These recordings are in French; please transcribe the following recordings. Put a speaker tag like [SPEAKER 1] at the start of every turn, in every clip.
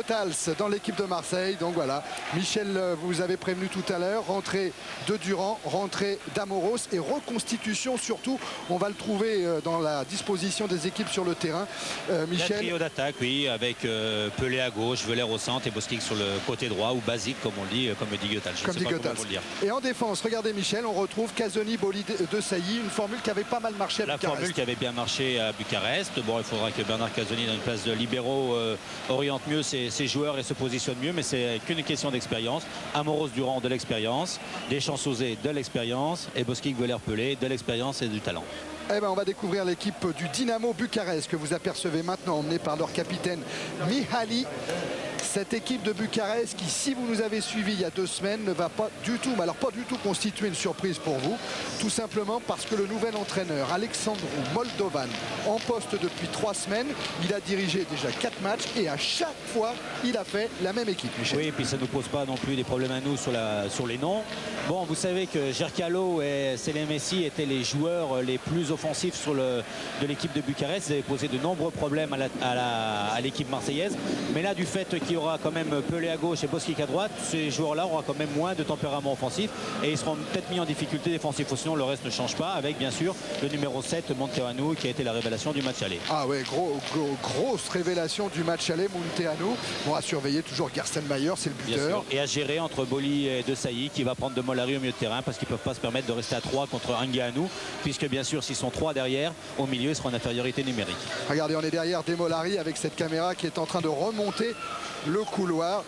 [SPEAKER 1] Goethals dans l'équipe de Marseille. Donc voilà, Michel vous avez prévenu tout à l'heure, rentrée de Durand, rentrée d'Amoros et reconstitution surtout. On va le trouver dans la disposition des équipes sur le terrain. Michel.
[SPEAKER 2] Un trio d'attaque, oui, avec Pelé à gauche, Veuler au centre et Bosquig sur le côté droit, ou basique comme on le dit, comme le dit Goethals.
[SPEAKER 1] Et en défense, regardez Michel, on retrouve Casoni, Boli, De Sailly, une formule qui avait pas mal marché à Bucarest.
[SPEAKER 2] La formule qui avait bien marché à Bucarest. Bon, il faudra que Bernard Casoni dans une place de libéraux oriente mieux ses joueurs et se positionne mieux, mais c'est qu'une question d'expérience. Amoros Durand de l'expérience, Deschamps-Sauzet de l'expérience et Bosquig, Veuler, Pelé de l'expérience et du talent.
[SPEAKER 1] Eh ben, on va découvrir l'équipe du Dynamo Bucarest que vous apercevez maintenant, emmenée par leur capitaine Mihaly. Cette équipe de Bucarest qui, si vous nous avez suivis il y a 2 semaines, ne va pas du tout, mais alors pas du tout constituer une surprise pour vous. Tout simplement parce que le nouvel entraîneur, Alexandru Moldovan, en poste depuis 3 semaines, il a dirigé déjà 4 matchs et à chaque fois, il a fait la même équipe, Michel.
[SPEAKER 2] Oui, et puis ça ne nous pose pas non plus des problèmes à nous sur les noms. Bon, vous savez que Gercalo et Selem Messi étaient les joueurs les plus offensifs de l'équipe de Bucarest. Ils avaient posé de nombreux problèmes à l'équipe marseillaise. Mais là, du fait qu'il y aura quand même Pelé à gauche et Bosquig à droite, ces joueurs-là auront quand même moins de tempérament offensif et ils seront peut-être mis en difficulté défensif. Sinon, le reste ne change pas, avec bien sûr le numéro 7, Munteanu, qui a été la révélation du match aller.
[SPEAKER 1] Ah ouais, grosse révélation du match aller, Munteanu. Bon, à surveiller toujours Gerstenmaier, c'est le buteur.
[SPEAKER 2] Et à gérer entre Boli et De Sailly, qui va prendre De Molari au milieu de terrain, parce qu'ils ne peuvent pas se permettre de rester à 3 contre Ngannou, puisque bien sûr, s'ils sont 3 derrière, au milieu, ils seront en infériorité numérique.
[SPEAKER 1] Regardez, on est derrière De Molari avec cette caméra qui est en train de remonter le couloir.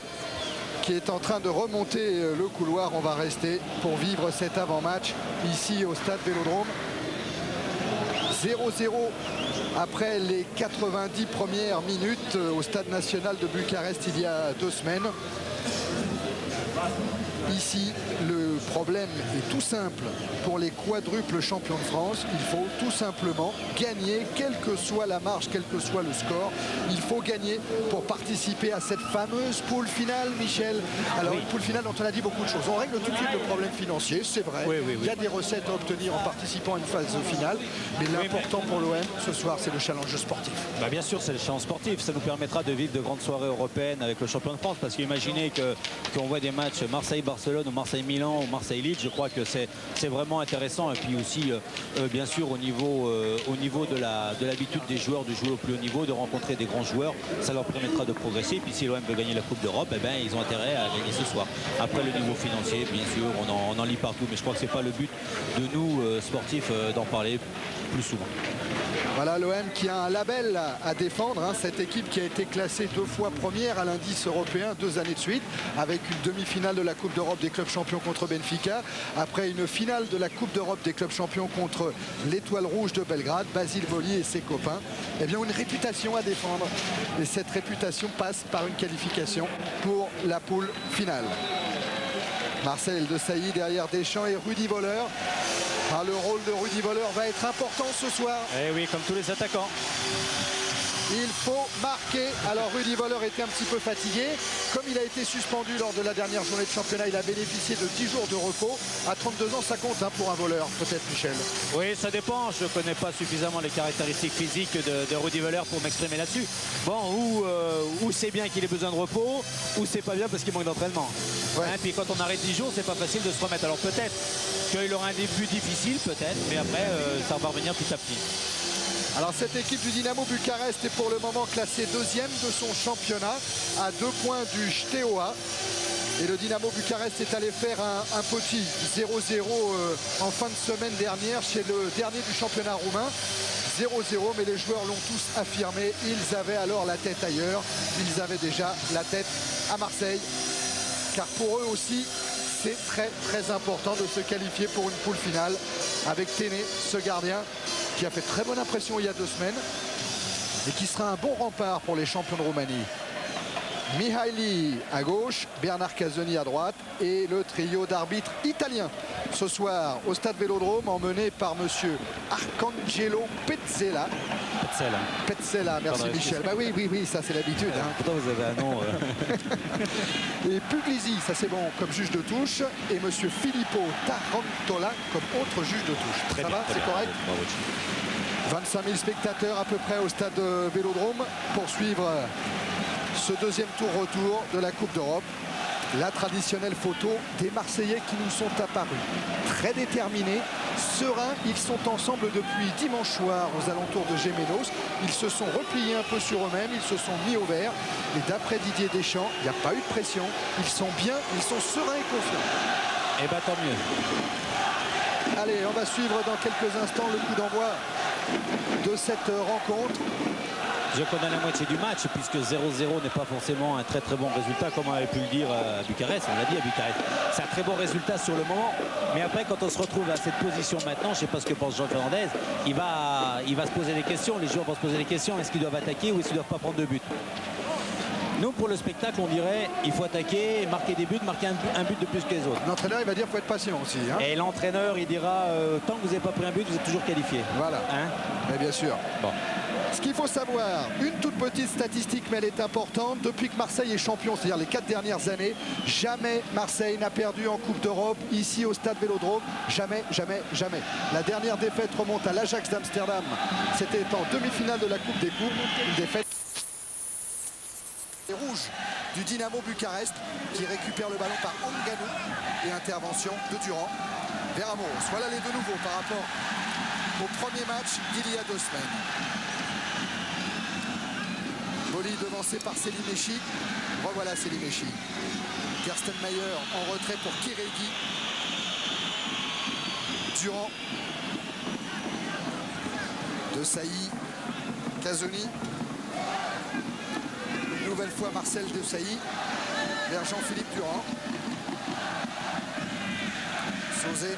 [SPEAKER 1] On va rester pour vivre cet avant-match ici au stade Vélodrome. 0-0 après les 90 premières minutes au stade national de Bucarest il y a 2 semaines. Ici, le problème est tout simple pour les quadruples champions de France. Il faut tout simplement gagner, quelle que soit la marge, quel que soit le score. Il faut gagner pour participer à cette fameuse poule finale, Michel. Alors, une poule finale dont on a dit beaucoup de choses. On règle tout de suite le problème financier, c'est vrai. Il y a des recettes à obtenir en participant à une phase finale. Mais l'important pour l'OM ce soir, c'est le challenge sportif.
[SPEAKER 2] Bien sûr, c'est le challenge sportif. Ça nous permettra de vivre de grandes soirées européennes avec le champion de France. Parce qu'imaginez qu'on voit des matchs Marseille-Barcelone ou Marseille-Milan ou Marseille-Lille, je crois que c'est vraiment intéressant. Et puis aussi, bien sûr, au niveau de l'habitude des joueurs de jouer au plus haut niveau, de rencontrer des grands joueurs, ça leur permettra de progresser. Et puis si l'OM veut gagner la Coupe d'Europe, ils ont intérêt à gagner ce soir. Après, le niveau financier, bien sûr, on en lit partout. Mais je crois que ce n'est pas le but de nous, sportifs, d'en parler plus souvent.
[SPEAKER 1] Voilà l'OM qui a un label à défendre, hein, cette équipe qui a été classée 2 fois première à l'indice européen 2 années de suite, avec une demi-finale de la Coupe d'Europe des clubs champions contre Benfica, après une finale de la Coupe d'Europe des clubs champions contre l'Étoile Rouge de Belgrade, Basile Boli et ses copains. Eh bien, une réputation à défendre, et cette réputation passe par une qualification pour la poule finale. Marcel De Sailly derrière Deschamps et Rudi Völler. Le rôle de Rudi Völler va être important ce soir.
[SPEAKER 2] Eh oui, comme tous les attaquants.
[SPEAKER 1] Il faut marquer. Alors Rudi Völler était un petit peu fatigué. Comme il a été suspendu lors de la dernière journée de championnat, il a bénéficié de 10 jours de repos. À 32 ans, ça compte pour un voleur, peut-être, Michel.
[SPEAKER 2] Oui, ça dépend. Je ne connais pas suffisamment les caractéristiques physiques de Rudi Völler pour m'exprimer là-dessus. Bon, ou c'est bien qu'il ait besoin de repos, ou c'est pas bien parce qu'il manque d'entraînement. Ouais. Puis quand on arrête 10 jours, c'est pas facile de se remettre. Alors peut-être qu'il aura un début difficile, peut-être, mais après, ça va revenir petit à petit.
[SPEAKER 1] Alors cette équipe du Dynamo Bucarest est pour le moment classée 2e de son championnat à 2 points du Steaua. Et le Dynamo Bucarest est allé faire un petit 0-0 en fin de semaine dernière chez le dernier du championnat roumain. 0-0, mais les joueurs l'ont tous affirmé. Ils avaient alors la tête ailleurs. Ils avaient déjà la tête à Marseille. Car pour eux aussi, c'est très très important de se qualifier pour une poule finale avec Téné, ce gardien qui a fait très bonne impression il y a 2 semaines et qui sera un bon rempart pour les champions de Roumanie. Mihaly à gauche, Bernard Casoni à droite et le trio d'arbitres italiens ce soir au stade Vélodrome, emmené par monsieur Arcangelo Pezzella. Pezzella, merci Michel. Bah oui, ça c'est l'habitude.
[SPEAKER 2] Pourtant vous avez un nom.
[SPEAKER 1] Et Puglisi, ça c'est bon, comme juge de touche. Et monsieur Filippo Tarantola comme autre juge de touche. Ça va, c'est correct? 25 000 spectateurs à peu près au stade Vélodrome pour suivre ce deuxième tour retour de la Coupe d'Europe. La traditionnelle photo des Marseillais qui nous sont apparus très déterminés, sereins. Ils sont ensemble depuis dimanche soir aux alentours de Gémenos. Ils se sont repliés un peu sur eux-mêmes, ils se sont mis au vert. Et d'après Didier Deschamps, il n'y a pas eu de pression. Ils sont bien, ils sont sereins et confiants.
[SPEAKER 2] Et bah tant mieux.
[SPEAKER 1] Allez, on va suivre dans quelques instants le coup d'envoi de cette rencontre.
[SPEAKER 2] Je connais la moitié du match puisque 0-0 n'est pas forcément un très bon résultat comme on avait pu le dire à Bucarest. On l'a dit à Bucarest. C'est un très bon résultat sur le moment. Mais après, quand on se retrouve à cette position maintenant, je ne sais pas ce que pense Jean Fernandez, il va se poser des questions. Les joueurs vont se poser des questions. Est-ce qu'ils doivent attaquer ou est-ce qu'ils ne doivent pas prendre de but? Nous, pour le spectacle, on dirait il faut attaquer, marquer des buts, marquer un but de plus que les autres.
[SPEAKER 1] L'entraîneur, il va dire qu'il faut être patient aussi. Hein.
[SPEAKER 2] Et l'entraîneur, il dira tant que vous n'avez pas pris un but, vous êtes toujours qualifié.
[SPEAKER 1] Voilà.
[SPEAKER 2] Hein?
[SPEAKER 1] Mais bien sûr.
[SPEAKER 2] Bon.
[SPEAKER 1] Ce qu'il faut savoir, une toute petite statistique, mais elle est importante. Depuis que Marseille est champion, c'est-à-dire les 4 dernières années, jamais Marseille n'a perdu en Coupe d'Europe, ici au Stade Vélodrome. Jamais, jamais, jamais. La dernière défaite remonte à l'Ajax d'Amsterdam. C'était en demi-finale de la Coupe des Coupes. Une défaite rouge du Dynamo Bucarest qui récupère le ballon par Ngannou et intervention de Durand vers Amoros. Voilà les deux nouveaux par rapport au premier match d'il y a 2 semaines. Boli devancé par Selimechi. Revoilà Selimechi. Gerstenmayer en retrait pour Kérégi. Durand. De Sailly. Casoni. Une nouvelle fois Marcel De Sailly. Vers Jean-Philippe Durand. Sauzé.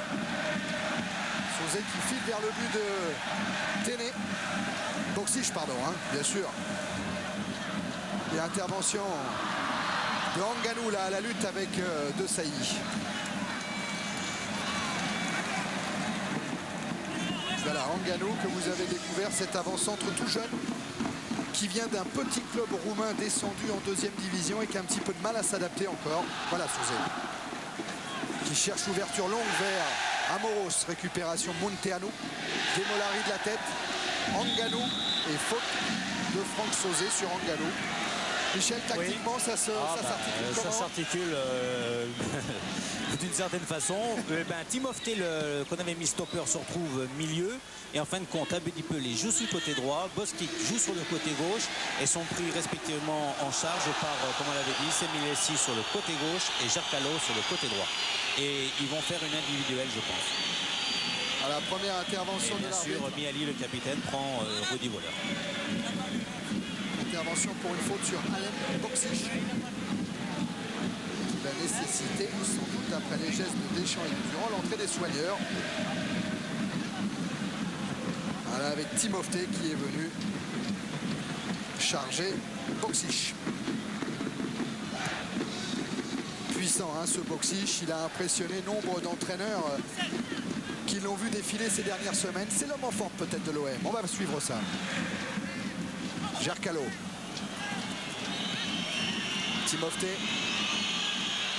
[SPEAKER 1] Sauzé qui file vers le but de Téné. Boxiche, pardon, hein, bien sûr. Et intervention de Ngannou là à la lutte avec De Sailly. Voilà Ngannou que vous avez découvert, cet avant-centre tout jeune qui vient d'un petit club roumain descendu en 2e division et qui a un petit peu de mal à s'adapter encore. Voilà Sauzé qui cherche ouverture longue vers Amoros. Récupération Munteanu. Demolari de la tête. Ngannou et faute de Franck Sauzé sur Ngannou. Michel, tactiquement,
[SPEAKER 2] oui.
[SPEAKER 1] ça s'articule comment?
[SPEAKER 2] Ça s'articule d'une certaine façon. Timofté, qu'on avait mis stopper, se retrouve milieu. Et en fin de compte, Abedipelé joue sur le côté droit, Bosquic joue sur le côté gauche et sont pris respectivement en charge par, comme on l'avait dit, Semilesi sur le côté gauche et Jacques Callot sur le côté droit. Et ils vont faire une individuelle, je pense.
[SPEAKER 1] À la première intervention
[SPEAKER 2] et bien
[SPEAKER 1] de l'arbitre.
[SPEAKER 2] sûr, Miali, le capitaine, prend Rudy Voller.
[SPEAKER 1] Intervention pour une faute sur Alain Boxic. Qui va nécessiter, sans doute après les gestes de Deschamps et de Durand, l'entrée des soigneurs. Voilà, avec Timofté qui est venu charger Boxic. Puissant, hein, ce Boxic. Il a impressionné nombre d'entraîneurs qui l'ont vu défiler ces dernières semaines. C'est l'homme en forme peut-être de l'OM. On va suivre ça. Gercalo. Timofté.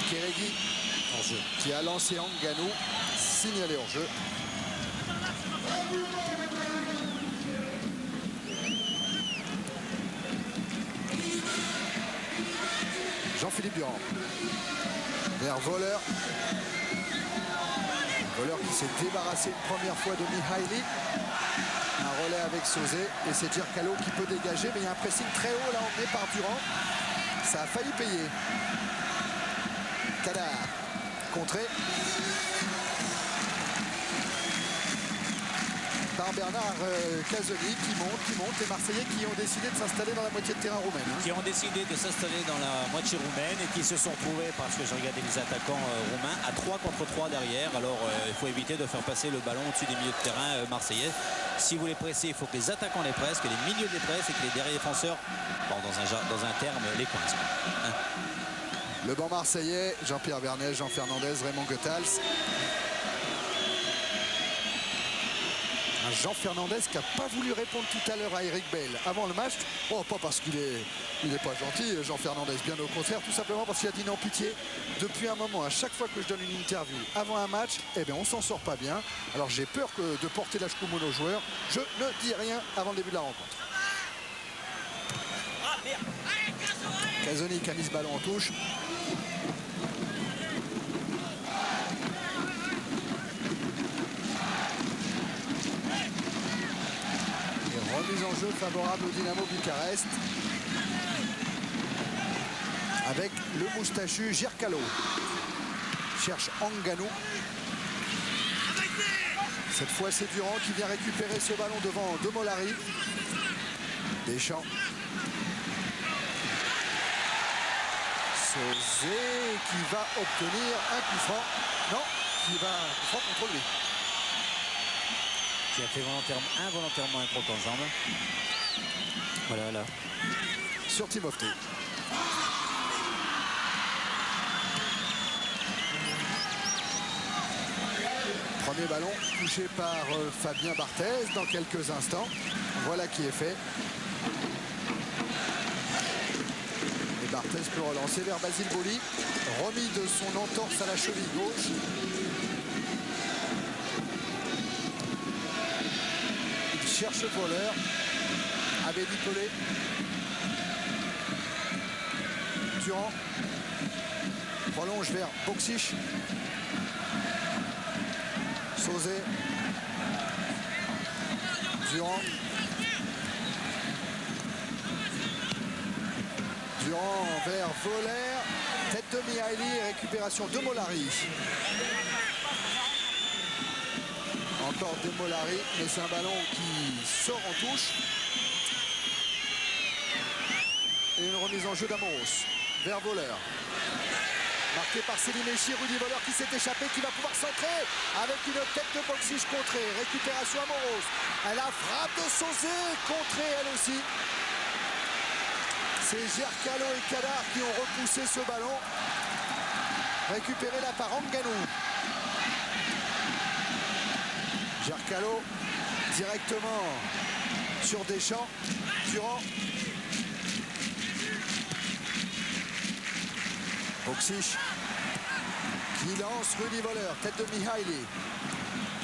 [SPEAKER 1] Kérégi.
[SPEAKER 2] En jeu.
[SPEAKER 1] Qui a lancé Ngannou. Signalé en jeu. Jean-Philippe Durand. Vers Voller. Voller qui s'est débarrassé une première fois de Mihaili. Un relais avec Sauzé et c'est Gercalo qui peut dégager, mais il y a un pressing très haut là emmené par Durand. Ça a failli payer. Kadar contré par Bernard Casoni qui monte. Les Marseillais qui ont décidé de s'installer dans la moitié de terrain roumaine. Hein.
[SPEAKER 2] Qui ont décidé de s'installer dans la moitié roumaine et qui se sont trouvés, parce que j'ai regardé les attaquants roumains, à 3 contre 3 derrière. Alors il faut éviter de faire passer le ballon au-dessus des milieux de terrain marseillais. Si vous les pressez, il faut que les attaquants les pressent, que les milieux les pressent et que les derrière défenseurs, bon, dans un terme, les coincent. Hein.
[SPEAKER 1] Le banc marseillais, Jean-Pierre Vernet, Jean Fernandez, Raymond Goethals. Un Jean Fernandez qui n'a pas voulu répondre tout à l'heure à Eric Bail avant le match. Oh, pas parce qu'il est pas gentil, Jean Fernandez, bien au contraire, tout simplement parce qu'il a dit non pitié. Depuis un moment, à chaque fois que je donne une interview avant un match, eh bien, on s'en sort pas bien. Alors j'ai peur de porter la choumoune aux joueurs. Je ne dis rien avant le début de la rencontre. Casoni qui a mis ce ballon en touche. Et remise en jeu favorable au Dynamo Bucarest. Avec le moustachu Gercalo. Cherche Anganou. Cette fois, c'est Durand qui vient récupérer ce ballon devant Demolari. Deschamps. Sauzé qui va obtenir un coup franc. Non, qui va un coup franc contre lui.
[SPEAKER 2] Qui a fait involontairement un croc en jambe. Voilà, là.
[SPEAKER 1] Sur Timofte. Premier ballon touché par Fabien Barthez dans quelques instants. Voilà qui est fait. Et Barthez peut relancer vers Basile Boli. Remis de son entorse à la cheville gauche. Il cherche le voleur. Abedi Pelé. Durand. Prolonge vers Boksic. Sauzé. Durand. Durand vers Voller. Tête de Mihaili. Récupération de Molari. Encore de Molari. Mais c'est un ballon qui sort en touche. Et une remise en jeu d'Amoros. Vers Voller. Marqué par Selimeschi, Rudy Voller qui s'est échappé, qui va pouvoir centrer avec une tête de Boksic contrée. Récupération Amoros. Elle a frappe de Sauzé, contrée elle aussi. C'est Gercalo et Kadar qui ont repoussé ce ballon. Récupéré là par Anganou. Gercalo directement sur Deschamps. Durand. Boksic qui lance Rudy Voller, tête de Mihaili.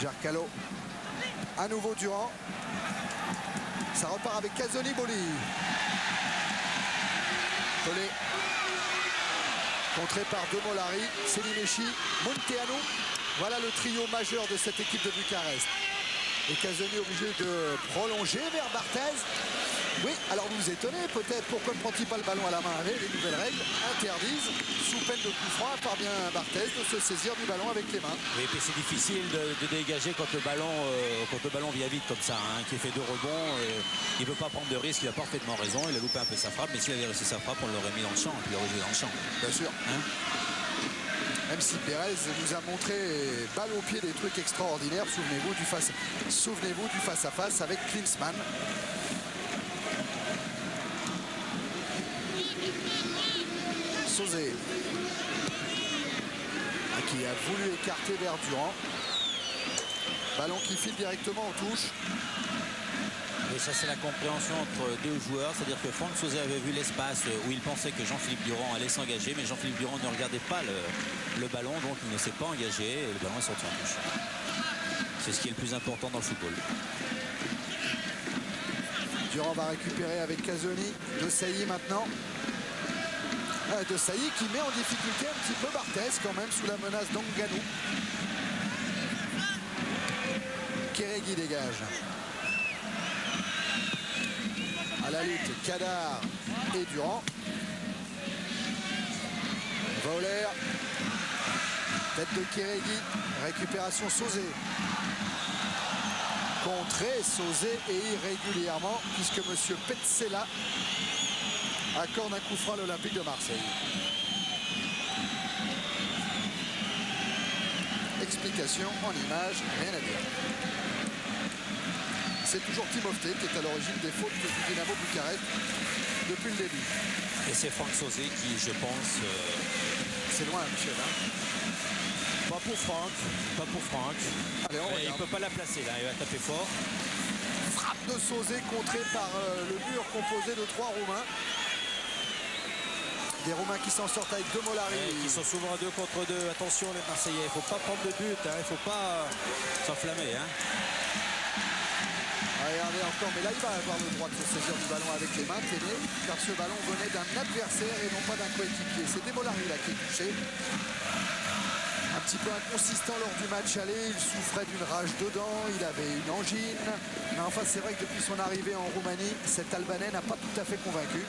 [SPEAKER 1] Gercalo. À nouveau Durand. Ça repart avec Casoni Boli. Pelé. Contré par Demolari, Selimeschi, Munteanu. Voilà le trio majeur de cette équipe de Bucarest. Et Casoni obligé de prolonger vers Barthez. Oui, alors vous vous étonnez peut-être pourquoi ne prend-il pas le ballon à la main avec les nouvelles règles interdisent, sous peine de coup franc, parvient Barthez de se saisir du ballon avec les mains.
[SPEAKER 2] Oui, et puis c'est difficile de dégager quand le ballon vient vite comme ça, hein, qui fait 2 rebonds. Il ne veut pas prendre de risque, il a parfaitement raison, il a loupé un peu sa frappe, mais s'il avait réussi sa frappe, on l'aurait mis dans le champ, et puis il aurait joué dans le champ.
[SPEAKER 1] Bien sûr.
[SPEAKER 2] Hein,
[SPEAKER 1] même si Pérez nous a montré balle au pied des trucs extraordinaires, souvenez-vous du face-à-face avec Klinsmann. Sauzé qui a voulu écarter vers Durand. Ballon qui file directement en touche.
[SPEAKER 2] Et ça, c'est la compréhension entre deux joueurs, c'est-à-dire que Franck Sauzé avait vu l'espace où il pensait que Jean-Philippe Durand allait s'engager, mais Jean-Philippe Durand ne regardait pas le ballon, donc il ne s'est pas engagé et le ballon est sorti en touche. C'est ce qui est le plus important dans le football.
[SPEAKER 1] Durand va récupérer avec Casoni. De Sailly maintenant. De Sailly qui met en difficulté un petit peu Barthez quand même sous la menace d'Anganou. Kéréguy dégage. À la lutte, Kadar et Durand. Voller. Tête de Kéréguy. Récupération Sauzé. Contré Sauzé et irrégulièrement puisque M. Petzela accorde un coup franc à l'Olympique de Marseille. Explication en image, rien à dire. C'est toujours Timofte qui est à l'origine des fautes du Dynamo Bucarest depuis le début.
[SPEAKER 2] Et c'est Franck Sauzé qui, je pense...
[SPEAKER 1] C'est loin, Michel. Hein.
[SPEAKER 2] Pas pour Franck. Pas pour Franck.
[SPEAKER 1] Allez,
[SPEAKER 2] il ne peut pas la placer, là. Il va taper fort.
[SPEAKER 1] Frappe de Sauzé contrée par le mur composé de 3 Roumains. Des Roumains qui s'en sortent avec Demolari.
[SPEAKER 2] Qui sont souvent à 2 contre 2. Attention les Marseillais, il ne faut pas prendre de but, hein. Il ne faut pas s'enflammer. Hein.
[SPEAKER 1] Regardez l'instant, mais là il va avoir le droit de se saisir du ballon avec les mains, Téné, car ce ballon venait d'un adversaire et non pas d'un coéquipier. C'est Demolari là qui est touché. Un petit peu inconsistant lors du match aller, il souffrait d'une rage dedans, il avait une angine. Mais enfin c'est vrai que depuis son arrivée en Roumanie, cet Albanais n'a pas tout à fait convaincu.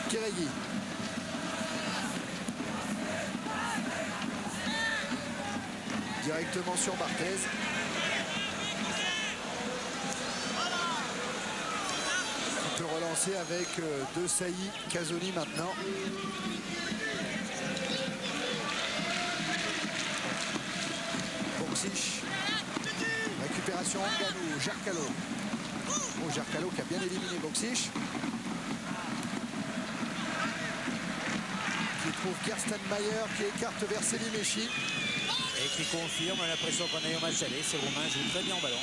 [SPEAKER 1] Kéregui. Directement sur Barthez. On peut relancer avec De Sailly, Casoni maintenant. Boksic. Récupération Nganou, Jarkalo. Oh, Jarkalo qui a bien éliminé Boksic. Qui trouve Gerstenmaier qui écarte vers Selimechi.
[SPEAKER 2] Et qui confirme l'impression qu'on a eu au match aller. Ces Roumains jouent très bien au ballon.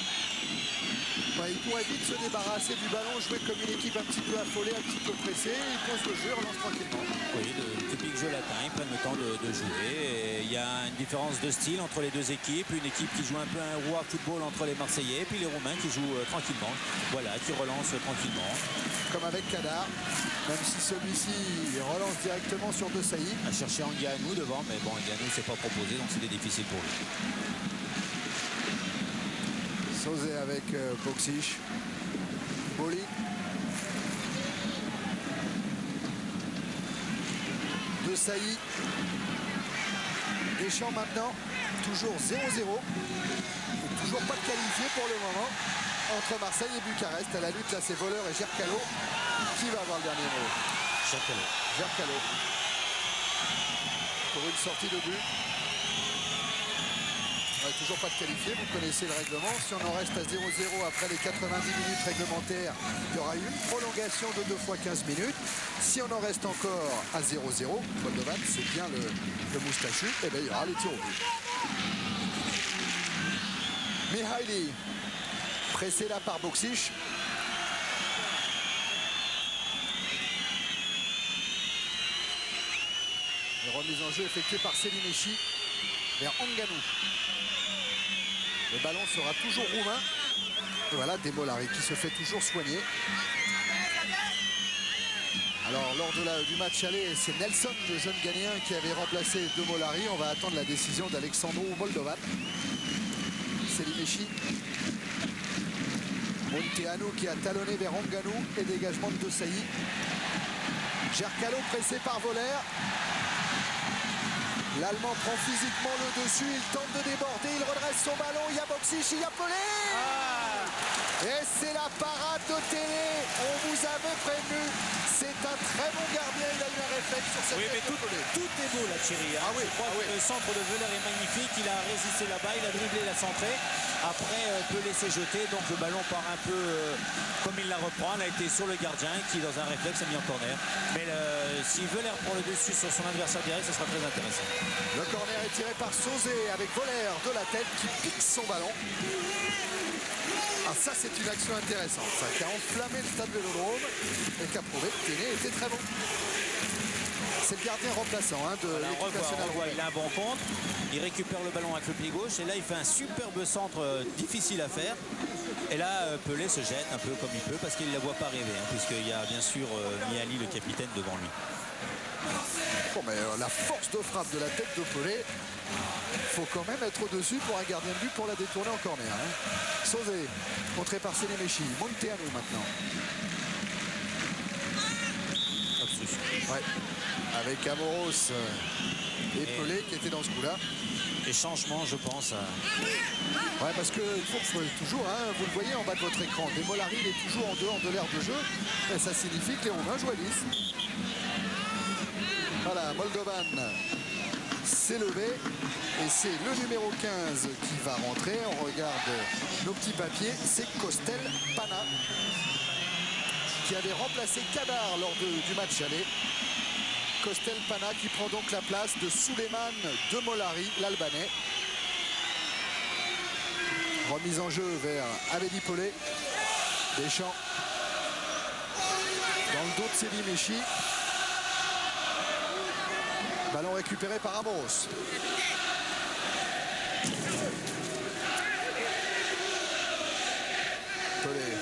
[SPEAKER 1] Ouais, il pourrait vite se débarrasser du ballon, jouer comme une équipe un petit peu affolée, un petit peu pressée. Il pose le jeu, relance tranquillement.
[SPEAKER 2] Oui, le typique jeu latin, ils prennent le temps de jouer. Et il y a une différence de style entre les deux équipes. Une équipe qui joue un peu un roi football entre les Marseillais, et puis les Roumains qui jouent tranquillement. Voilà, qui relancent tranquillement.
[SPEAKER 1] Comme avec Kadar, même si celui-ci relance directement sur De Sailly.
[SPEAKER 2] À chercher Nganou devant, mais bon, Nganou s'est pas proposé, donc c'était difficile pour lui.
[SPEAKER 1] Sauzé avec Boksic. Boli. De Sailly. Deschamps maintenant. Toujours 0-0. Et toujours pas de qualifié pour le moment. Entre Marseille et Bucarest. À la lutte, là, c'est Voleur et Gerkalo. Qui va avoir le dernier mot? Gerkalo. Pour une sortie de but. Ouais, toujours pas de qualifié, vous connaissez le règlement. Si on en reste à 0-0 après les 90 minutes réglementaires, il y aura une prolongation de 2 fois 15 minutes. Si on en reste encore à 0-0, Moldovan, c'est bien le moustachu, et bien il y aura les tirs au but. Mihaili, pressé là par Boksic. Et remise en jeu effectuée par Selimechi vers Nganou. Le ballon sera toujours roumain. Et voilà Demolari qui se fait toujours soigner. Alors lors du match aller, c'est Nelson, le jeune Ghanéen, qui avait remplacé Demolari. On va attendre la décision d'Alexandru Moldovan. Selimechi. Monteanu qui a talonné vers Nganou et dégagement de Sailly. Gerkalo pressé par Voller. L'Allemand prend physiquement le dessus, il tente de déborder, il redresse son ballon, il y a Boksic, il y a Pelé. Et c'est la parade de Télé, on vous avait prévenu, c'est un très bon gardien, il a eu un réflexe sur cette tête de Pelé.
[SPEAKER 2] Tout est beau là, Thierry. Hein. Je crois que le centre de Voller est magnifique, il a résisté là-bas, il a dribblé, il a centré. Après, Pelé s'est jeté, donc le ballon part un peu comme il la reprend. Elle a été sur le gardien qui, dans un réflexe, a mis en corner. Mais si Voller prend le dessus sur son adversaire direct, ce sera très intéressant.
[SPEAKER 1] Le corner est tiré par Sauzé avec Voller de la tête qui pique son ballon. Ah, ça, c'est une action intéressante, ça, qui a enflammé le stade Vélodrome et qui a prouvé que Téné était très bon. C'est le gardien remplaçant de l'équipe nationale.
[SPEAKER 2] Il a un bon contre, il récupère le ballon avec le pied gauche et là il fait un superbe centre difficile à faire. Et là Pelé se jette un peu comme il peut parce qu'il ne la voit pas arriver, hein, puisqu'il y a bien sûr Mihaili, le capitaine, devant lui.
[SPEAKER 1] Bon, mais la force de frappe de la tête de Pelé, il faut quand même être au-dessus pour un gardien de but pour la détourner en corner. Hein. Sauzé, contré par Selimechi. Monteanu maintenant. Ouais. Avec Amoros et Pelé qui étaient dans ce coup-là.
[SPEAKER 2] Et changement, je pense.
[SPEAKER 1] Ouais, parce que faut toujours, hein, vous le voyez en bas de votre écran, Demolari il est toujours en dehors de l'aire de jeu. Et ça signifie que les Roumains jouent à 10. Voilà, Moldovan s'est levé. Et c'est le numéro 15 qui va rentrer. On regarde nos petits papiers. C'est Kostel Pana qui avait remplacé Kadar lors du match aller. Kostel Pana qui prend donc la place de Souleymane Demolari, l'Albanais. Remise en jeu vers Abedi Pelé. Deschamps. Dans le dos de Selimechi. Ballon récupéré par Amoros. Pelé.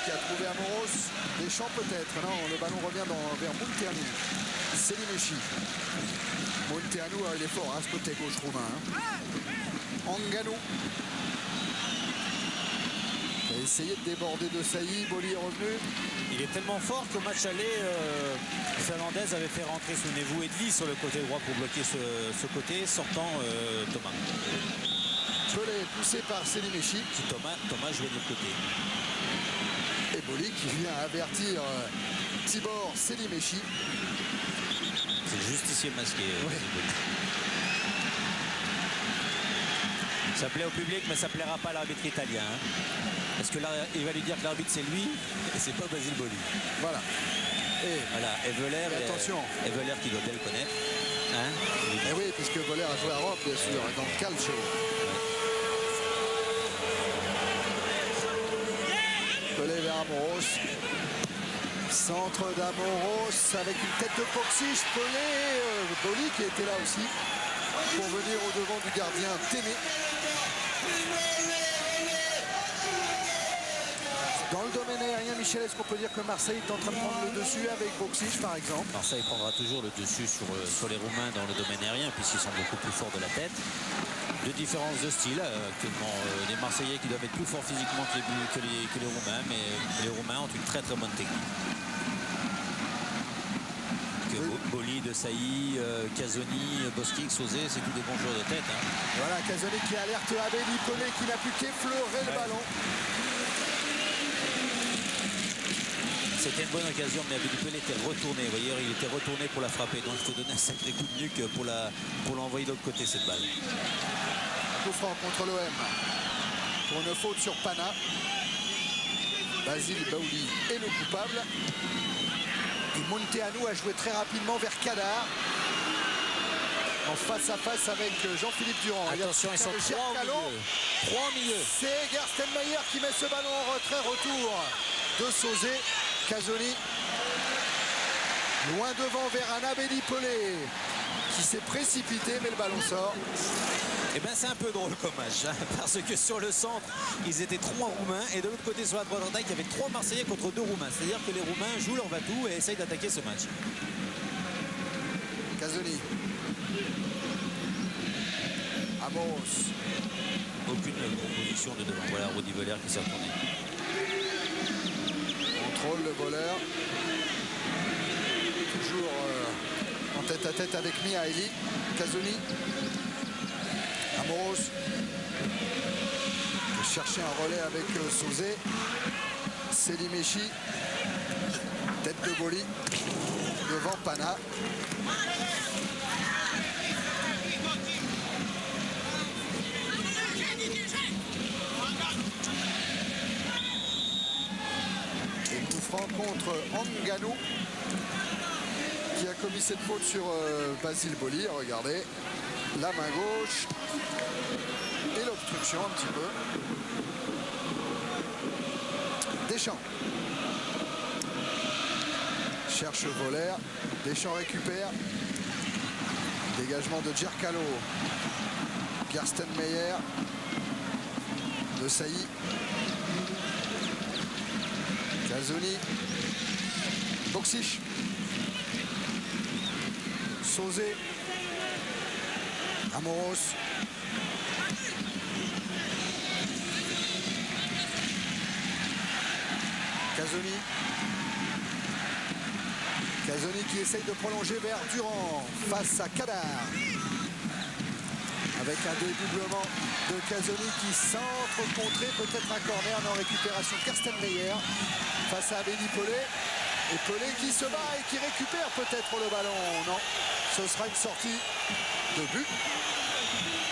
[SPEAKER 1] qui a trouvé Amoros. Deschamps peut-être. Non, le ballon revient vers Munteanu. Selimechi. Munteanu, il est fort, hein, ce côté gauche roumain. Hein. Ngannou. Il a essayé de déborder de Sailly. Boli est revenu.
[SPEAKER 2] Il est tellement fort qu'au match aller, Fernandez avait fait rentrer, souvenez-vous, Edli sur le côté droit pour bloquer ce côté, sortant Thomas.
[SPEAKER 1] Pelé poussé par Selimechi.
[SPEAKER 2] Thomas jouait de l'autre côté.
[SPEAKER 1] Et Boli qui vient avertir Tibor Selimechi.
[SPEAKER 2] C'est le justicier masqué.
[SPEAKER 1] Oui.
[SPEAKER 2] Ça plaît au public, mais ça plaira pas à l'arbitre italien. Hein. Parce que là, il va lui dire que l'arbitre c'est lui et c'est pas Basile Boli.
[SPEAKER 1] Voilà. Et
[SPEAKER 2] voilà. Et Voller,
[SPEAKER 1] attention.
[SPEAKER 2] Et Voller qui doit bien le connaître. Hein,
[SPEAKER 1] et oui, puisque Voller a joué à Rome, bien sûr, dans le calcio. Pelé vers Amoros. Centre d'Amoros avec une tête de Boxic. Pelé, Boli qui était là aussi pour venir au devant du gardien Témé. Dans le domaine aérien, Michel, est-ce qu'on peut dire que Marseille est en train de prendre le dessus avec Boxic par exemple?
[SPEAKER 2] Marseille prendra toujours le dessus sur les Roumains dans le domaine aérien puisqu'ils sont beaucoup plus forts de la tête. De différence de style, actuellement les Marseillais qui doivent être plus forts physiquement que les Roumains, mais les Roumains ont une très très bonne technique. Boli, De Sailly, Casoni, Bosquik, Sauzé, c'est tous des bons joueurs de tête. Hein.
[SPEAKER 1] Voilà, Casoni qui alerte Abedi Pelé qui n'a plus qu'effleuré le ballon.
[SPEAKER 2] C'était une bonne occasion, mais Abedi Pelé était retourné. Vous voyez, il était retourné pour la frapper. Donc il faut donner un sacré coup de nuque pour l'envoyer de l'autre côté, cette balle.
[SPEAKER 1] Coup franc contre l'OM. Pour une faute sur Pana. Basile Boli est le coupable. Et Munteanu a joué très rapidement vers Kadar. En face à face avec Jean-Philippe Durand.
[SPEAKER 2] Attention, ils sont trois au milieu.
[SPEAKER 1] C'est Gerstenmayer qui met ce ballon en retrait. Retour de Sauzé. Casoni. Loin devant vers un Abedi Pelé qui s'est précipité, mais le ballon sort.
[SPEAKER 2] Eh bien, c'est un peu drôle comme match, hein, parce que sur le centre, ils étaient 3 Roumains, et de l'autre côté, sur la droite il y avait 3 Marseillais contre 2 Roumains. C'est-à-dire que les Roumains jouent leur va-tout et essayent d'attaquer ce match.
[SPEAKER 1] Casoni. Amoros.
[SPEAKER 2] Aucune proposition de devant. Voilà, Rudi Voller qui s'est retourné.
[SPEAKER 1] Contrôle le voleur. Toujours en tête à tête avec Mihaili. Casoni. Amoros. Chercher un relais avec Sauzé. Selimechi. Tête de Boli. Devant Pana. Et coup franc contre Ngannou qui a commis cette faute sur Basile Boli. Regardez, la main gauche et l'obstruction un petit peu. Deschamps cherche Voller. Deschamps récupère. Dégagement de Djerkalo. Gerstenmayer. De Sailly. Casoni. Boxic. Sauzé. Amoros. Casoni. Casoni qui essaye de prolonger vers Durand face à Kadar. Avec un dédoublement de Casoni qui centre contré, peut-être un corner en récupération. Gerstenmayer face à Abedi Pelé. Et Pelé qui se bat et qui récupère peut-être le ballon. Non, ce sera une sortie de but.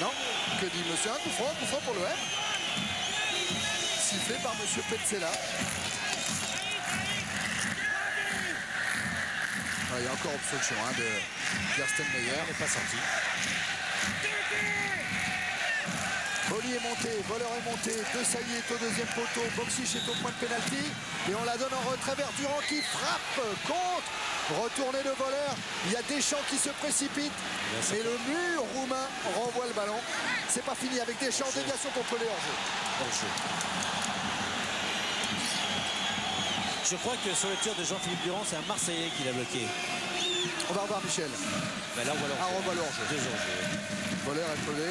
[SPEAKER 1] Non, que dit monsieur? Un coup franc pour l'OM. Sifflé par monsieur Petzela. Il y a encore obstruction de Gerstenmayer.
[SPEAKER 2] Il n'est pas sorti.
[SPEAKER 1] Boli est monté, Voller est monté, De Sailly est au deuxième poteau, Boxic est au point de pénalty et on la donne en retrait vers Durand qui frappe contre. Retourné de Voller, il y a Deschamps qui se précipite et le mur roumain renvoie le ballon. C'est pas fini avec Deschamps, déviation pour Pelé hors jeu.
[SPEAKER 2] je crois que sur le tir de Jean-Philippe Durand, c'est un Marseillais qui l'a bloqué.
[SPEAKER 1] On va revoir Michel.
[SPEAKER 2] Ben là, on
[SPEAKER 1] voit l'orge.
[SPEAKER 2] Deux enjeux.
[SPEAKER 1] Voleur est pelé.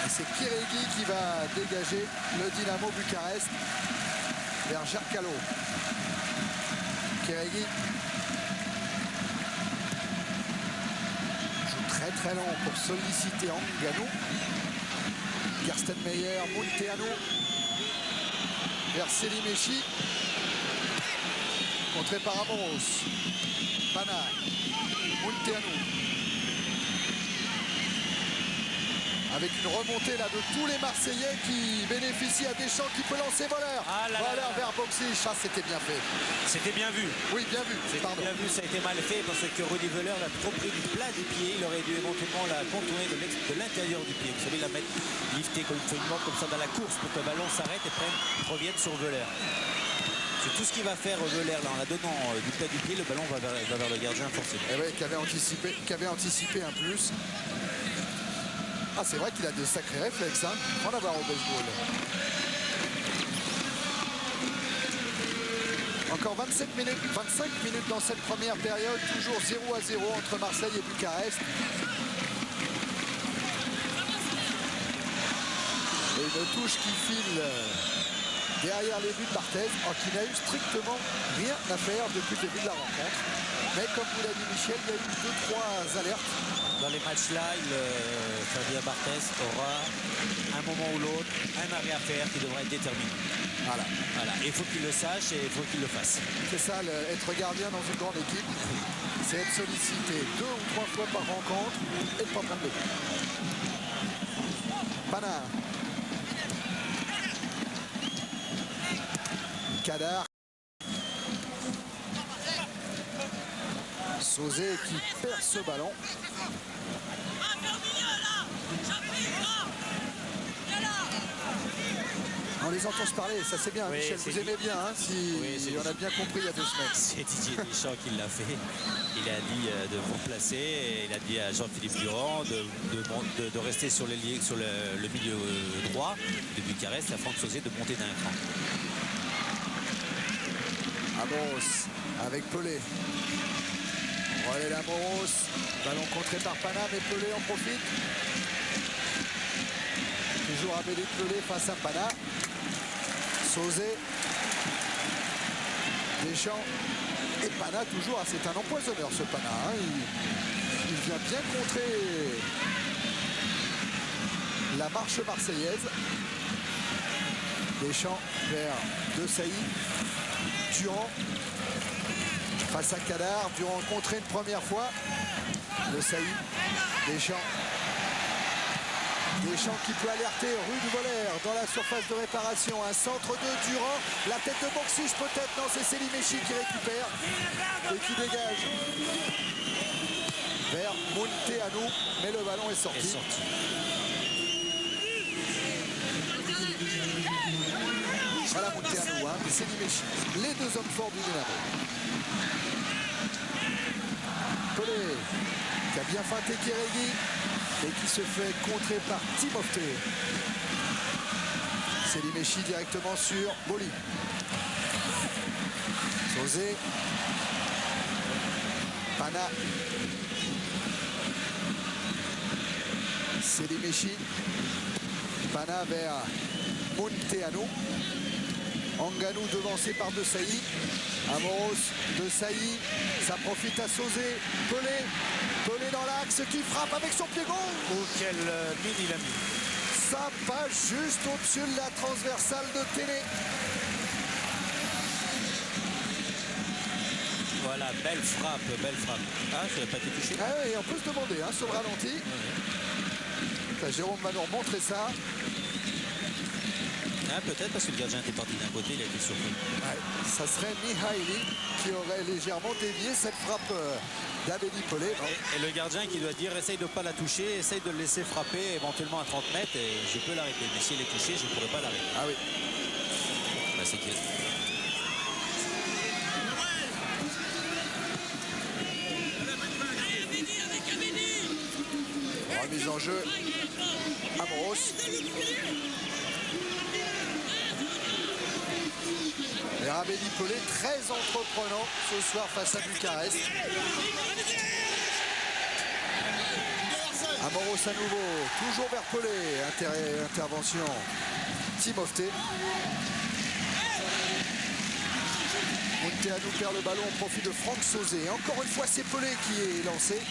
[SPEAKER 1] Et c'est Kirégui qui va dégager le Dynamo Bucarest vers Jarcalo. Kirégui joue très long pour solliciter Ngannou. Gerstenmeyer, Munteanu vers Selimechi. Contré par Amoros. Pana. Munteanu. Avec une remontée là de tous les Marseillais qui bénéficient à Deschamps qui peut lancer Voleur. Voleur vers Boxic. Ça, c'était bien fait.
[SPEAKER 2] C'était bien vu.
[SPEAKER 1] Oui, bien vu.
[SPEAKER 2] C'était bien vu, ça a été mal fait parce que Rudy Voleur l'a trop pris du plat du pied. Il aurait dû éventuellement la contourner de l'intérieur du pied. Vous savez, la mettre liftée comme ça dans la course pour que le ballon s'arrête et revienne sur Voleur. C'est tout ce qu'il va faire Voleur là en la donnant du plat du pied. Le ballon va vers le gardien forcément.
[SPEAKER 1] Et oui, qui avait anticipé un plus. Ah, c'est vrai qu'il a de sacrés réflexes, hein. On va voir au baseball. Encore 25 minutes dans cette première période, toujours 0-0 entre Marseille et Bucarest. Et une touche qui file derrière les buts de Barthez, qui n'a eu strictement rien à faire depuis le début de la rencontre. Mais comme vous l'a dit Michel, il y a eu 2-3 alertes.
[SPEAKER 2] Dans les matchs-là, Fabien Barthez aura un moment ou l'autre un arrêt à faire qui devra être déterminé. Voilà. Et il faut qu'il le sache et il faut qu'il le fasse.
[SPEAKER 1] C'est ça, être gardien dans une grande équipe, c'est être sollicité 2 ou 3 fois par rencontre et de pas prendre le but. Pana. Kadar. Sauzé qui perd ce ballon. On les entend se parler, ça c'est bien, oui, Michel, vous aimez bien, hein, si on a bien compris il y a 2 semaines.
[SPEAKER 2] C'est Didier Deschamps qui l'a fait. Il a dit de remplacer, et il a dit à Jean-Philippe Durand de rester sur le milieu droit de Bucarest, à Franck Sauzé de monter d'un cran.
[SPEAKER 1] Amoros avec Pelé. Relais d'Amoros, ballon contré par Pana, mais Pelé en profite. Toujours Amélie Pelé face à Pana. Sauzé. Deschamps et Pana toujours. C'est un empoisonneur ce Pana. Hein. Il vient bien contrer la marche marseillaise. Deschamps vers De Sailly. Durand face à Kadar. Durand contré une première fois. De Sailly. Deschamps. Deschamps qui peut alerter Rudy Voleur dans la surface de réparation. Un centre de Durand. La tête de Boxic peut-être. Non, c'est Selimechi qui récupère et qui dégage vers Munteanu. Mais le ballon est sorti. Voilà Munteanu, hein, Selimechi. Les 2 hommes forts du Dynamo. Pelé qui a bien feinté Kirégui et qui se fait contrer par Timofte. Selimechi directement sur Boli. Sauzé. Pana. Selimechi. Pana vers Munteanu. Ngannou devancé par De Sailly. Amoros, De Sailly. Ça profite à Sauzé. Pelé. Pelé dans l'axe qui frappe avec son pied gauche.
[SPEAKER 2] Oh, quelle mine il a mis.
[SPEAKER 1] Ça passe juste au-dessus de la transversale de Télé.
[SPEAKER 2] Voilà, belle frappe, belle frappe. Ah, ça n'a pas été touché.
[SPEAKER 1] Ah oui, on peut se demander, hein, sur le ralenti. Oui. Jérôme va nous remontrer ça.
[SPEAKER 2] Ah, peut-être parce que le gardien était parti d'un côté, il a été surpris.
[SPEAKER 1] Ouais, ça serait Mihaili qui aurait légèrement dévié cette frappe d'Amélie Pelé.
[SPEAKER 2] Et le gardien qui doit dire essaye de ne pas la toucher, essaye de le laisser frapper éventuellement à 30 mètres et je peux l'arrêter. Mais si elle est touchée, je ne pourrais pas l'arrêter.
[SPEAKER 1] Ah oui.
[SPEAKER 2] Bah, c'est qu'il
[SPEAKER 1] remise en jeu. Amoros. Amoros. Et Rabelli Pelé très entreprenant ce soir face à Bucarest. Amoros à nouveau, toujours vers Pelé. Intervention Timofte. Munteanu perd le ballon au profit de Franck Sauzé. Encore une fois, c'est Pelé qui est lancé.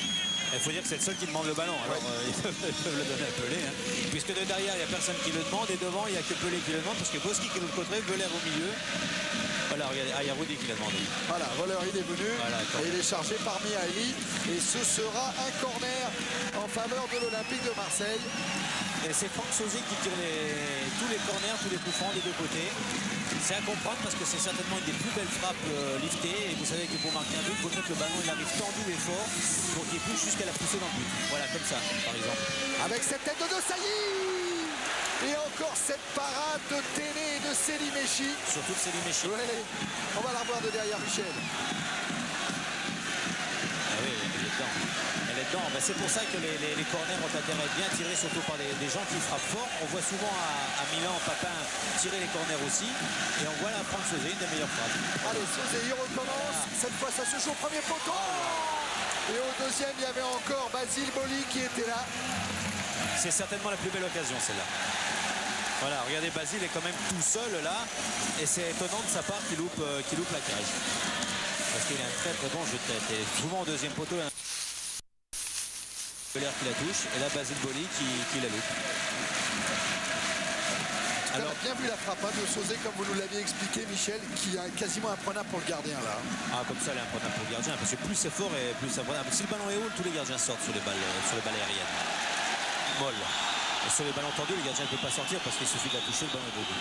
[SPEAKER 2] Il faut dire que c'est le seul qui demande le ballon. Alors ils peuvent le donner à Pelé. Hein. Puisque de derrière, il n'y a personne qui le demande. Et devant, il n'y a que Pelé qui le demande. Parce que Boski qui est de l'autre côté, Veler au milieu. Voilà, regardez, il y a Rudy qui l'a demandé.
[SPEAKER 1] Voilà, voleur, il est venu. Voilà, et il est chargé par Mihaly. Et ce sera un corner en faveur de l'Olympique de Marseille.
[SPEAKER 2] Et c'est Franck Sauzé qui tire tous les corners, tous les coups francs des deux côtés. C'est à comprendre parce que c'est certainement une des plus belles frappes liftées. Et vous savez que pour marquer un but, il faut que le ballon il arrive tendu et fort pour qu'il pousse jusqu'à la poussée dans le but. Voilà, comme ça, par exemple.
[SPEAKER 1] Avec cette tête de Desailly. Et encore cette parade de Téné et de Séliméchi.
[SPEAKER 2] Surtout de Séliméchi.
[SPEAKER 1] Ouais. On va la revoir de derrière, Michel.
[SPEAKER 2] Ah oui, elle est dedans. Elle est dedans. Ben, c'est pour ça que les corners ont intérêt à bien tirer, surtout par des gens qui frappent fort. On voit souvent à Milan, Papin tirer les corners aussi. Et on voit là Franck Sauzé, une des meilleures frappes.
[SPEAKER 1] Allez, Sauzé, il recommence. Cette fois, ça se joue au premier poteau. Et au deuxième, il y avait encore Basile Boli qui était là.
[SPEAKER 2] C'est certainement la plus belle occasion, celle-là. Voilà, regardez, Basile est quand même tout seul là. Et c'est étonnant de sa part qu'il loupe la cage. Parce qu'il a un très très bon jeu de tête. Et souvent au deuxième poteau, il y a Veler qui la touche. Et là, Basile Boli qui la loupe.
[SPEAKER 1] Alors, on a bien vu la frappe de Sauzé, comme vous nous l'aviez expliqué, Michel, qui est quasiment imprenable pour le gardien là.
[SPEAKER 2] Ah, comme ça, elle est imprenable pour le gardien. Parce que plus c'est fort et plus c'est imprenable. Si le ballon est haut, tous les gardiens sortent sur les balles aériennes. Molle. Et sur les ballons tendus, le gardien ne peut pas sortir parce qu'il suffit de la toucher, le ballon est debout.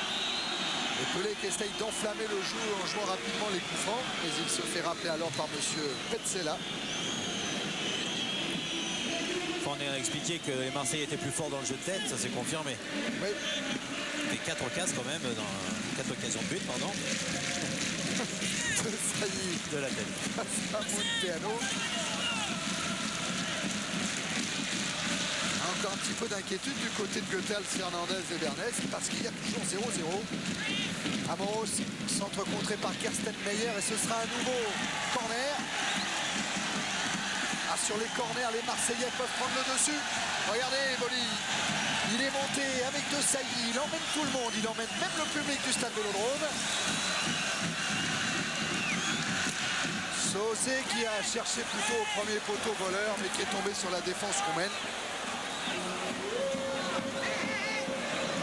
[SPEAKER 1] Et Pelé qui essaye d'enflammer le jeu en jouant rapidement les coups francs, mais il se fait rappeler alors par monsieur Petzela.
[SPEAKER 2] On a expliqué que les Marseillais étaient plus forts dans le jeu de tête, ça s'est confirmé.
[SPEAKER 1] Oui.
[SPEAKER 2] Il fait 4 cases quand même, dans 4 occasions de but, pardon.
[SPEAKER 1] Ça y est.
[SPEAKER 2] De la tête.
[SPEAKER 1] Face à Munteanu. Encore un petit peu d'inquiétude du côté de Goethals, Fernandez et Bernès parce qu'il y a toujours 0-0. Amoros, centre contré par Kersten Meyer et ce sera un nouveau corner. Ah, sur les corners, les Marseillais peuvent prendre le dessus. Regardez, Boli, il est monté avec Desailly, il emmène tout le monde, il emmène même le public du stade Vélodrome. Sauzé qui a cherché plutôt au premier poteau voleur, mais qui est tombé sur la défense roumaine.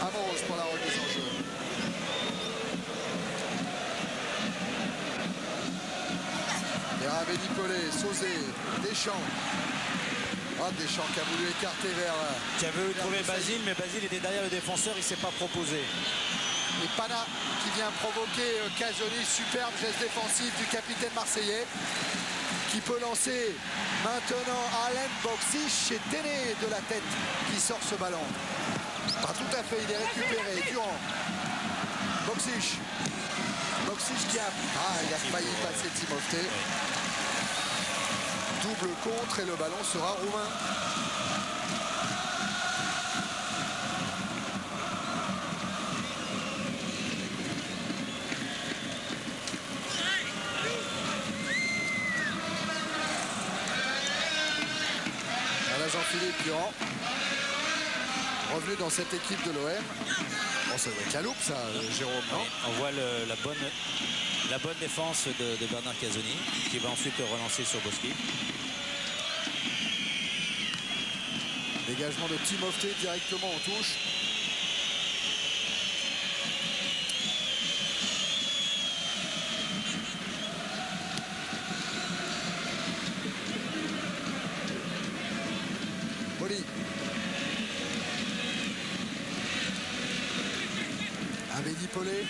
[SPEAKER 1] Amoros pour la remise en jeu. Et Rabelli Pelé, Sauzé, Deschamps. Ah, Deschamps qui a voulu écarter vers...
[SPEAKER 2] Qui a voulu trouver Basile, mais Basile était derrière le défenseur, il ne s'est pas proposé.
[SPEAKER 1] Et Pana qui vient provoquer Casoni, superbe geste défensif du capitaine marseillais. Qui peut lancer maintenant Alain Boksic chez Téné de la tête qui sort ce ballon. Pas tout à fait, il est récupéré. Durand. Boksic. Boksic qui a... Ah, il a failli passer Timofte. Double contre et le ballon sera roumain. Voilà Jean-Philippe Durand. Revenu dans cette équipe de l'OM. Bon, ça doit être la loupe, ça, Jérôme, non?
[SPEAKER 2] On voit la bonne défense de Bernard Casoni, qui va ensuite relancer sur Boski.
[SPEAKER 1] Dégagement de Timofte directement en touche. Boli. Rabelli Pelé.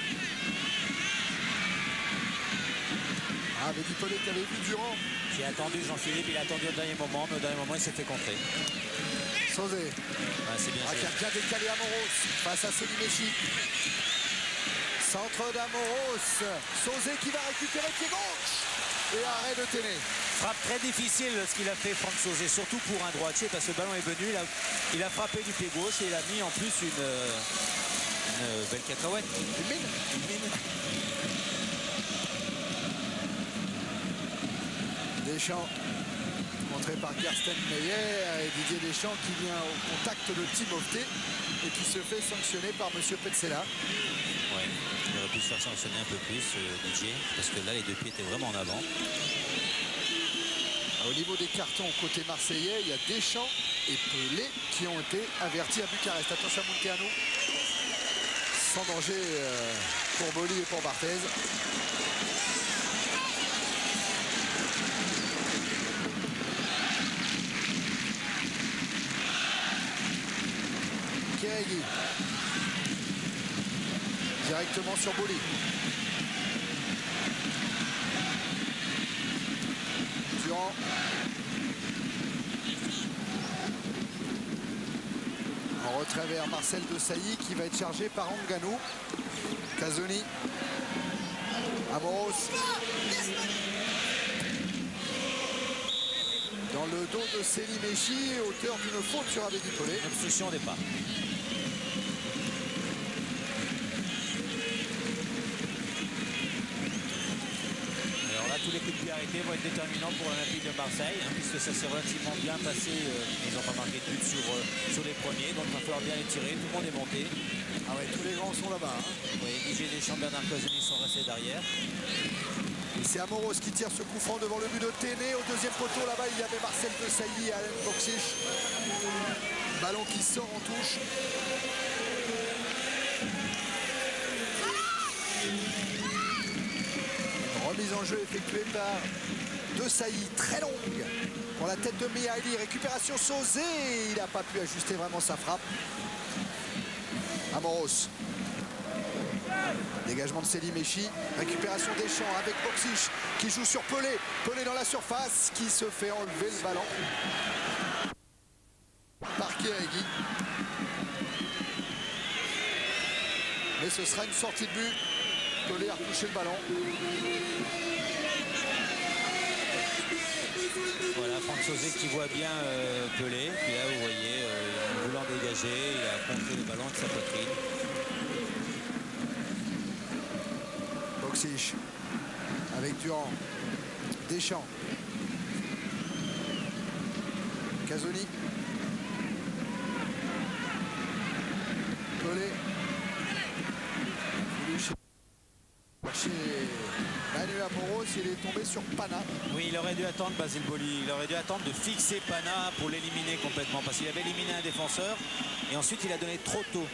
[SPEAKER 1] Rabelli Pelé qui avait vu Durand.
[SPEAKER 2] Qui a attendu Jean-Philippe, il a attendu au dernier moment, mais au dernier moment il s'est fait contrer.
[SPEAKER 1] Sauzé.
[SPEAKER 2] Ouais, c'est bien
[SPEAKER 1] qui a bien décalé Amoros face à Séliméchi. Centre d'Amoros. Sauzé qui va récupérer pied gauche. Et arrêt de Téné.
[SPEAKER 2] Frappe très difficile ce qu'il a fait Franck Sauzet, surtout pour un droitier, parce que le ballon est venu, il a frappé du pied gauche et il a mis en plus une belle cacahuète.
[SPEAKER 1] Une mine. Deschamps, montré par Karsten Meyer, et Didier Deschamps qui vient au contact de Timofté et qui se fait sanctionner par Monsieur Petzela.
[SPEAKER 2] Ouais, il aurait pu se faire sanctionner un peu plus, Didier, parce que là, les deux pieds étaient vraiment en avant.
[SPEAKER 1] Au niveau des cartons côté marseillais, il y a Deschamps et Pelé qui ont été avertis à Bucarest. Attention à Munteanu. Sans danger pour Boli et pour Barthez. Kéréguy. Directement sur Boli. Durand. En retrait vers Marcel Desailly qui va être chargé par Ngannou. Casoni. Amoros. Dans le dos de Céline Méchi, auteur d'une faute sur Abedi Pelé.
[SPEAKER 2] Obstruction au départ. Tous les coups de pied arrêtés vont être déterminants pour l'Olympique de Marseille, puisque ça s'est relativement bien passé. Ils n'ont pas marqué de but sur les premiers, donc il va falloir bien les tirer. Tout le monde est monté.
[SPEAKER 1] Ah ouais, tous les grands sont là-bas.
[SPEAKER 2] Vous voyez, Didier Deschamps, Bernard Casoni sont restés derrière.
[SPEAKER 1] Et c'est Amoros qui tire ce coup franc devant le but de Téné. Au deuxième poteau, là-bas, il y avait Marcel Desailly et Alain Boxic. Ballon qui sort en touche. Remise en jeu effectuée par Desailly, très longue pour la tête de Mihaili. Récupération Sauzet, il n'a pas pu ajuster vraiment sa frappe. Amoros. Dégagement de Céline Méchi. Récupération Deschamps avec Boxic qui joue sur Pelé. Pelé dans la surface qui se fait enlever le ballon par Kéréguy. Mais ce sera une sortie de but. Pelé a retouché le ballon.
[SPEAKER 2] Voilà, Franck Sauzet qui voit bien Pelé. Puis là, vous voyez, en voulant dégager, il a contré le ballon de sa poitrine.
[SPEAKER 1] Boxic avec Durand. Deschamps. Casoni. Pelé. Chez Manu Amoros, il est tombé sur Pana.
[SPEAKER 2] Oui, il aurait dû attendre Basile Boli. Il aurait dû attendre de fixer Pana pour l'éliminer complètement. Parce qu'il avait éliminé un défenseur. Et ensuite, il a donné trop tôt.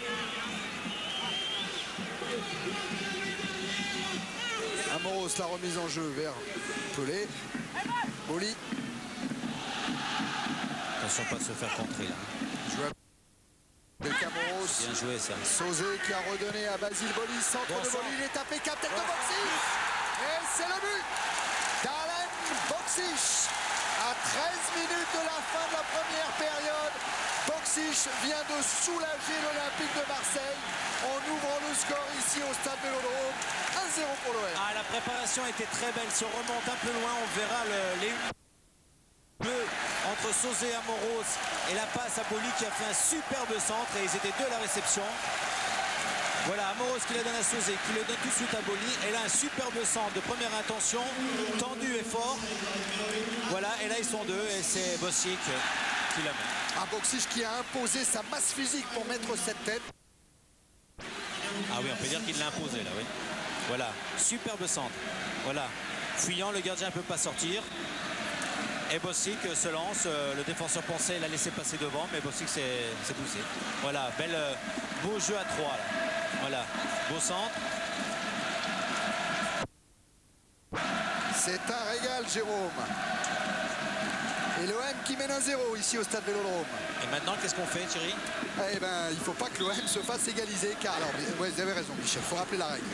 [SPEAKER 1] Amoros, la remise en jeu vers Pelé. Boli.
[SPEAKER 2] Attention pas de se faire contrer là.
[SPEAKER 1] Avec Amoros.
[SPEAKER 2] Bien joué ça.
[SPEAKER 1] Sauzet qui a redonné à Basile Boli. Centre de Boli, il est impeccable. Tête de Boxic. Et c'est le but d'Alain Boxic. À 13 minutes de la fin de la première période, Boxic vient de soulager l'Olympique de Marseille en ouvrant le score ici au stade Vélodrome. 1-0 pour l'OM.
[SPEAKER 2] Ah, la préparation était très belle. Si on remonte un peu loin, on verra les bleus entre Sauzet et Amoros et la passe à Boli qui a fait un superbe centre et ils étaient deux à la réception. Voilà, Amoros qui la donne à Sauzet, qui le donne tout de suite à Boli. Et là, un superbe centre de première intention, tendu et fort. Voilà, et là, ils sont deux et c'est Bossic qui la met.
[SPEAKER 1] Un Boxic qui a imposé sa masse physique pour mettre cette tête.
[SPEAKER 2] Ah oui, on peut dire qu'il l'a imposé là, oui. Voilà, superbe centre. Voilà, fuyant, le gardien ne peut pas sortir. Et Bossic se lance, le défenseur pensait l'a laisser passer devant, mais Bossic s'est poussé. Voilà, beau jeu à 3 là. Voilà, beau centre.
[SPEAKER 1] C'est un régal, Jérôme. Et l'OM qui mène 1-0 ici au stade Vélodrome.
[SPEAKER 2] Et maintenant, qu'est-ce qu'on fait, Thierry?
[SPEAKER 1] Eh ben, il ne faut pas que l'OM se fasse égaliser, car alors, ouais, vous avez raison, Michel, il faut rappeler la règle.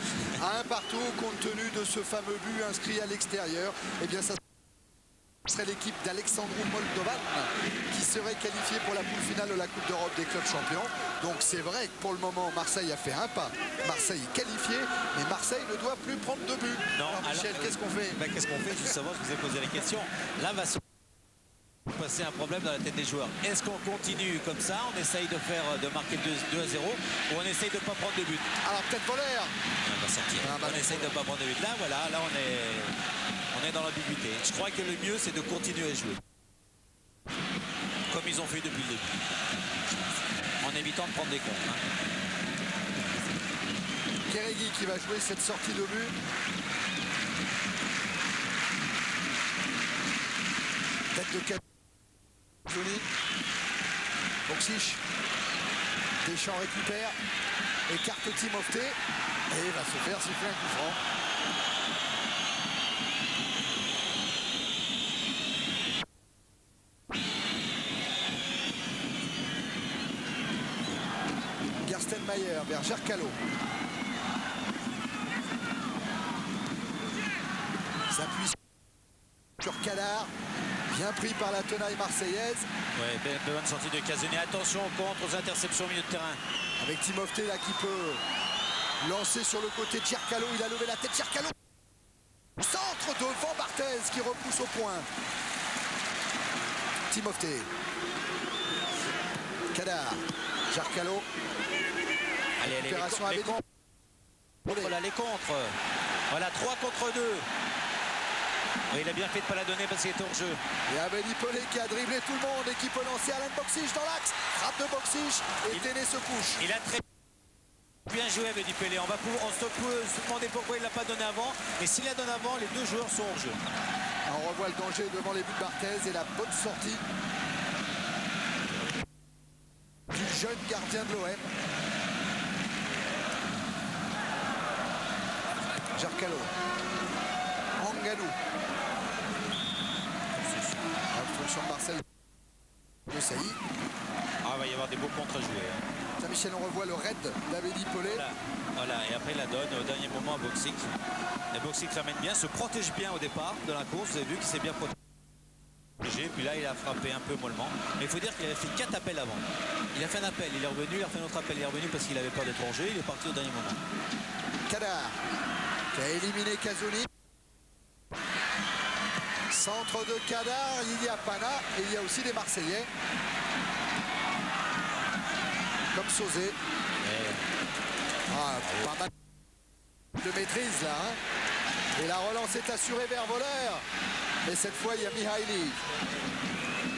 [SPEAKER 1] À un partout, compte tenu de ce fameux but inscrit à l'extérieur, eh bien, ça serait l'équipe d'Alexandru Moldovan qui serait qualifiée pour la poule finale de la Coupe d'Europe des clubs champions. Donc c'est vrai que pour le moment, Marseille a fait un pas. Marseille est qualifié, mais Marseille ne doit plus prendre de but.
[SPEAKER 2] Non,
[SPEAKER 1] alors Michel, qu'est-ce qu'on fait?
[SPEAKER 2] Qu'est-ce qu'on fait? Justement, je vous ai posé la question. Là, va se passer un problème dans la tête des joueurs. Est-ce qu'on continue comme ça, on essaye de marquer 2 à 0, ou on essaye de ne pas prendre de but?
[SPEAKER 1] Alors peut-être Voller.
[SPEAKER 2] On va sortir. On essaye de ne pas prendre de but. Là, voilà, là on est dans l'ambiguïté. Je crois que le mieux, c'est de continuer à jouer. Comme ils ont fait depuis le début. En évitant de prendre des comptes.
[SPEAKER 1] Kéréguy qui va jouer cette sortie de but. Tête de Johnny. Boxiche. Deschamps récupère. Écarte Timofté. Et va se faire siffler un coup franc. Gerstenmayer vers Jarcalo. S'appuie sur Cadar. Bien pris par la tenaille marseillaise.
[SPEAKER 2] Ouais, bonne sortie de Casoni. Attention au contre, aux interceptions au milieu de terrain.
[SPEAKER 1] Avec Timofté là qui peut lancer sur le côté de Jarcalo. Il a levé la tête. Jarcalo. Centre devant Barthez qui repousse au point. Timofté. Cadar. Jarcalo.
[SPEAKER 2] Allez,
[SPEAKER 1] Opération
[SPEAKER 2] les contres. Voilà, les contres. Voilà, 3 contre 2. Oui, il a bien fait de ne pas la donner parce qu'il est hors jeu.
[SPEAKER 1] Et Abedi Pelé qui a dribblé tout le monde et qui peut lancer Alain Boxiche dans l'axe. Frappe de Boxiche et Téné se couche.
[SPEAKER 2] Il a très bien joué Abedi Pelé. On peut se demander pourquoi il ne l'a pas donné avant. Et s'il la donne avant, les 2 joueurs sont hors jeu.
[SPEAKER 1] On revoit le danger devant les buts de Barthez et la bonne sortie du jeune gardien de l'OM. Jarcalo. Anganou. Obstruction de Marcel de Sailly.
[SPEAKER 2] Ah, il va y avoir des beaux contre à jouer.
[SPEAKER 1] Saint-Michel, on revoit le raid d'Abedi Pelé.
[SPEAKER 2] Voilà, et après il la donne au dernier moment à Boxic. Et Boxic l'amène bien, se protège bien au départ de la course. Vous avez vu qu'il s'est bien protégé. Puis là, il a frappé un peu mollement. Mais il faut dire qu'il avait fait 4 appels avant. Il a fait un appel, il est revenu, il a fait un autre appel, il est revenu parce qu'il avait peur d'être en jeu. Il est parti au dernier moment.
[SPEAKER 1] Cadar qui a éliminé Casoni. Centre de Cadar, il y a Pana et il y a aussi des Marseillais. Comme Sauzé. Pas mal de maîtrise là. Et la relance est assurée vers Voller. Et cette fois, il y a Mihaili.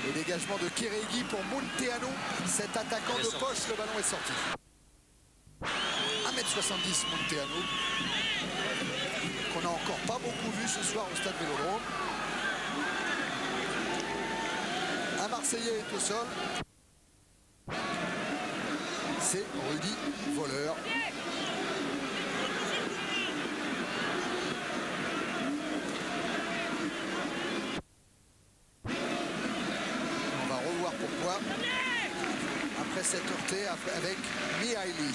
[SPEAKER 1] Et dégagement de Kéréguy pour Munteanu. Cet attaquant de poche, le ballon est sorti. 1m70 Munteanu. Qu'on n'a encore pas beaucoup vu ce soir au stade Vélodrome. Un Marseillais est au sol. C'est Rudy Voller. On va revoir pourquoi. Après cette heurtée avec Mihaili.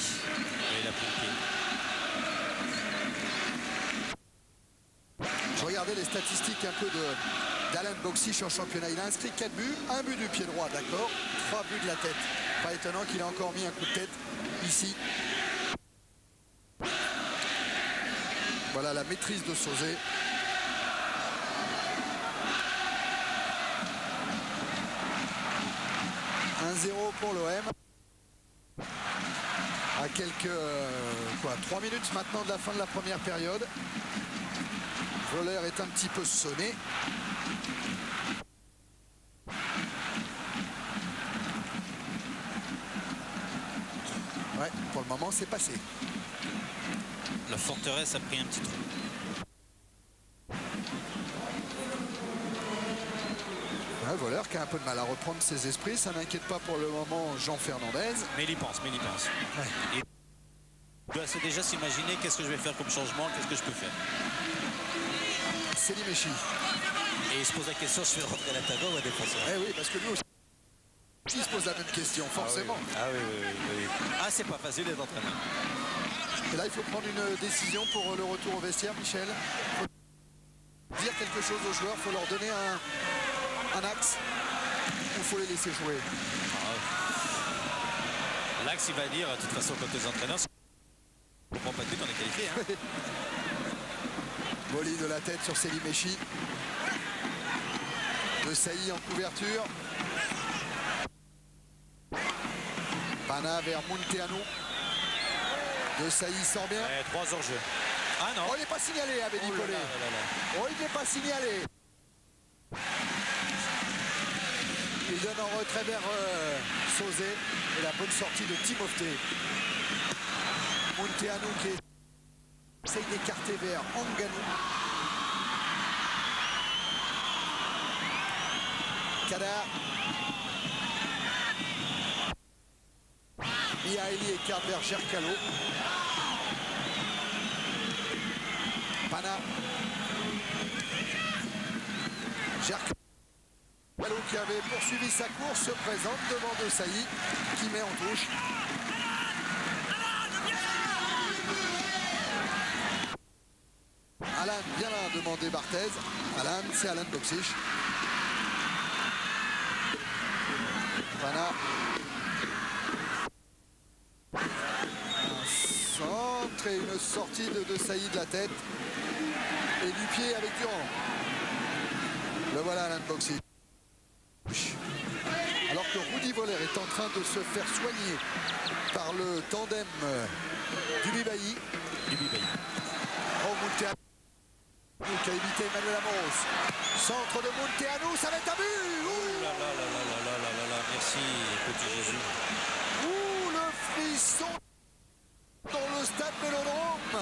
[SPEAKER 2] Il a pris le pied.
[SPEAKER 1] Je regardais les statistiques un peu d'Alain Boxiche en championnat. Il a inscrit 4 buts, 1 but du pied droit, d'accord, 3 buts de la tête. Pas étonnant qu'il ait encore mis un coup de tête ici. Voilà la maîtrise de Sauzé. « 1-0 pour l'OM. À quelques 3 minutes maintenant de la fin de la première période. Voller est un petit peu sonné. Ouais, pour le moment, c'est passé.
[SPEAKER 2] La forteresse a pris un petit trou.
[SPEAKER 1] Ouais, Voller qui a un peu de mal à reprendre ses esprits. Ça n'inquiète pas pour le moment Jean Fernandez.
[SPEAKER 2] Mais il y pense.
[SPEAKER 1] Ouais.
[SPEAKER 2] Et il doit déjà s'imaginer qu'est-ce que je vais faire comme changement, qu'est-ce que je peux faire.
[SPEAKER 1] Céline Méchi.
[SPEAKER 2] Et il se pose la question, je vais rentrer à l'attaquant ou à défenseur.
[SPEAKER 1] Eh oui, parce que lui aussi, il se pose la même question, forcément.
[SPEAKER 2] Ah oui. Ah, c'est pas facile d'être entraîneur.
[SPEAKER 1] Et là, il faut prendre une décision pour le retour au vestiaire, Michel. Il faut dire quelque chose aux joueurs, il faut leur donner un axe ou il faut les laisser jouer.
[SPEAKER 2] L'axe, il va dire, de toute façon, quand les entraîneurs, si on ne prend pas de but, on est qualifié. Hein.
[SPEAKER 1] Volley de la tête sur Selimechi. De Sailly en couverture. Pana vers Munteanu. De Sailly sort bien.
[SPEAKER 2] 3 hors-jeu. Ah non.
[SPEAKER 1] Oh, il n'est pas signalé à Benny Paulet. Oh, il n'est pas signalé. Il donne en retrait vers Sauzé. Et la bonne sortie de Timofte. Munteanu qui essaye d'écarter vers Ngannou. Kadar. Mihaili écarte vers Gercalo. Pana. Gercalo qui avait poursuivi sa course se présente devant De Sailly qui met en touche. Alan, bien là, demandé Barthez. Alan, c'est Alan Boksic. Pana. Un centre et une sortie de Sailly de la tête. Et du pied avec Durand. Le voilà Alan Boksic. Alors que Rudy Voller est en train de se faire soigner par le tandem du Bibailly. Oh, Munteanu qui a évité Emmanuel Amos. Centre de Munteanu, ça va être un but.
[SPEAKER 2] Ouh là là là là là là là là, merci petit Jésus.
[SPEAKER 1] Ouh, le frisson dans le stade Vélodrome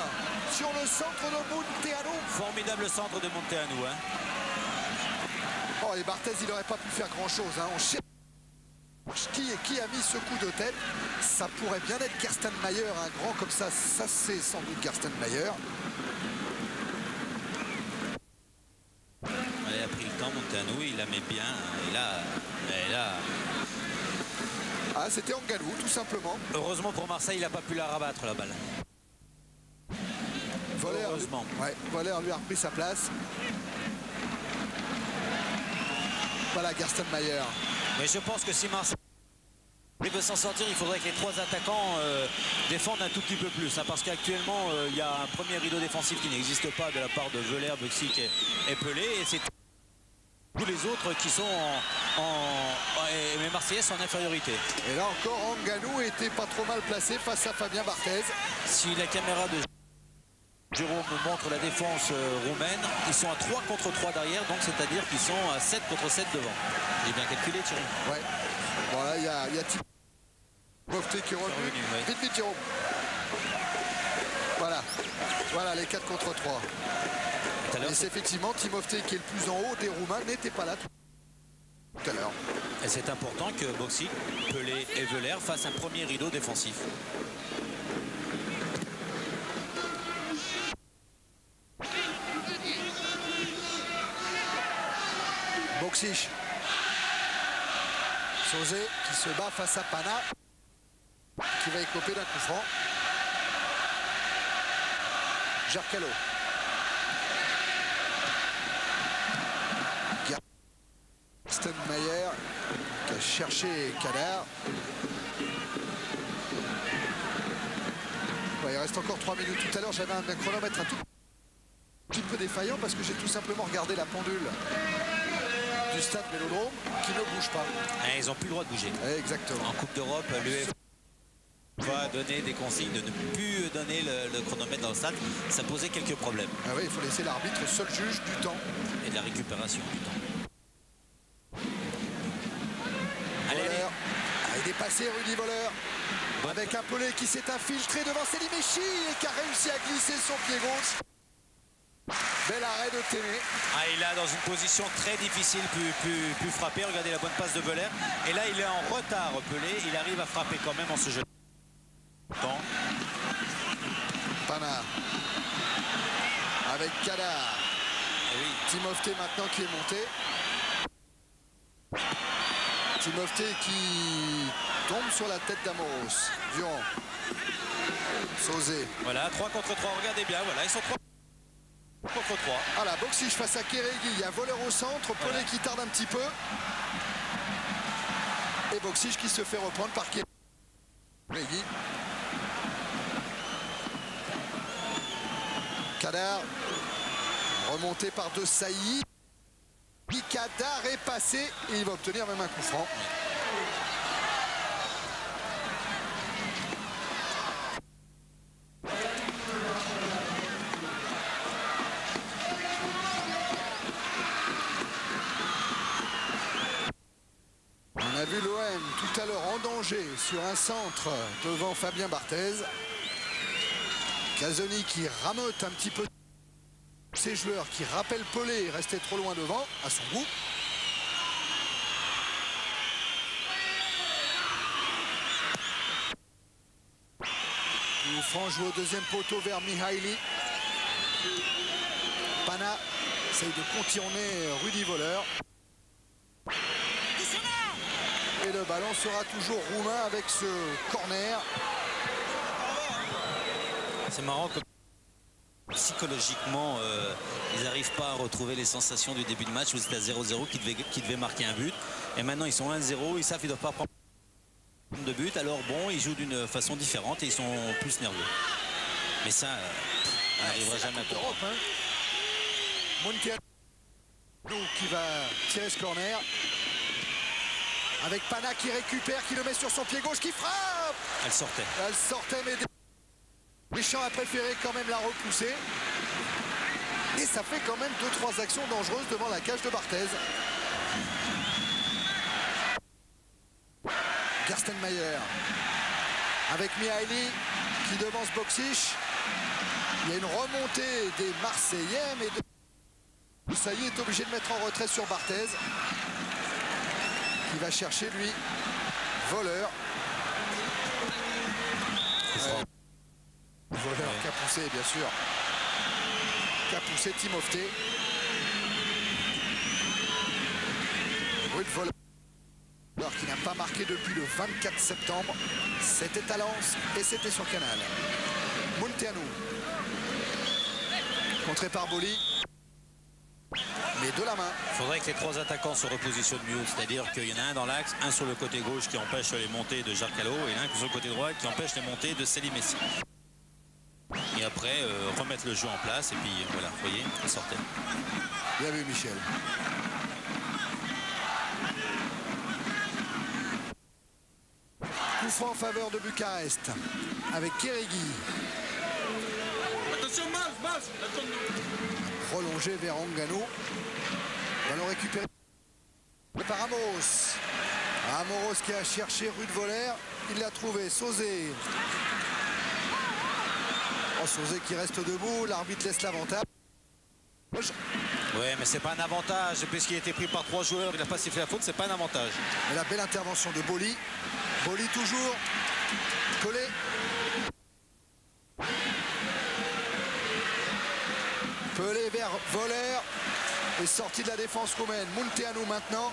[SPEAKER 1] sur le centre de Munteanu.
[SPEAKER 2] Formidable centre de Munteanu. Hein.
[SPEAKER 1] Oh, et Barthez, il n'aurait pas pu faire grand-chose. Hein. On cherche qui a mis ce coup de tête. Ça pourrait bien être Gerstenmaier, un grand comme ça. Ça, c'est sans doute Gerstenmaier.
[SPEAKER 2] Il a pris le temps, Munteanu, il la met bien. Et là...
[SPEAKER 1] Ah, c'était Ngannou, tout simplement.
[SPEAKER 2] Heureusement pour Marseille, il n'a pas pu la rabattre, la balle. Heureusement.
[SPEAKER 1] Ouais, Voller lui a repris sa place. Voilà Gerstenmaier.
[SPEAKER 2] Mais je pense que si Marseille veut s'en sortir, il faudrait que les 3 attaquants défendent un tout petit peu plus. Hein, parce qu'actuellement, il y a un premier rideau défensif qui n'existe pas de la part de Voller, Boksic et Pelé. Et c'est tous les autres qui sont mais Marseillais sont en infériorité.
[SPEAKER 1] Et là encore, Ngannou était pas trop mal placé face à Fabien Barthez.
[SPEAKER 2] Si la caméra de Jérôme montre la défense roumaine, ils sont à 3 contre 3 derrière, donc c'est-à-dire qu'ils sont à 7 contre 7 devant. J'ai bien calculé, Thierry.
[SPEAKER 1] Ouais. Bon là, il y a Timofte qui est revenu.
[SPEAKER 2] Ouais.
[SPEAKER 1] Vite, Jérôme. Voilà les 4 contre 3. Et c'est effectivement Timofte qui est le plus en haut des Roumains, n'était pas là tout à l'heure.
[SPEAKER 2] Et c'est important que Boksic, Pelé et Voller fassent un premier rideau défensif.
[SPEAKER 1] Boksic. Sauzé qui se bat face à Pana, qui va écoper d'un coup franc. Gercalo. Gerstenmaier qui a cherché Kadar. Ouais, il reste encore 3 minutes. Tout à l'heure, j'avais un chronomètre un tout petit peu défaillant parce que j'ai tout simplement regardé la pendule du stade Vélodrome qui ne bouge pas.
[SPEAKER 2] Et ils n'ont plus le droit de bouger.
[SPEAKER 1] Exactement.
[SPEAKER 2] En Coupe d'Europe, l'UEFA va donner des consignes de ne plus donner le chronomètre dans le stade. Ça posait quelques problèmes.
[SPEAKER 1] Ah oui, il faut laisser l'arbitre seul juge du temps.
[SPEAKER 2] Et de la récupération du temps.
[SPEAKER 1] Allez, il est passé Rudy Voller. Avec un Pelé qui s'est infiltré devant Selimechi et qui a réussi à glisser son pied gauche. Bel arrêt de Témé.
[SPEAKER 2] Ah, il est dans une position très difficile, pu frapper. Regardez la bonne passe de Voller. Et là, il est en retard, Pelé. Il arrive à frapper quand même en se jetant.
[SPEAKER 1] Pana. Avec Kadar.
[SPEAKER 2] Et oui.
[SPEAKER 1] Timofte maintenant qui est monté. Timofte qui tombe sur la tête d'Amos. Durand. Sauzé.
[SPEAKER 2] Voilà, 3 contre 3. Regardez bien. Voilà, ils sont 3 contre 3.
[SPEAKER 1] Voilà, Boksic face à Kérégi. Il y a Voller au centre. Pelé
[SPEAKER 2] Voilà.
[SPEAKER 1] qui tarde un petit peu. Et Boksic qui se fait reprendre par Kérégi. Guigui. Kadar, remonté par De Sailly. Kadar est passé et il va obtenir même un coup franc. On a vu l'OM tout à l'heure en danger sur un centre devant Fabien Barthez. Casoni qui rameute un petit peu ses joueurs, qui rappellent Pelé resté trop loin devant à son goût. Franc joue au deuxième poteau vers Mihaili. Pana essaye de contourner Rudy Voleur. Et le ballon sera toujours roumain avec ce corner.
[SPEAKER 2] C'est marrant que psychologiquement, ils n'arrivent pas à retrouver les sensations du début de match où c'était à 0-0 qui devait marquer un but. Et maintenant, ils sont 1-0, ils savent qu'ils ne doivent pas prendre de but. Alors bon, ils jouent d'une façon différente et ils sont plus nerveux. Mais ça, on n'arrivera jamais à comprendre.
[SPEAKER 1] Montiano qui va tirer ce corner. Avec Pana qui récupère, qui le met sur son pied gauche, qui frappe.
[SPEAKER 2] Elle sortait.
[SPEAKER 1] Elle sortait, mais Deschamps a préféré quand même la repousser. Et ça fait quand même 2-3 actions dangereuses devant la cage de Barthez. Gerstenmaier avec Mihaili qui devance Boksic. Il y a une remontée des Marseillais, mais ça y est obligé de mettre en retrait sur Barthez. Qui va chercher lui Voleur. Voleur qui a poussé bien sûr. Qui a poussé Timofté. Ruud Voleur qui n'a pas marqué depuis le 24 septembre. C'était à Lens et c'était sur Canal. Munteanu. Contré par Boli. Mais de la main.
[SPEAKER 2] Il faudrait que les trois attaquants se repositionnent mieux, c'est-à-dire qu'il y en a un dans l'axe, un sur le côté gauche qui empêche les montées de Jarcalo et un sur le côté droit qui empêche les montées de Selim Messi. Et après, remettre le jeu en place et puis voilà, vous voyez, il sortait.
[SPEAKER 1] Bien vu Michel. Coup franc en faveur de Bucarest avec Kéréguy.
[SPEAKER 3] Attention, Mas.
[SPEAKER 1] Prolongé vers Ngannou. Ballon récupéré par Amoros. Amoros qui a cherché Ruud Voleur. Il l'a trouvé. Sauzé. Oh, Sauzé qui reste debout. L'arbitre laisse l'avantage.
[SPEAKER 2] Oui, mais c'est pas un avantage. Puisqu'il a été pris par 3 joueurs, il n'a pas sifflé la faute, c'est pas un avantage.
[SPEAKER 1] Et la belle intervention de Boli. Boli toujours. Collé. Pelé vers Voleur. Et sorti de la défense roumaine. Munteanu maintenant.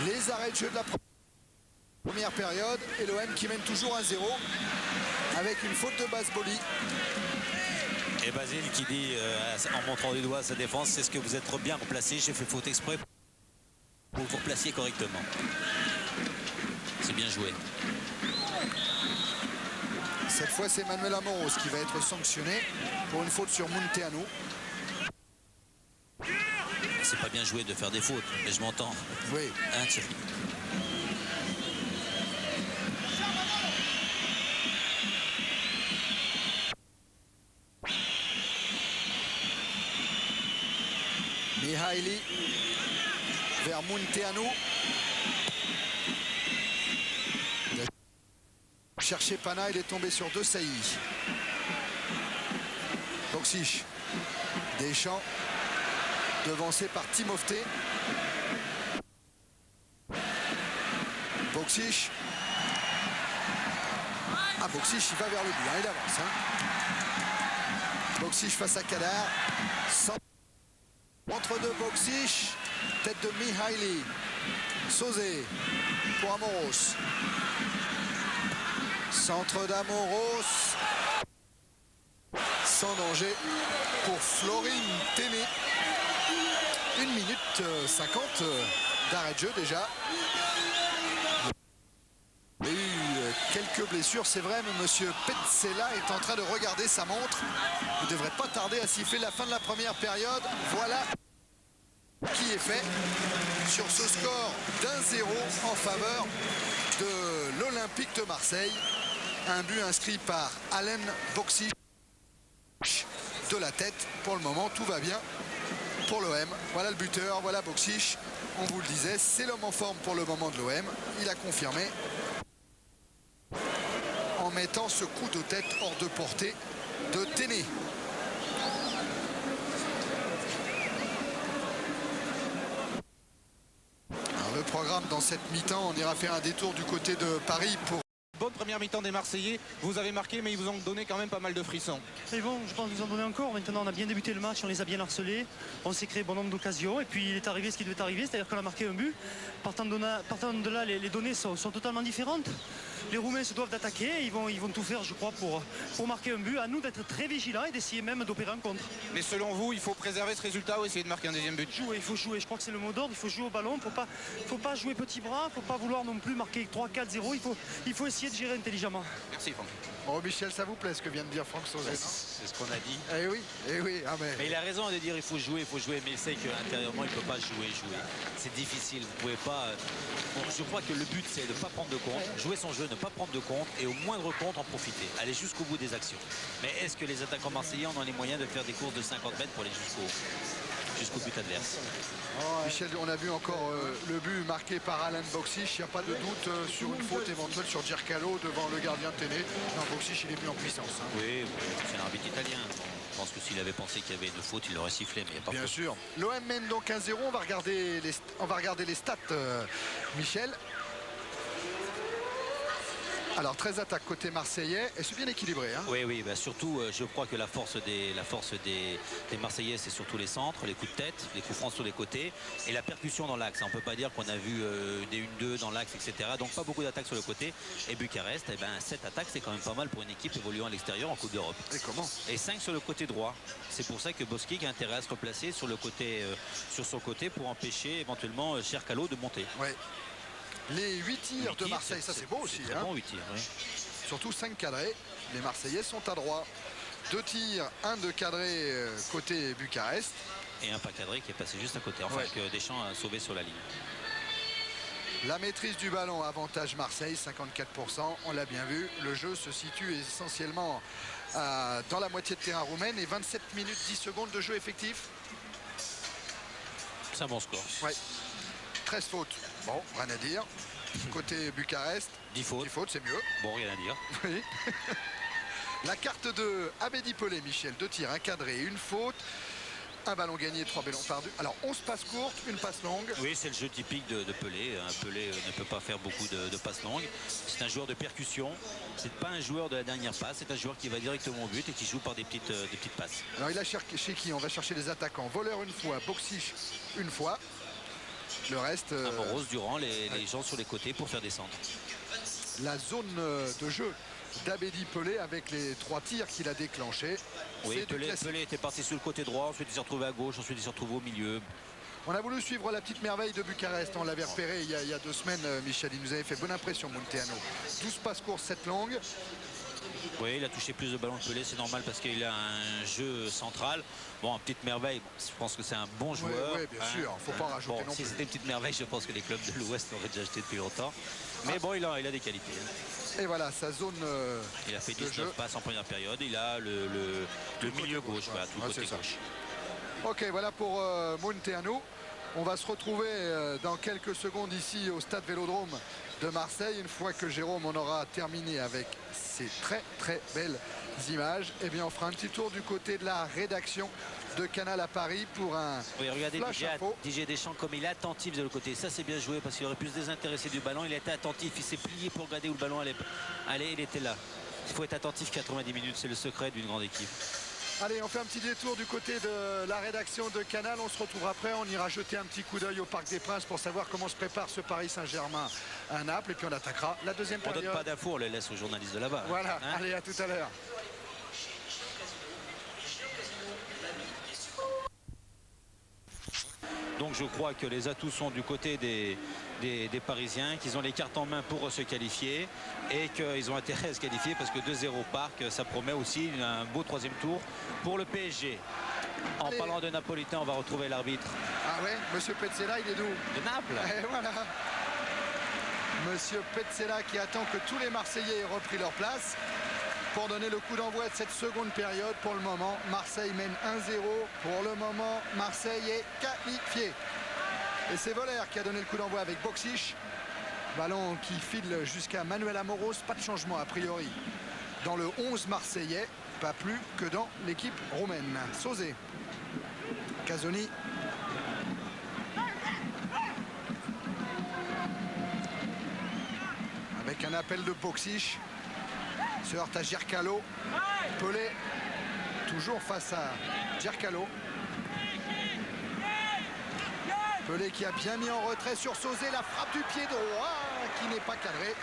[SPEAKER 1] Les arrêts de jeu de la première période. Et l'OM qui mène toujours 1-0. Avec une faute de base Boli.
[SPEAKER 2] Et Basile qui dit en montrant du doigt sa défense, c'est ce que vous êtes trop bien replacé, j'ai fait faute exprès pour vous replacier correctement. C'est bien joué.
[SPEAKER 1] Cette fois c'est Manuel Amoros qui va être sanctionné pour une faute sur Munteanu.
[SPEAKER 2] C'est pas bien joué de faire des fautes, mais je m'entends.
[SPEAKER 1] Oui.
[SPEAKER 2] Hein, Thierry.
[SPEAKER 1] Mihaili vers Munteanu. Chercher Pana, il est tombé sur De Sailly. Boksic. Deschamps. Devancé par Timofté. Boksic. Ah, Boksic, il va vers le but, hein, il avance. Hein. Boksic face à Kadar. Entre deux Boksic. Tête de Mihaili. Sauzé pour Amoros. Centre d'Amoros. Sans danger pour Florin Téné. 1 minute 50 d'arrêt de jeu déjà. Il y a eu quelques quelques blessures, c'est vrai, mais monsieur Petzela est en train de regarder sa montre. Il ne devrait pas tarder à siffler la fin de la première période. Voilà qui est fait sur ce score d'1-0 en faveur de l'Olympique de Marseille. Un but inscrit par Alen Boksic de la tête. Pour le moment, tout va bien pour l'OM. Voilà le buteur, voilà Boksic. On vous le disait, c'est l'homme en forme pour le moment de l'OM. Il a confirmé en mettant ce coup de tête hors de portée de Téné. Alors, le programme dans cette mi-temps, on ira faire un détour du côté de Paris pour...
[SPEAKER 3] Bonne première mi-temps des Marseillais, vous avez marqué mais ils vous ont donné quand même pas mal de frissons.
[SPEAKER 4] Et bon, je pense qu'ils nous ont donné encore. Maintenant on a bien débuté le match, on les a bien harcelés, on s'est créé bon nombre d'occasions et puis il est arrivé ce qui devait arriver, c'est-à-dire qu'on a marqué un but. Partant de là, les données sont totalement différentes. Les Roumains se doivent d'attaquer, ils vont tout faire je crois pour marquer un but. À nous d'être très vigilants et d'essayer même d'opérer un contre.
[SPEAKER 3] Mais selon vous, il faut préserver ce résultat ou essayer de marquer un deuxième but?
[SPEAKER 4] Il faut jouer, je crois que c'est le mot d'ordre, il faut jouer au ballon, faut pas jouer petit bras, faut pas vouloir non plus marquer 3-4-0, il faut essayer de gérer intelligemment.
[SPEAKER 3] Merci Franck.
[SPEAKER 1] Oh Michel, ça vous plaît ce que vient de dire Franck Sauzet?
[SPEAKER 2] C'est ce qu'on a dit.
[SPEAKER 1] Eh oui, ah
[SPEAKER 2] Mais il a raison de dire il faut jouer, mais il sait qu'intérieurement il ne peut pas jouer. C'est difficile, vous pouvez pas... Bon, je crois que le but c'est de ne pas prendre de compte, jouer son jeu, ne pas prendre de compte et au moindre compte en profiter, aller jusqu'au bout des actions. Mais est-ce que les attaquants marseillais en ont les moyens de faire des courses de 50 mètres pour aller jusqu'au but adverse?
[SPEAKER 1] Michel, on a vu encore le but marqué par Alen Boksic. Il n'y a pas de doute sur une faute éventuelle sur Djerkalo devant le gardien Téné. Non, Boksic, il est plus en puissance. Hein.
[SPEAKER 2] Oui, c'est un arbitre italien. Je pense que s'il avait pensé qu'il y avait une faute, il l'aurait sifflé, mais il n'y a pas
[SPEAKER 1] Bien
[SPEAKER 2] faute.
[SPEAKER 1] sûr. L'OM mène donc 1-0. On va regarder les stats, Michel. Alors 13 attaques côté marseillais et c'est bien équilibré. Hein.
[SPEAKER 2] Oui, bah surtout je crois que la force des Marseillais c'est surtout les centres, les coups de tête, les coups francs sur les côtés et la percussion dans l'axe. On ne peut pas dire qu'on a vu des 1-2 dans l'axe, etc. Donc pas beaucoup d'attaques sur le côté. Et Bucarest, 7 attaques c'est quand même pas mal pour une équipe évoluant à l'extérieur en Coupe d'Europe.
[SPEAKER 1] Et comment?
[SPEAKER 2] Et 5 sur le côté droit. C'est pour ça que Boskic a intérêt à se replacer sur son côté pour empêcher éventuellement Djerkalo de monter.
[SPEAKER 1] Ouais. Les 8 tirs de Marseille, ça c'est beau aussi.
[SPEAKER 2] Très bon 8 tirs, oui.
[SPEAKER 1] Surtout 5 cadrés. Les Marseillais sont à droit. 2 tirs, 1 de cadré côté Bucarest.
[SPEAKER 2] Et un pas cadré qui est passé juste à côté. Enfin que Deschamps a sauvé sur la ligne.
[SPEAKER 1] La maîtrise du ballon, avantage Marseille, 54%. On l'a bien vu. Le jeu se situe essentiellement dans la moitié de terrain roumaine et 27 minutes 10 secondes de jeu effectif.
[SPEAKER 2] C'est un bon score.
[SPEAKER 1] Ouais. 13 fautes. Bon, rien à dire. Côté Bucarest,
[SPEAKER 2] 10 fautes.
[SPEAKER 1] 10 fautes, c'est mieux.
[SPEAKER 2] Bon, rien à dire.
[SPEAKER 1] Oui. La carte de Abedi Pelé, Michel. 2 tirs, 1 cadré, 1 faute. Un ballon gagné, 3 ballons perdus. Alors 11 passes courtes, 1 passe longue.
[SPEAKER 2] Oui, c'est le jeu typique de Pelé. Pelé ne peut pas faire beaucoup de passes longues. C'est un joueur de percussion. C'est pas un joueur de la dernière passe. C'est un joueur qui va directement au but et qui joue par des petites passes.
[SPEAKER 1] Alors il a cherché qui? On va chercher les attaquants. Voleur 1 fois, Boksic 1 fois. Le reste...
[SPEAKER 2] Rose durant les gens sur les côtés pour faire descendre.
[SPEAKER 1] La zone de jeu d'Abedi Pelé avec les 3 tirs qu'il a déclenchés.
[SPEAKER 2] Oui, Pelé était parti sur le côté droit, ensuite il s'est retrouvé à gauche, ensuite il s'est retrouvé au milieu.
[SPEAKER 1] On a voulu suivre la petite merveille de Bucarest. On l'avait repéré il y a 2 semaines, Michel. Il nous avait fait bonne impression, Munteanu. 12 passes courtes, 7 longues.
[SPEAKER 2] Oui, il a touché plus de ballons que Pelé, c'est normal parce qu'il a un jeu central. Bon, petite merveille, je pense que c'est un bon joueur.
[SPEAKER 1] Oui, bien sûr, il ne faut pas en rajouter non
[SPEAKER 2] si
[SPEAKER 1] plus.
[SPEAKER 2] c'était une petite merveille, je pense que les clubs de l'Ouest l'auraient déjà acheté depuis longtemps. Mais bon, il a des qualités.
[SPEAKER 1] Et voilà, sa zone
[SPEAKER 2] il a fait
[SPEAKER 1] de
[SPEAKER 2] 19
[SPEAKER 1] jeu.
[SPEAKER 2] passes en première période. Il a le milieu gauche, voilà, tout côté gauche.
[SPEAKER 1] Ok, voilà pour Munteanu. On va se retrouver dans quelques secondes ici au stade Vélodrome de Marseille. Une fois que Jérôme en aura terminé avec ces très belles images, eh bien on fera un petit tour du côté de la rédaction de Canal à Paris pour un
[SPEAKER 2] regardez
[SPEAKER 1] flash info.
[SPEAKER 2] Didier Deschamps comme il est attentif de l'autre côté. Ça c'est bien joué parce qu'il aurait pu se désintéresser du ballon. Il était attentif, il s'est plié pour regarder où le ballon allait. Il était là. Il faut être attentif 90 minutes, c'est le secret d'une grande équipe.
[SPEAKER 1] Allez, on fait un petit détour du côté de la rédaction de Canal. On se retrouve après. On ira jeter un petit coup d'œil au Parc des Princes pour savoir comment se prépare ce Paris Saint-Germain à Naples. Et puis on attaquera la deuxième
[SPEAKER 2] On
[SPEAKER 1] période.
[SPEAKER 2] donne pas d'infos, on les laisse aux journalistes de là-bas.
[SPEAKER 1] Voilà,
[SPEAKER 2] hein.
[SPEAKER 1] allez, à tout à l'heure.
[SPEAKER 2] Donc je crois que les atouts sont du côté des Parisiens, qu'ils ont les cartes en main pour se qualifier et qu'ils ont intérêt à se qualifier parce que 2-0 Parc, ça promet aussi un beau troisième tour pour le PSG. En
[SPEAKER 1] Allez.
[SPEAKER 2] parlant de Napolitain, on va retrouver l'arbitre
[SPEAKER 1] Ah ouais, Monsieur Petzela, il est d'où?
[SPEAKER 2] de Naples.
[SPEAKER 1] Et voilà. Monsieur Petzela qui attend que tous les Marseillais aient repris leur place pour donner le coup d'envoi de cette seconde période. Pour le moment, Marseille mène 1-0. Pour le moment, Marseille est qualifié. Et c'est Voller qui a donné le coup d'envoi avec Boksic. Ballon qui file jusqu'à Manuel Amoros. Pas de changement a priori dans le 11 marseillais. Pas plus que dans l'équipe roumaine. Sauzé. Casoni. Avec un appel de Boksic. Se heurte à Gircalo. Pelé. Toujours face à Gircalo. Pelé qui a bien mis en retrait sur Sauzé. La frappe du pied droit qui n'est pas cadrée.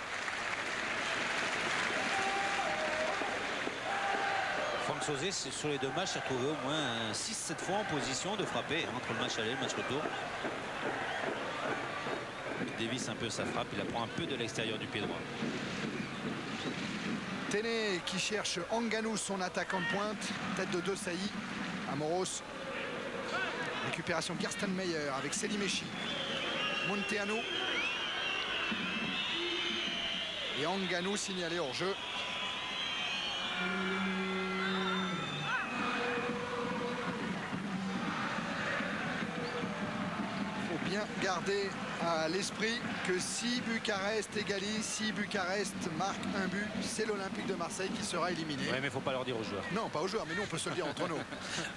[SPEAKER 2] Franck Sauzé, sur les deux matchs, s'est retrouvé au moins 6-7 fois en position de frapper entre le match aller et le match retour. Il dévisse un peu sa frappe, il la prend un peu de l'extérieur du pied droit.
[SPEAKER 1] Téné qui cherche Anganou, son attaquant de pointe. Tête de Desailly. Amoros. Récupération Gerstenmeyer avec Selimechi. Munteanu. Et Anganou signalé hors jeu. Il faut bien garder à l'esprit que si Bucarest égalise, si Bucarest marque un but, c'est l'Olympique de Marseille qui sera éliminé.
[SPEAKER 2] Oui, mais il ne faut pas leur dire aux joueurs.
[SPEAKER 1] Non, pas aux joueurs, mais nous on peut se le dire entre nous.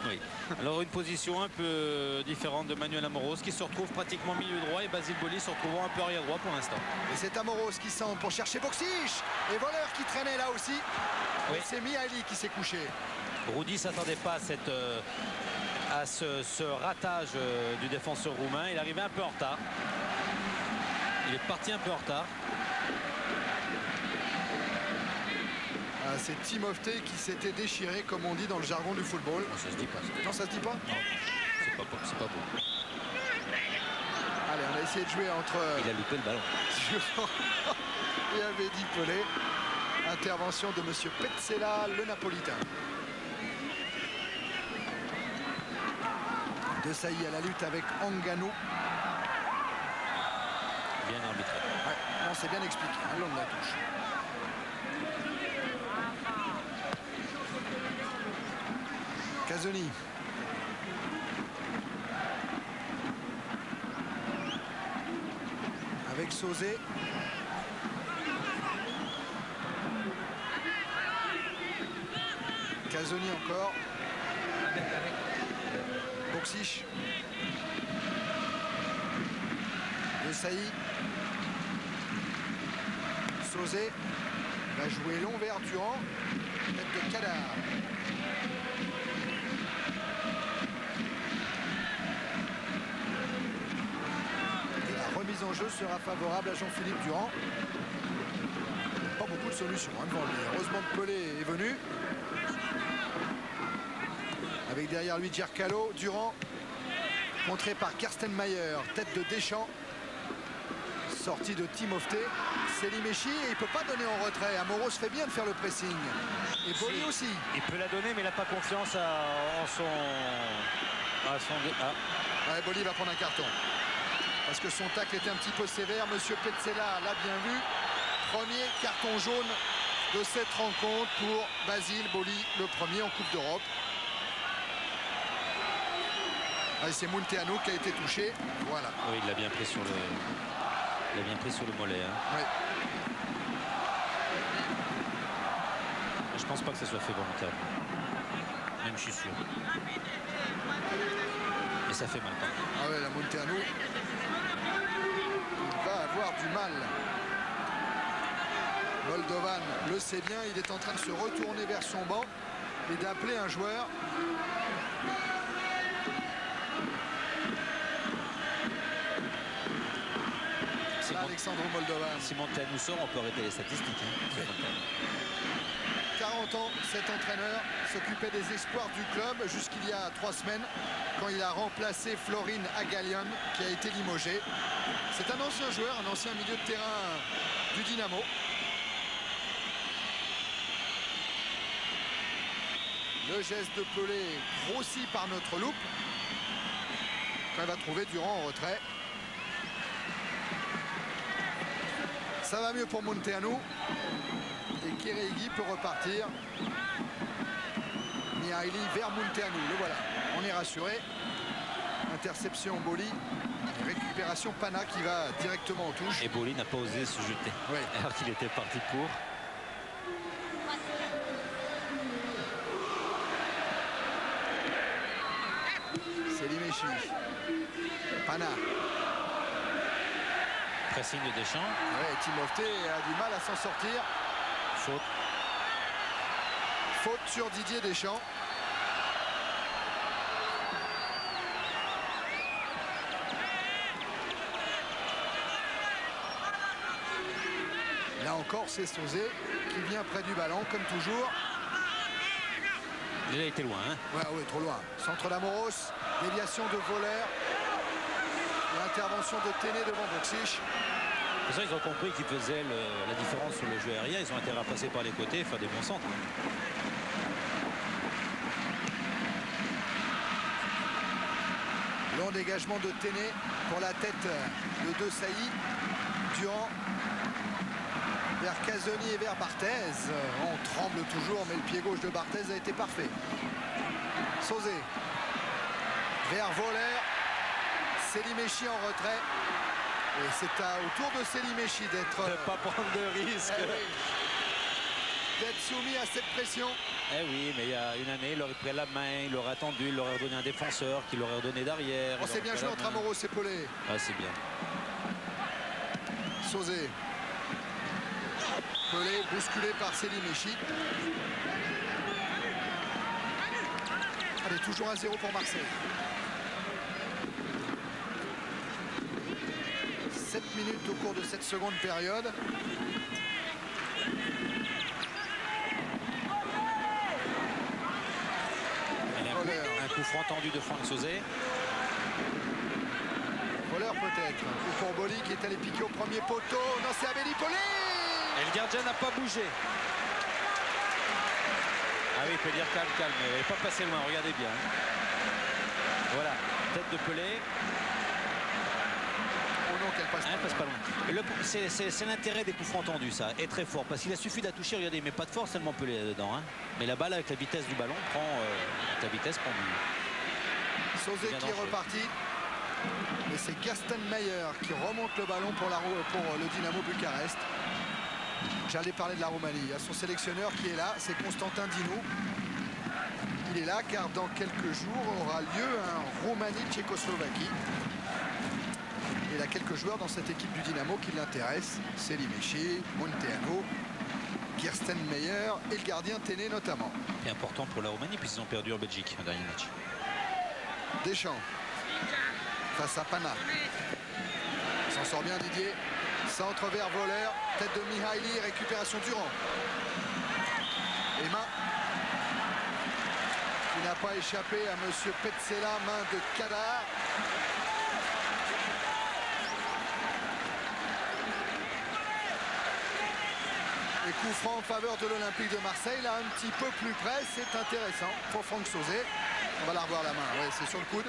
[SPEAKER 2] Oui. Alors une position un peu différente de Manuel Amoros qui se retrouve pratiquement milieu droit et Basile Boli se retrouvant un peu arrière droit pour l'instant.
[SPEAKER 1] Et c'est Amoros qui centre pour chercher Boksic. Et Voller qui traînait là aussi.
[SPEAKER 2] Oui.
[SPEAKER 1] C'est Mihaly qui s'est couché.
[SPEAKER 2] Rudy s'attendait pas à ce ratage du défenseur roumain. Il arrivait un peu en retard. Il est parti un peu en retard.
[SPEAKER 1] Ah, c'est Timofte qui s'était déchiré, comme on dit dans le jargon du football.
[SPEAKER 2] Non, ça se dit pas.
[SPEAKER 1] Non, ça se dit pas?
[SPEAKER 2] C'est pas beau.
[SPEAKER 1] Allez, on a essayé de jouer entre
[SPEAKER 2] Il a loupé le ballon.
[SPEAKER 1] Durand et Abedi Pelé. Intervention de Monsieur Petzela, le Napolitain. Desailly à la lutte avec Anganou.
[SPEAKER 2] Bien arbitré.
[SPEAKER 1] Ouais, non, c'est bien expliqué, le long de la touche. Casoni. Avec Sauzé. Casoni encore. Boksic. Desailly. Sauzé va jouer long vers Durand. Tête de Cadar. Et la remise en jeu sera favorable à Jean-Philippe Durand. Pas beaucoup de solutions devant lui. Heureusement que Pelé est venu. Avec derrière lui Gircalo, Durand. Contré par Gerstenmeyer, tête de Deschamps. Sortie de Timofte. Selimechi et il ne peut pas donner en retrait. Amoros fait bien de faire le pressing. Et Boli
[SPEAKER 2] Si.
[SPEAKER 1] aussi.
[SPEAKER 2] Il peut la donner, mais il n'a pas confiance en son...
[SPEAKER 1] Ouais, Boli va prendre un carton. Parce que son tacle était un petit peu sévère. Monsieur Petzela l'a bien vu. Premier carton jaune de cette rencontre pour Basile Boli, le premier en Coupe d'Europe. C'est Munteanu qui a été touché. Voilà.
[SPEAKER 2] Oui, il l'a bien pris sur le... Il a bien pris sur le mollet. Hein.
[SPEAKER 1] Ouais.
[SPEAKER 2] Je pense pas que ça soit fait volontairement. Même je suis sûr. Mais ça fait mal.
[SPEAKER 1] Ah ouais, la Munteanu. Il va avoir du mal. Moldovan le sait bien. Il est en train de se retourner vers son banc et d'appeler un joueur. Alexandre Moldovan.
[SPEAKER 2] Si Monteanu sort, on peut arrêter les statistiques. Hein.
[SPEAKER 1] 40 50 ans, cet entraîneur s'occupait des espoirs du club jusqu'il y a 3 semaines quand il a remplacé Florin Agalian qui a été limogé. C'est un ancien joueur, un ancien milieu de terrain du Dynamo. Le geste de Pelé grossi par notre loupe. Elle va trouver Durand en retrait. Ça va mieux pour Munteanu. Et Kéréigui peut repartir. Mihaili vers Munteanu. Le voilà. On est rassuré. Interception Boli. Récupération Pana qui va directement en touche.
[SPEAKER 2] Et Boli n'a pas osé se jeter.
[SPEAKER 1] Oui.
[SPEAKER 2] Alors qu'il était parti pour.
[SPEAKER 1] Selimechi. Pana.
[SPEAKER 2] Pressing de Deschamps.
[SPEAKER 1] Ouais, Timofte a du mal à s'en sortir.
[SPEAKER 2] Faute.
[SPEAKER 1] Faute sur Didier Deschamps. Là encore, c'est Sauzé qui vient près du ballon, comme toujours.
[SPEAKER 2] Il a été loin. Hein.
[SPEAKER 1] Ouais, oui, trop loin. Centre d'Amoros, déviation de voleur. L'intervention de Téné devant Boxic.
[SPEAKER 2] C'est ça, ils ont compris qu'ils faisaient la différence sur le jeu aérien. Ils ont intérêt à passer par les côtés et faire des bons centres.
[SPEAKER 1] Long dégagement de Téné pour la tête de De Sailly. Durand vers Casoni et vers Barthez. On tremble toujours, mais le pied gauche de Barthez a été parfait. Sauzé vers Voller. Selimechi en retrait. Et c'est au tour de Selimechi d'être...
[SPEAKER 2] Ne pas prendre de risque.
[SPEAKER 1] D'être soumis à cette pression.
[SPEAKER 2] Eh oui, mais il y a une année, il aurait pris la main, il aurait attendu, il aurait redonné un défenseur, qui l'aurait redonné derrière.
[SPEAKER 1] On s'est bien joué entre Amoros et Pelé.
[SPEAKER 2] Ah, c'est bien.
[SPEAKER 1] Sauzé. Pelé bousculé par Selimechi. Allez, toujours 1-0 pour Marseille. 7 minutes au cours de cette seconde période.
[SPEAKER 2] Un coup franc tendu de Franck Sauzé.
[SPEAKER 1] Voleur peut-être. Ou pour Boli qui est allé piquer au premier poteau. Non, c'est Abedi Pelé.
[SPEAKER 2] Et le gardien n'a pas bougé. Ah oui, il peut dire calme, calme. Mais il n'est pas passé loin, regardez bien. Voilà, tête de Pelé.
[SPEAKER 1] Oh non, qu'elle passe,
[SPEAKER 2] Passe pas loin. C'est l'intérêt des coups francs tendus, ça, est très fort. Parce qu'il a suffi de la toucher, regardez, mais pas de force tellement Pelé dedans. Hein. Mais la balle, avec la vitesse du ballon, prend la vitesse prend du...
[SPEAKER 1] Sauzé qui est reparti. Et c'est Gaston Meyer qui remonte le ballon pour le Dynamo Bucarest. J'allais parler de la Roumanie. Il y a son sélectionneur qui est là, c'est Constantin Dinu. Il est là car dans quelques jours aura lieu un Roumanie-Tchécoslovaquie. Il a quelques joueurs dans cette équipe du Dynamo qui l'intéressent. Selimechi, Munteanu, Kirsten Meyer et le gardien Téné notamment.
[SPEAKER 2] C'est important pour la Roumanie puisqu'ils ont perdu en Belgique un dernier match.
[SPEAKER 1] Deschamps face à Pana. S'en sort bien Didier. Centre vers Voller. Tête de Mihaili. Récupération Durand. Emma. Qui n'a pas échappé à monsieur Petzela. Main de Kadar. Et coup franc en faveur de l'Olympique de Marseille. Là, un petit peu plus près. C'est intéressant pour Franck Sauzé. On va la revoir la main. Ouais, c'est sur le coude.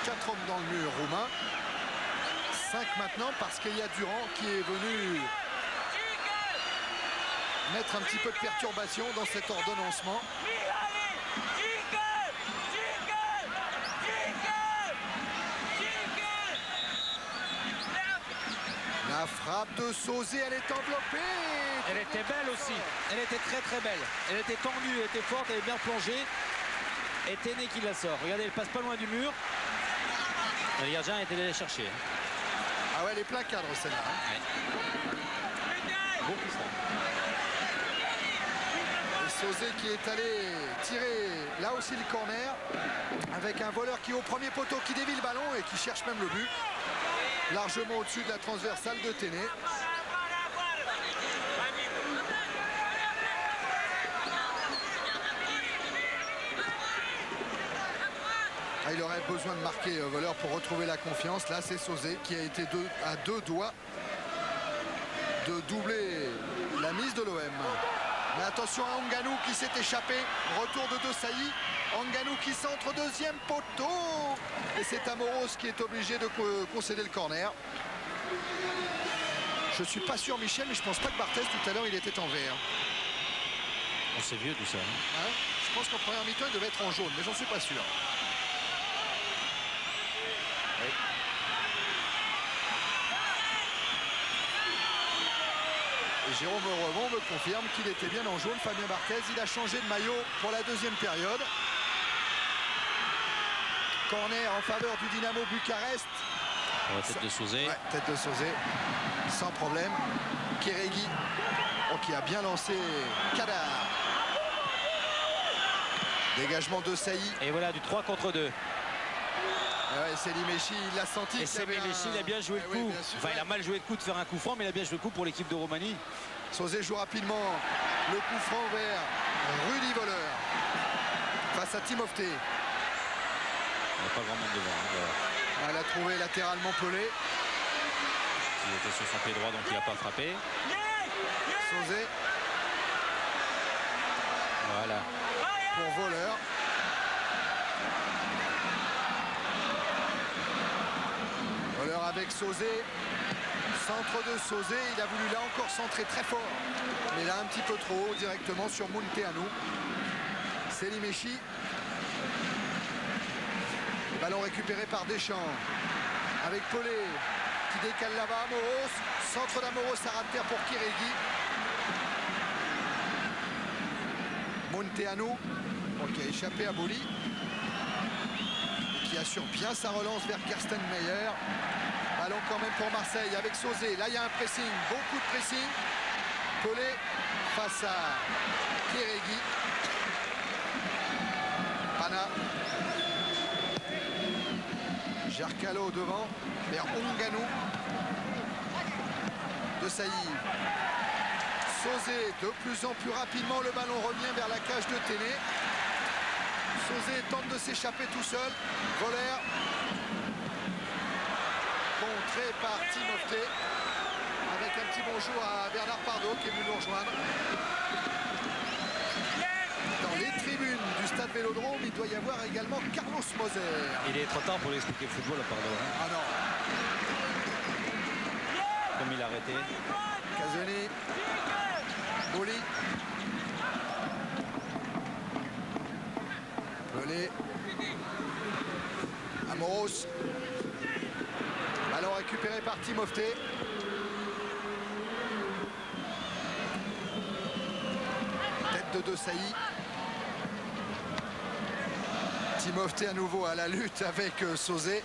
[SPEAKER 1] Quatre hommes dans le mur roumain. 5 maintenant parce qu'il y a Durand qui est venu mettre un petit peu de perturbation dans cet ordonnancement. La frappe de Sauzé, elle est enveloppée.
[SPEAKER 2] Elle était belle aussi. Elle était très très belle. Elle était tendue, elle était forte, elle est bien plongée. Et Téné qui la sort. Regardez, elle passe pas loin du mur. Le gardien était allé la chercher.
[SPEAKER 1] Ah ouais, elle est plein cadre celle-là.
[SPEAKER 2] Ouais. Beau coup franc.
[SPEAKER 1] Et Sauzé qui est allé tirer là aussi le corner avec un voleur qui est au premier poteau, qui dévie le ballon et qui cherche même le but. Largement au-dessus de la transversale de Téné. Il aurait besoin de marquer voleur pour retrouver la confiance. Là, c'est Sauzé qui a été à deux doigts de doubler la mise de l'OM. Mais attention à Anganou qui s'est échappé. Retour de Desailly. Anganou qui centre, deuxième poteau. Et c'est Amoros qui est obligé de concéder le corner. Je suis pas sûr, Michel, mais je pense pas que Barthez tout à l'heure il était en vert.
[SPEAKER 2] Oh, c'est vieux tout ça.
[SPEAKER 1] Hein, je pense qu'en première mi-temps il devait être en jaune, mais j'en suis pas sûr. Oui. Et Jérôme Revon me confirme qu'il était bien en jaune. Fabien Barthez, il a changé de maillot pour la deuxième période. Corner en faveur du Dynamo Bucarest.
[SPEAKER 2] Tête de Sauzé.
[SPEAKER 1] Ouais, tête de Sauzé, sans problème. Kérégi, qui a bien lancé Kadar. Dégagement de Sailly.
[SPEAKER 2] Et voilà, du 3 contre 2.
[SPEAKER 1] Ouais, c'est Limechi, il l'a senti.
[SPEAKER 2] Et c'est Limechi, il a bien joué le coup.
[SPEAKER 1] Oui, sûr,
[SPEAKER 2] enfin, il a mal joué le coup de faire un coup franc, mais il a bien joué le coup pour l'équipe de Roumanie.
[SPEAKER 1] Sauzé joue rapidement le coup franc vers Rudy Voleur face à Timofté.
[SPEAKER 2] Il n'y a pas grand monde devant.
[SPEAKER 1] Elle a trouvé latéralement Pelé.
[SPEAKER 2] Il était sur son pied droit, donc il n'a pas frappé.
[SPEAKER 1] Sauzé.
[SPEAKER 2] Voilà.
[SPEAKER 1] Pour Voleur. Voleur avec Sauzé. Centre de Sauzé. Il a voulu là encore centrer très fort. Mais là un petit peu trop haut directement sur Munteanu. C'est Limechi. Ballon récupéré par Deschamps. Avec Pelé qui décale là-bas. Amoros. Centre d'Amoros à ras de terre pour Kérégi. Munteanu qui a échappé à Boli. Qui assure bien sa relance vers Kersten Meyer. Ballon quand même pour Marseille avec Sauzé. Là il y a un pressing, beaucoup de pressing. Pelé face à Kérégi. Pana. Jarcalo devant vers Onganou. Desailly. Sauzé de plus en plus rapidement. Le ballon revient vers la cage de Téné. Sauzé tente de s'échapper tout seul. Voleur. Contré par Timofté. Avec un petit bonjour à Bernard Pardo qui est venu nous rejoindre. Dans les tribunes du stade Vélodrome, il doit y avoir également Carlos Moser.
[SPEAKER 2] Il est trop tard pour lui expliquer le football, pardon.
[SPEAKER 1] Ah non.
[SPEAKER 2] Comme il a arrêté.
[SPEAKER 1] Casoni. Boli. Pelé. Amoros. Ballon récupéré par Timofté. Tête de Desailly. Timofté à nouveau à la lutte avec Sauzé.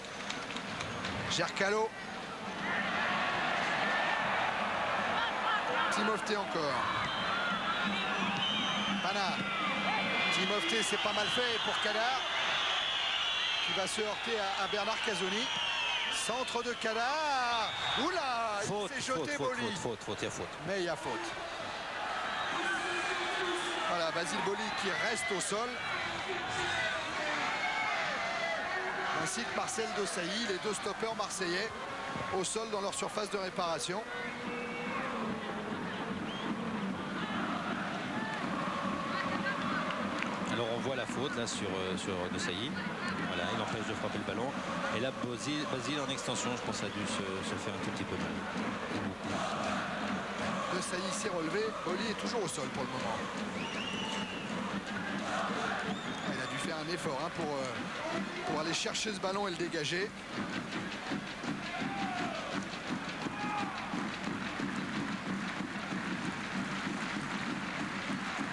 [SPEAKER 1] Jarcalo. Timofté encore. Pana. Timofté, c'est pas mal fait pour Kadar. Qui va se heurter à Bernard Casoni. Centre de Kadar. Oula,
[SPEAKER 2] Faute,
[SPEAKER 1] il s'est jeté Boli.
[SPEAKER 2] il y a faute.
[SPEAKER 1] Mais il y a faute. Voilà, Basile Boli qui reste au sol. Ainsi que Marcel Desailly, les deux stoppeurs marseillais au sol dans leur surface de réparation.
[SPEAKER 2] Alors on voit la faute là sur Desailly. Voilà, il empêche de frapper le ballon. Et là, Basile en extension, je pense, a dû se faire un tout petit peu mal.
[SPEAKER 1] Desailly s'est relevé. Boli est toujours au sol pour le moment. Il a dû faire un effort hein, pour aller chercher ce ballon et le dégager.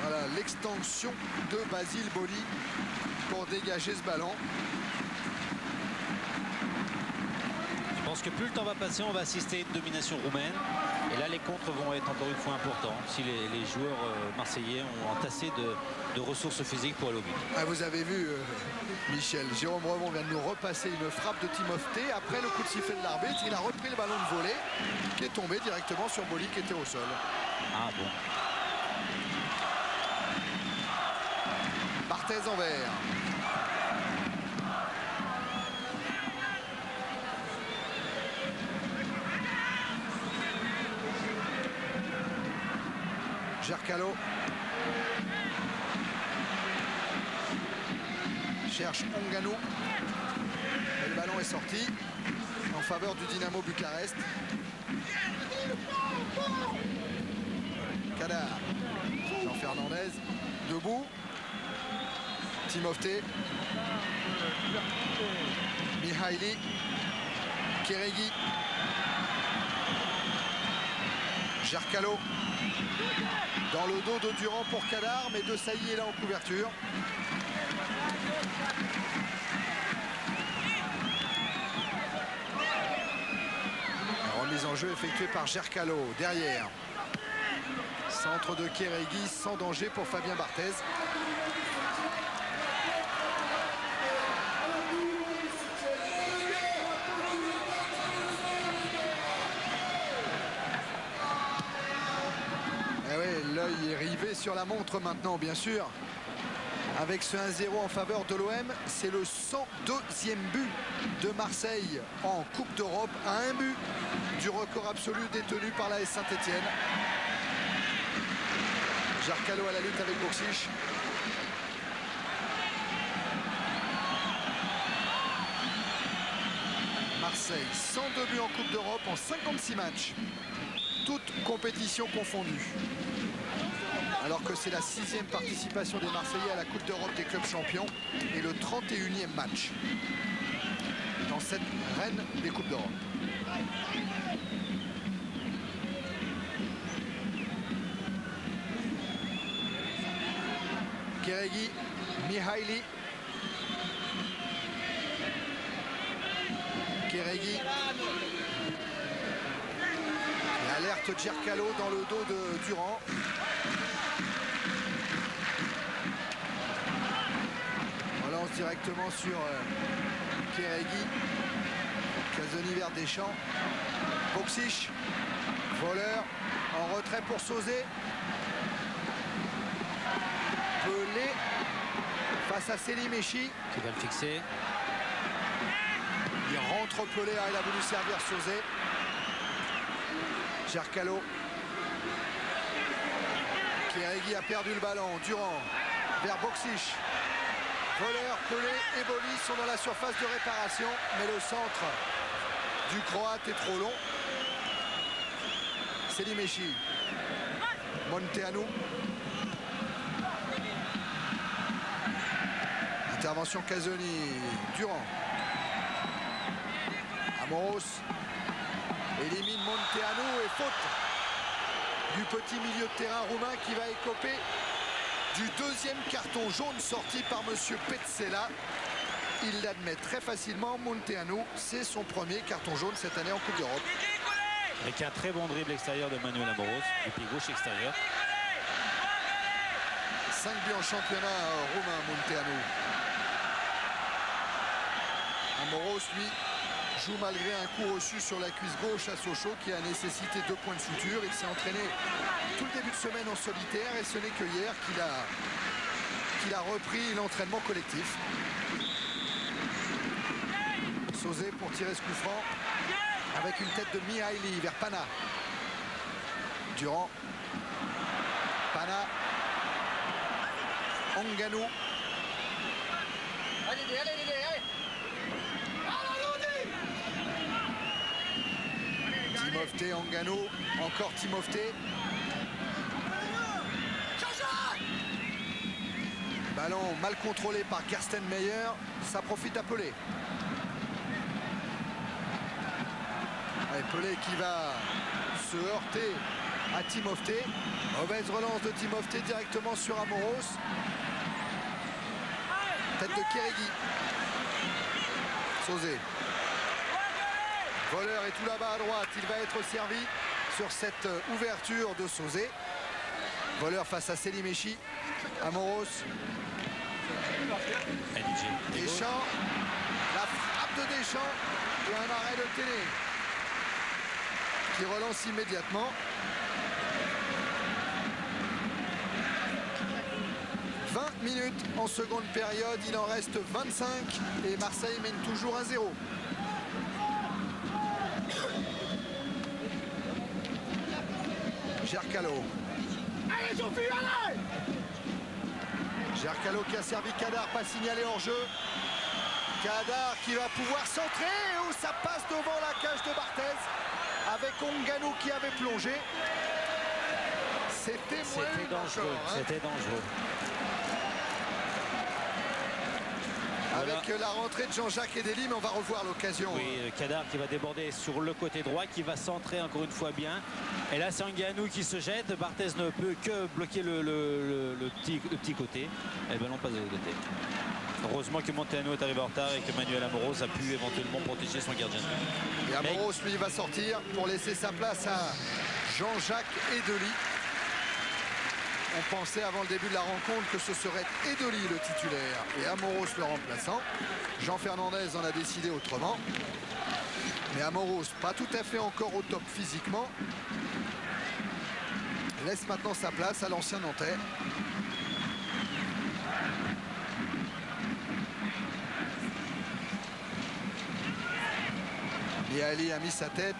[SPEAKER 1] Voilà l'extension de Basile Boli pour dégager ce ballon.
[SPEAKER 2] Je pense pense que plus le temps va passer, on va assister à une domination roumaine. Et là, les contres vont être encore une fois importants si les joueurs marseillais ont entassé de ressources physiques pour aller au but.
[SPEAKER 1] Ah, vous avez vu, Michel, Jérôme Revon vient de nous repasser une frappe de Timothée. Après le coup de sifflet de l'arbitre, il a repris le ballon de volée qui est tombé directement sur Boli qui était au sol.
[SPEAKER 2] Ah bon.
[SPEAKER 1] Barthez en vert. Gercalo cherche Onganou. Et le ballon est sorti en faveur du Dynamo Bucarest. Kadar. Jean Fernandez. Debout. Timothée. Mihaili. Kérégi. Gercalo. Dans le dos de Durand pour Kadar, mais De Sailly est là en couverture. La remise en jeu effectuée par Gercalo. Derrière. Centre de Kérégi, sans danger pour Fabien Barthez. L'œil est rivé sur la montre maintenant, bien sûr. Avec ce 1-0 en faveur de l'OM, c'est le 102e but de Marseille en Coupe d'Europe, à un but du record absolu détenu par l'AS Saint-Etienne. Gercalo à la lutte avec Boksic. Marseille, 102 buts en Coupe d'Europe en 56 matchs. Toutes compétitions confondues. Alors que c'est la 6e participation des Marseillais à la Coupe d'Europe des clubs champions et le 31e match dans cette reine des Coupes d'Europe. Kérégi, Mihaili. Kérégi. Alerte Gercalo dans le dos de Durand. Relance directement sur Kérégi. Casoni vers Deschamps. Boksic. Voleur. En retrait pour Sauzé. Pelé. Face à Selimechi.
[SPEAKER 2] Qui va le fixer.
[SPEAKER 1] Il rentre Pelé. Il a voulu servir Sauzé. Gercalo. Kérégi a perdu le ballon. Durand vers Boksic. Voleur, Pelé et Boli sont dans la surface de réparation, mais le centre du Croate est trop long. Selimechi. Monteanu. Intervention Casoni. Durand. Amoros. Élimine Monteanu et faute du petit milieu de terrain roumain qui va écoper du deuxième carton jaune sorti par monsieur Petzela. Il l'admet très facilement. Monteanu, c'est son premier carton jaune cette année en Coupe d'Europe.
[SPEAKER 2] Avec un très bon dribble extérieur de Manuel Amoros, du pied gauche extérieur.
[SPEAKER 1] 5 buts en championnat roumain, Monteanu. Amoros, lui, joue malgré un coup reçu sur la cuisse gauche à Sochaux qui a nécessité 2 points de suture. Il s'est entraîné tout le début de semaine en solitaire et ce n'est que hier qu'il a repris l'entraînement collectif. Sauzé pour tirer ce coup franc avec une tête de Mihaili vers Pana. Durand. Pana. Onganou. Timothée, Onganou, encore Timothée. Ballon mal contrôlé par Karsten Meyer, ça profite à Pelé. Pelé qui va se heurter à Timothée. Mauvaise relance de Timothée directement sur Amoros. Tête de Kérégi. Sauzé. Voleur est tout là-bas à droite. Il va être servi sur cette ouverture de Sauzet. Voleur face à Selimechi. Amoros. Deschamps. La frappe de Deschamps. Et un arrêt de Téné. Qui relance immédiatement. 20 minutes en seconde période. Il en reste 25. Et Marseille mène toujours 1-0. Gercalo. Gercalo qui a servi Kadar, pas signalé hors jeu. Kadar qui va pouvoir centrer. Où ça passe devant la cage de Barthez. Avec Onganou qui avait plongé. C'était
[SPEAKER 2] dangereux. C'était dangereux.
[SPEAKER 1] Avec la rentrée de Jean-Jacques Edeli, mais on va revoir l'occasion.
[SPEAKER 2] Oui, Kadar qui va déborder sur le côté droit, qui va centrer encore une fois bien. Et là, c'est Ngannou qui se jette. Barthez ne peut que bloquer le petit côté. Et le ballon passe de l'autre côté. Heureusement que Montano est arrivé en retard et que Manuel Amoros a pu éventuellement protéger son gardien.
[SPEAKER 1] Et Amoros, lui, va sortir pour laisser sa place à Jean-Jacques Edeli. On pensait avant le début de la rencontre que ce serait Edoli le titulaire et Amoros le remplaçant. Jean Fernandez en a décidé autrement. Mais Amoros, pas tout à fait encore au top physiquement, laisse maintenant sa place à l'ancien Nantais. Et Ali a mis sa tête.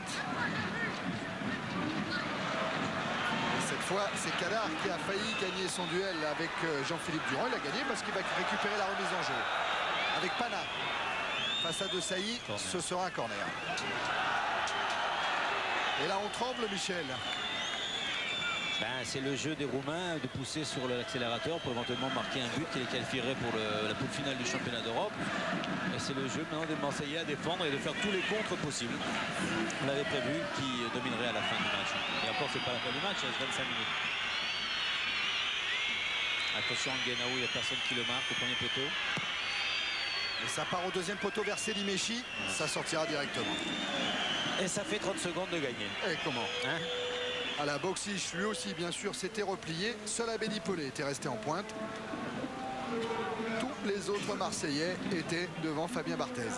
[SPEAKER 1] Cette fois, c'est Kadar qui a failli gagner son duel avec Jean-Philippe Durand. Il a gagné parce qu'il va récupérer la remise en jeu. Avec Pana face à De Sailly, ce sera un corner. Et là, on tremble, Michel.
[SPEAKER 2] C'est le jeu des Roumains de pousser sur l'accélérateur pour éventuellement marquer un but qui les qualifierait pour la poule finale du championnat d'Europe. Et c'est le jeu maintenant des Marseillais à défendre et de faire tous les contres possibles. On l'avait prévu, qui dominerait à la fin du match. Et encore, c'est pas la fin du match, il reste 25 minutes. Attention, Ngannou, il n'y a personne qui le marque au premier poteau.
[SPEAKER 1] Et ça part au deuxième poteau vers Selimechi. Ça sortira directement.
[SPEAKER 2] Et ça fait 30 secondes de gagner.
[SPEAKER 1] Et comment à la Boxiche, lui aussi, bien sûr, s'était replié. Seul Abedi Pelé était resté en pointe. Tous les autres Marseillais étaient devant Fabien Barthez.
[SPEAKER 2] De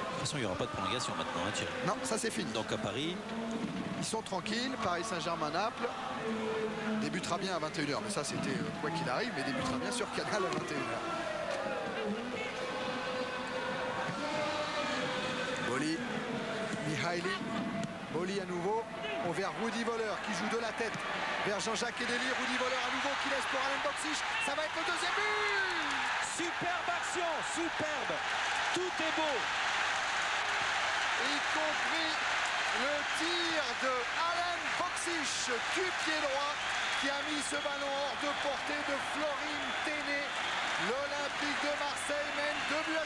[SPEAKER 2] toute façon, il n'y aura pas de prolongation maintenant, Thierry.
[SPEAKER 1] Non, ça c'est fini.
[SPEAKER 2] Donc à Paris,
[SPEAKER 1] ils sont tranquilles. Paris Saint-Germain-Naples débutera bien à 21h. Mais ça, c'était quoi qu'il arrive, mais débutera bien sur Canal à 21h. Boli. Mihaili, Boli à nouveau, vers Rudy Voleur qui joue de la tête vers Jean-Jacques Edeli. Rudy Voleur à nouveau qui laisse pour Alain Boxiche. Ça va être le deuxième but.
[SPEAKER 2] Superbe action, superbe. Tout est beau.
[SPEAKER 1] Y compris le tir de Alain Boxiche du pied droit qui a mis ce ballon hors de portée de Florine Téné. L'Olympique de Marseille mène 2-0.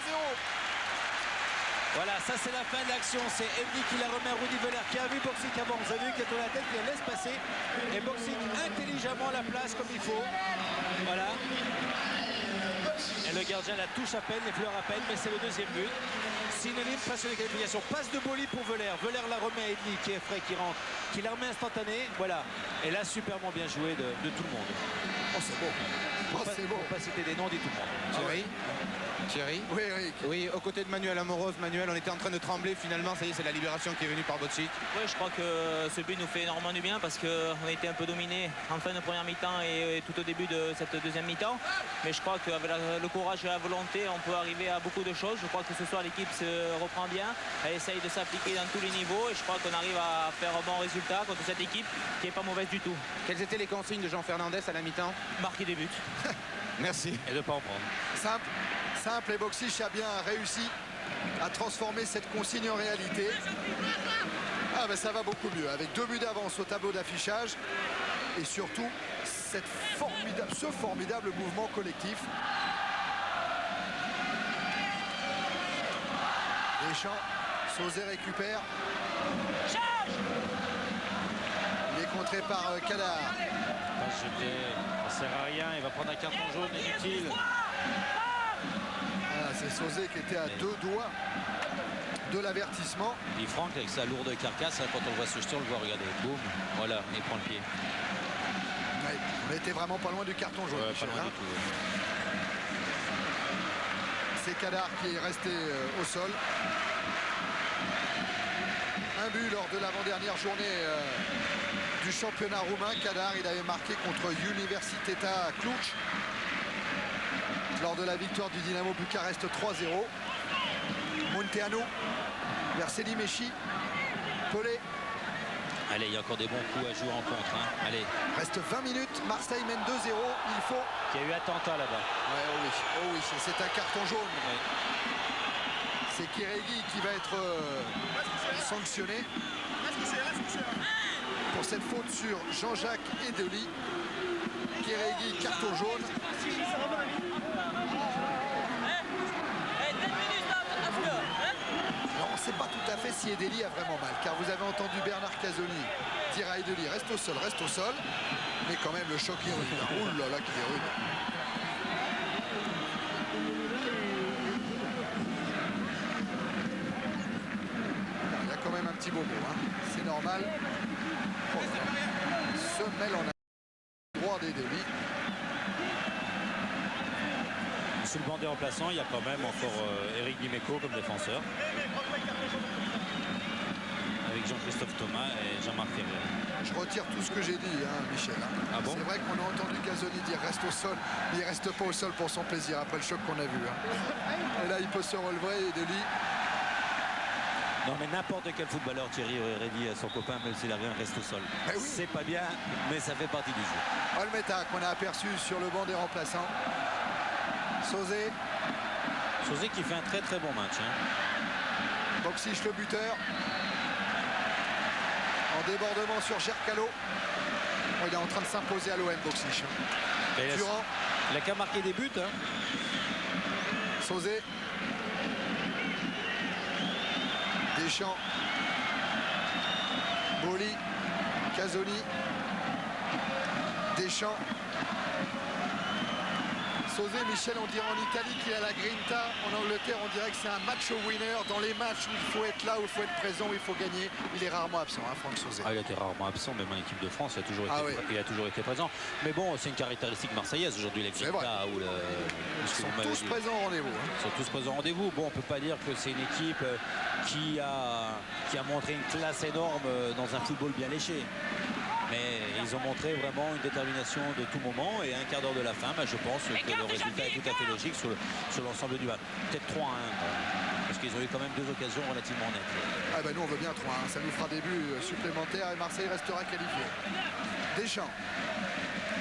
[SPEAKER 2] Voilà, ça c'est la fin de l'action. C'est Eddy qui la remet à Rudy Voleur qui a vu Boxic avant. Vous avez vu qu'il a tourné la tête, qu'il la laisse passer. Et Boxic intelligemment la place comme il faut. Voilà. Et le gardien la touche à peine, l'effleure à peine, mais c'est le deuxième but. Synonyme face à la qualification. Passe de Boli pour Voleur. Voleur la remet à Eddy qui est frais, qui rentre, qui la remet instantanée. Voilà. Et là, superbement bien joué de tout le monde.
[SPEAKER 1] Oh, c'est beau. Oh, c'est beau.
[SPEAKER 2] Pour pas citer des noms, dit tout le monde.
[SPEAKER 3] Thierry, Thierry.
[SPEAKER 1] Oui, Eric.
[SPEAKER 3] Oui, aux côtés de Manuel Amoros. Manuel, on était en train de trembler. Finalement, ça y est, c'est la libération qui est venue par Boxic.
[SPEAKER 5] Oui, je crois que ce but nous fait énormément du bien parce qu'on a été un peu dominé en fin de première mi-temps et tout au début de cette deuxième mi-temps. Mais je crois qu'avec le courage et la volonté, on peut arriver à beaucoup de choses. Je crois que ce soir, l'équipe se reprend bien. Elle essaye de s'appliquer dans tous les niveaux et je crois qu'on arrive à faire un bon résultat contre cette équipe qui n'est pas mauvaise du tout.
[SPEAKER 3] Quelles étaient les consignes de Jean Fernandez à la mi-temps?
[SPEAKER 5] Marquer des buts.
[SPEAKER 3] Merci.
[SPEAKER 2] Et de ne pas en prendre.
[SPEAKER 1] Simple, et Boxiche a bien réussi à transformer cette consigne en réalité. Ah ben ça va beaucoup mieux, avec 2 buts d'avance au tableau d'affichage et surtout ce formidable mouvement collectif. Deschamps, Sauzet récupère. Il est contré par Kadar.
[SPEAKER 2] Ça sert à rien, il va prendre un carton jaune inutile.
[SPEAKER 1] Voilà, c'est Sauzé qui était à 2 doigts de l'avertissement.
[SPEAKER 2] Et Franck avec sa lourde carcasse, hein, quand on le voit se jeter, on le voit, regardez, boum, voilà, il prend le pied.
[SPEAKER 1] Ouais, on était vraiment pas loin du carton jaune.
[SPEAKER 2] Ouais, pas
[SPEAKER 1] Michel,
[SPEAKER 2] loin
[SPEAKER 1] hein.
[SPEAKER 2] du tout. Ouais.
[SPEAKER 1] C'est Kadar qui est resté au sol. Un but lors de l'avant-dernière journée du championnat roumain. Kadar, il avait marqué contre Universitatea Cluj lors de la victoire du Dynamo Bucarest 3-0. Munteanu vers Selimechi. Pelé.
[SPEAKER 2] Allez, il y a encore des bons coups à jouer en contre. Hein. Allez.
[SPEAKER 1] Reste 20 minutes. Marseille mène 2-0. Il faut.
[SPEAKER 2] Il y a eu attentat là-bas.
[SPEAKER 1] Ouais, oh oui, c'est un carton jaune.
[SPEAKER 2] Ouais.
[SPEAKER 1] C'est Kérégi qui va être sanctionné pour cette faute sur Jean-Jacques Edeli. Kérégi, carton jaune. Alors, on ne sait pas tout à fait si Edeli a vraiment mal, car vous avez entendu Bernard Casoni dire à Edeli reste au sol. Mais quand même, le choc est rude. Ouh là là, qu'il est rude. Il y a quand même un petit bobo, hein. C'est normal. Oh, semelle en droit d'Edeli.
[SPEAKER 2] Sur le banc des remplaçants, il y a quand même encore Eric Dimeco comme défenseur. Avec Jean-Christophe Thomas et Jean-Marc Ferrer.
[SPEAKER 1] Je retire tout ce que j'ai dit, hein, Michel. Hein.
[SPEAKER 2] Ah bon?
[SPEAKER 1] C'est vrai qu'on a entendu Casoni dire reste au sol. Il reste pas au sol pour son plaisir après le choc qu'on a vu. Hein. Et là, il peut se relever et Edeli.
[SPEAKER 2] Non, mais n'importe quel footballeur, Thierry aurait dit à son copain, même s'il a rien, reste au sol.
[SPEAKER 1] Eh oui.
[SPEAKER 2] C'est pas bien, mais ça fait partie du jeu.
[SPEAKER 1] Olmeta qu'on a aperçu sur le banc des remplaçants. Sauzé.
[SPEAKER 2] Sauzé qui fait un très très bon match. Hein.
[SPEAKER 1] Boxic le buteur. En débordement sur Gercalo. Oh, il est en train de s'imposer à l'OM, Boxic. Durand.
[SPEAKER 2] Il a qu'à marquer des buts. Hein.
[SPEAKER 1] Sauzé. Deschamps. Boli. Casoni. Deschamps. Sauzé, Michel, on dirait en Italie qu'il a la grinta. En Angleterre, on dirait que c'est un match winner. Dans les matchs où il faut être là, où il faut être présent, où il faut gagner, il est rarement absent, hein, Franck Sauzé.
[SPEAKER 2] Ah, il a été rarement absent, même en équipe de France, il a toujours,
[SPEAKER 1] Ah
[SPEAKER 2] été,
[SPEAKER 1] oui.
[SPEAKER 2] il a toujours été présent. Mais bon, c'est une caractéristique marseillaise aujourd'hui, la grinta ou le.
[SPEAKER 1] Ils sont tous présents au rendez-vous. Hein.
[SPEAKER 2] Ils sont tous présents au rendez-vous. Bon, on peut pas dire que c'est une équipe qui a montré une classe énorme dans un football bien léché. Mais ils ont montré vraiment une détermination de tout moment et à un quart d'heure de la fin, je pense que le résultat est tout à fait logique sur l'ensemble du match. Peut-être 3-1, parce qu'ils ont eu quand même 2 occasions relativement nettes.
[SPEAKER 1] Ah ben nous on veut bien 3-1, ça nous fera des buts supplémentaires et Marseille restera qualifié. Deschamps.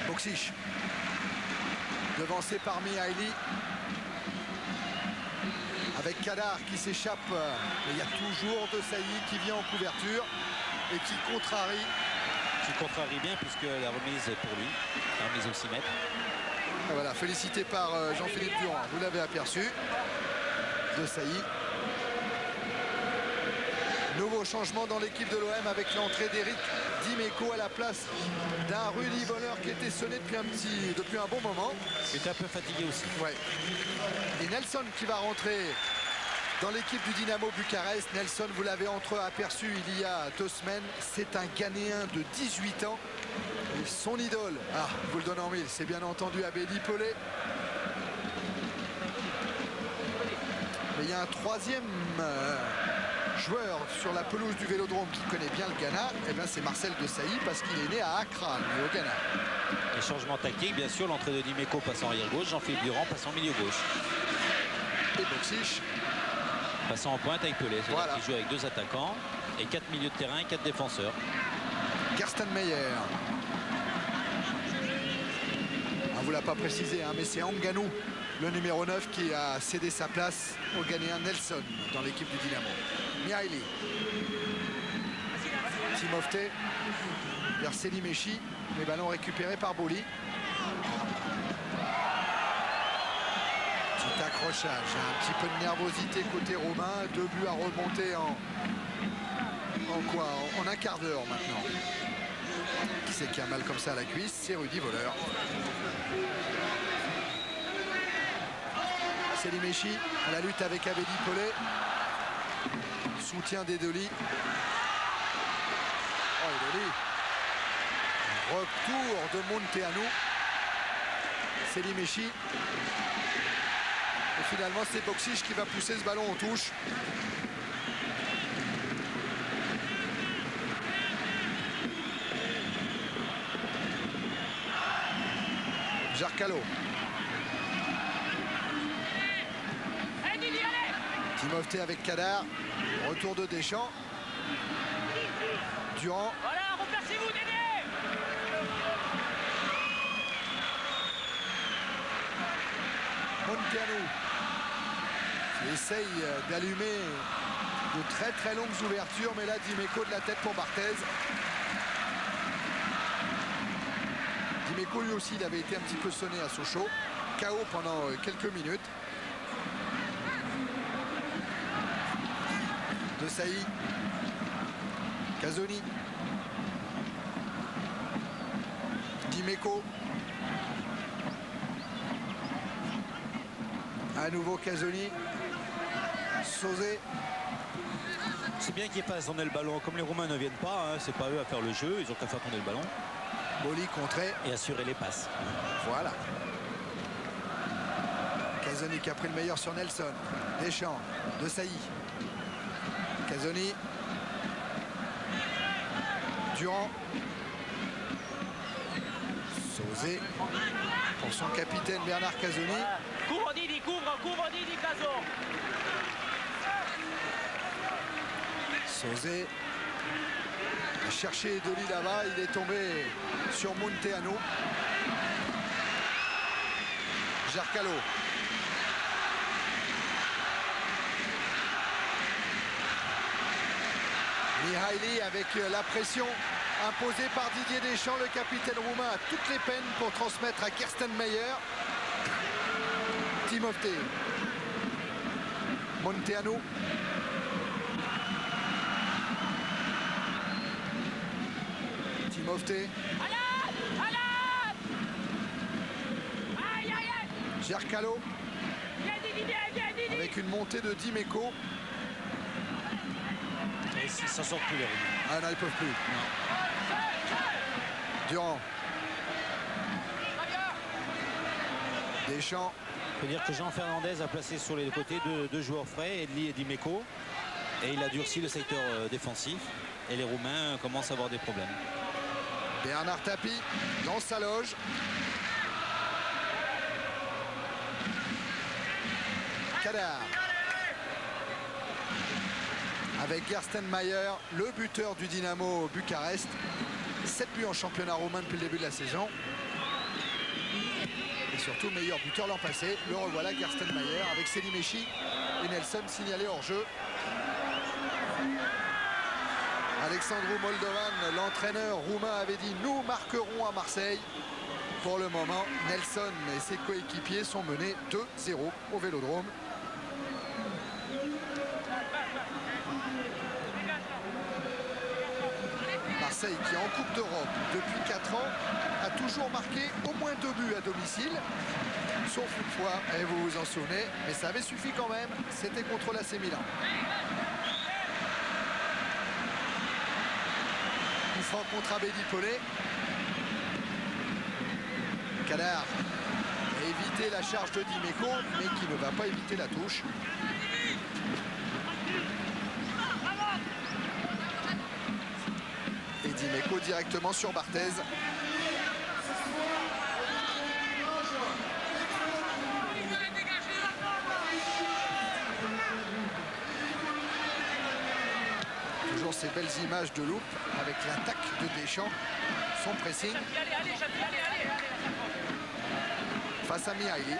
[SPEAKER 1] Boxic. Devancé par Mihaili. Avec Kadar qui s'échappe. Il y a toujours De Sailly qui vient en couverture et qui contrarie.
[SPEAKER 2] Qui contrarie bien puisque la remise est pour lui, la remise au 6 mètres.
[SPEAKER 1] Et voilà, félicité par Jean-Philippe Durand, vous l'avez aperçu. De Sailly. Nouveau changement dans l'équipe de l'OM avec l'entrée d'Eric Dimeco à la place d'un Rudy Voller qui était sonné depuis un bon moment.
[SPEAKER 2] Il était un peu fatigué aussi.
[SPEAKER 1] Ouais. Et Nelson qui va rentrer dans l'équipe du Dynamo Bucarest. Nelson, vous l'avez aperçu il y a 2 semaines, c'est un Ghanéen de 18 ans. Et son idole, vous le donne en mille, c'est bien entendu Abedi Pelé. Mais il y a un 3e joueur sur la pelouse du Vélodrome qui connaît bien le Ghana, et bien c'est Marcel Desailly parce qu'il est né à Accra, lui, au Ghana.
[SPEAKER 2] Et changement tactique, bien sûr, l'entrée de Dimeco passe en arrière gauche, Jean-Philippe Durand passe en milieu gauche.
[SPEAKER 1] Et Boxic.
[SPEAKER 2] Passant en pointe avec Pelé,
[SPEAKER 1] Voilà.
[SPEAKER 2] Il joue avec 2 attaquants et 4 milieux de terrain et 4 défenseurs.
[SPEAKER 1] Gerstenmeyer. On ne vous l'a pas précisé, hein, mais c'est Anganou, le numéro 9, qui a cédé sa place au Ghanéen Nelson dans l'équipe du Dynamo. Mihaili. Timofte vers Selimechi. Les ballons récupérés par Boli. Petit accrochage, un petit peu de nervosité côté roumain. 2 buts à remonter en un quart d'heure maintenant. Qui c'est qui a mal comme ça à la cuisse? C'est Rudy Voller. Selimechi à la lutte avec Abedi Pelé. Soutien d'Edoli. Oh, Edoli. Retour de Munteanu. Selimechi. Et finalement, c'est Boksic qui va pousser ce ballon en touche. Jarcalo. Timofte avec Kadar. Retour de Deschamps. Durand.
[SPEAKER 5] Voilà, replacez-vous, Dédé.
[SPEAKER 1] Munteanu qui essaye d'allumer de très longues ouvertures, mais là Dimeco de la tête pour Barthez. Dimeco lui aussi il avait été un petit peu sonné à Sochaux, KO pendant quelques minutes. De Sailly, Casoni, Dimeco. À nouveau Casoni, Sauzé.
[SPEAKER 2] C'est bien qu'ils fassent tourner le ballon. Comme les Roumains ne viennent pas, hein, c'est pas eux à faire le jeu, ils ont qu'à faire tourner le ballon.
[SPEAKER 1] Boli contré.
[SPEAKER 2] Et assurer les passes.
[SPEAKER 1] Voilà. Casoni qui a pris le meilleur sur Nelson. Deschamps, De Sailly. Casoni. Durand. Sauzé. Pour son capitaine Bernard Casoni.
[SPEAKER 5] Couvre Didi, couvre Didi, Caso.
[SPEAKER 1] Sauzé a cherché Edoli là-bas, il est tombé sur Munteanu. Jarcalo. Mihaili avec la pression imposée par Didier Deschamps, le capitaine roumain a toutes les peines pour transmettre à Gerstenmaier. Timofte. Munteanu. Timofte. Jarcalo. Avec une montée de Dimeco.
[SPEAKER 2] Et ça sort plus les Roumains.
[SPEAKER 1] Ah non, ils peuvent plus. Durand. Deschamps.
[SPEAKER 2] Il faut dire que Jean Fernandez a placé sur les côtés deux joueurs frais, Edli et Dimeco. Et il a durci le secteur défensif. Et les Roumains commencent à avoir des problèmes.
[SPEAKER 1] Bernard Tapie dans sa loge. Kadar. Avec Gerstenmaier, le buteur du Dynamo Bucarest. 7 buts en championnat roumain depuis le début de la saison. Et surtout meilleur buteur l'an passé. Le revoilà Gerstenmaier avec Selimechi et Nelson signalés hors jeu. Alexandru Moldovan, l'entraîneur roumain, avait dit « Nous marquerons à Marseille ». Pour le moment, Nelson et ses coéquipiers sont menés 2-0 au Vélodrome. Marseille qui en Coupe d'Europe depuis 4 ans a toujours marqué au moins 2 buts à domicile. Sauf une fois, et vous vous en souvenez, mais ça avait suffi quand même, c'était contre l'AC Milan. Coup franc contre Abedi Pelé. Kadar a évité la charge de Dimeco, mais qui ne va pas éviter la touche. Et Dimeco directement sur Barthez. Toujours ces belles images de loupe avec l'attaque de Deschamps, son pressing. Face à Mihaili.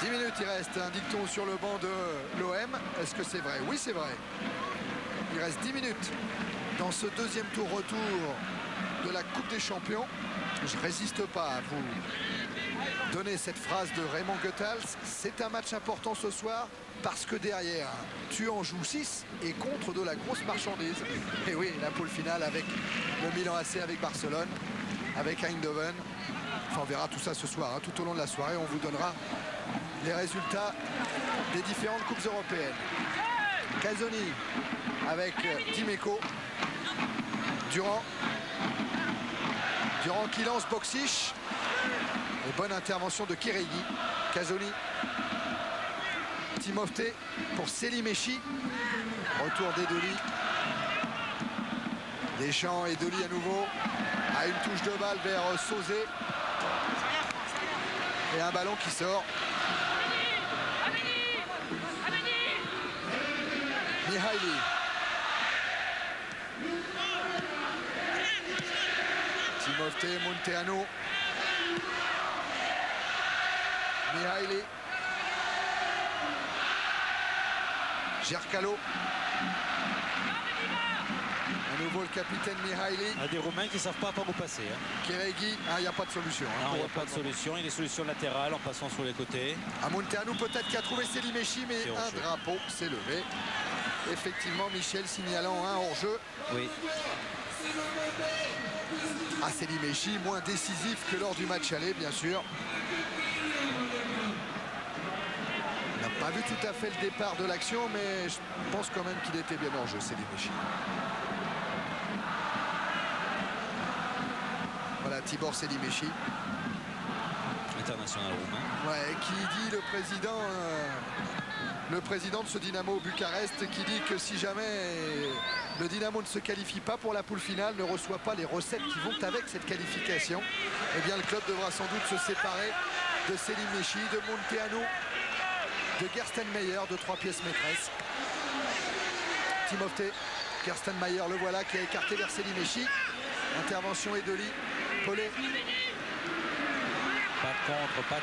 [SPEAKER 1] 10 minutes il reste, un dicton sur le banc de l'OM. Est-ce que c'est vrai? Oui, c'est vrai. Il reste 10 minutes dans ce deuxième tour retour de la Coupe des Champions. Je ne résiste pas à vous donner cette phrase de Raymond Goethals. C'est un match important ce soir parce que derrière, tu en joues 6 et contre de la grosse marchandise. Et oui, la poule finale avec le Milan AC, avec Barcelone, avec Eindhoven. Enfin, on verra tout ça ce soir, hein. Tout au long de la soirée, on vous donnera les résultats des différentes coupes européennes. Casoni avec Dimeco. Durand qui lance Boksic. Et bonne intervention de Kiregi. Casoni. Timofte pour Selimechi. Retour d'Edoli. Deschamps et Edoli à nouveau. À une touche de balle vers Sauzé. Et un ballon qui sort. Mihaili. Timofte, Munteanu. Mihaili. Gercalo. À nouveau le capitaine Mihaili.
[SPEAKER 2] Il y a des Roumains qui ne savent pas par où passer. Hein.
[SPEAKER 1] Kiregi, il n'y a pas de solution. Hein,
[SPEAKER 2] non, il n'y a pas de solution. Il y a des solutions latérales en passant sur les côtés.
[SPEAKER 1] Munteanu peut-être qui a trouvé Selimechi, mais un drapeau s'est levé. Effectivement, Michel signalant un hors-jeu.
[SPEAKER 2] Oui.
[SPEAKER 1] Selimechi, moins décisif que lors du match aller, bien sûr. On n'a pas vu tout à fait le départ de l'action, mais je pense quand même qu'il était bien hors-jeu, Selimechi. Voilà, Tibor Selimechi.
[SPEAKER 2] International roumain.
[SPEAKER 1] Ouais, qui dit le président de ce Dynamo Bucarest, qui dit que si jamais le Dynamo ne se qualifie pas pour la poule finale, ne reçoit pas les recettes qui vont avec cette qualification, eh bien le club devra sans doute se séparer de Selimechi, de Munteanu, de Gerstenmaier, de 3 pièces maîtresses. Timofte, Gerstenmaier, le voilà qui a écarté vers Selimechi. Intervention Edoli, Paulet.
[SPEAKER 2] Pas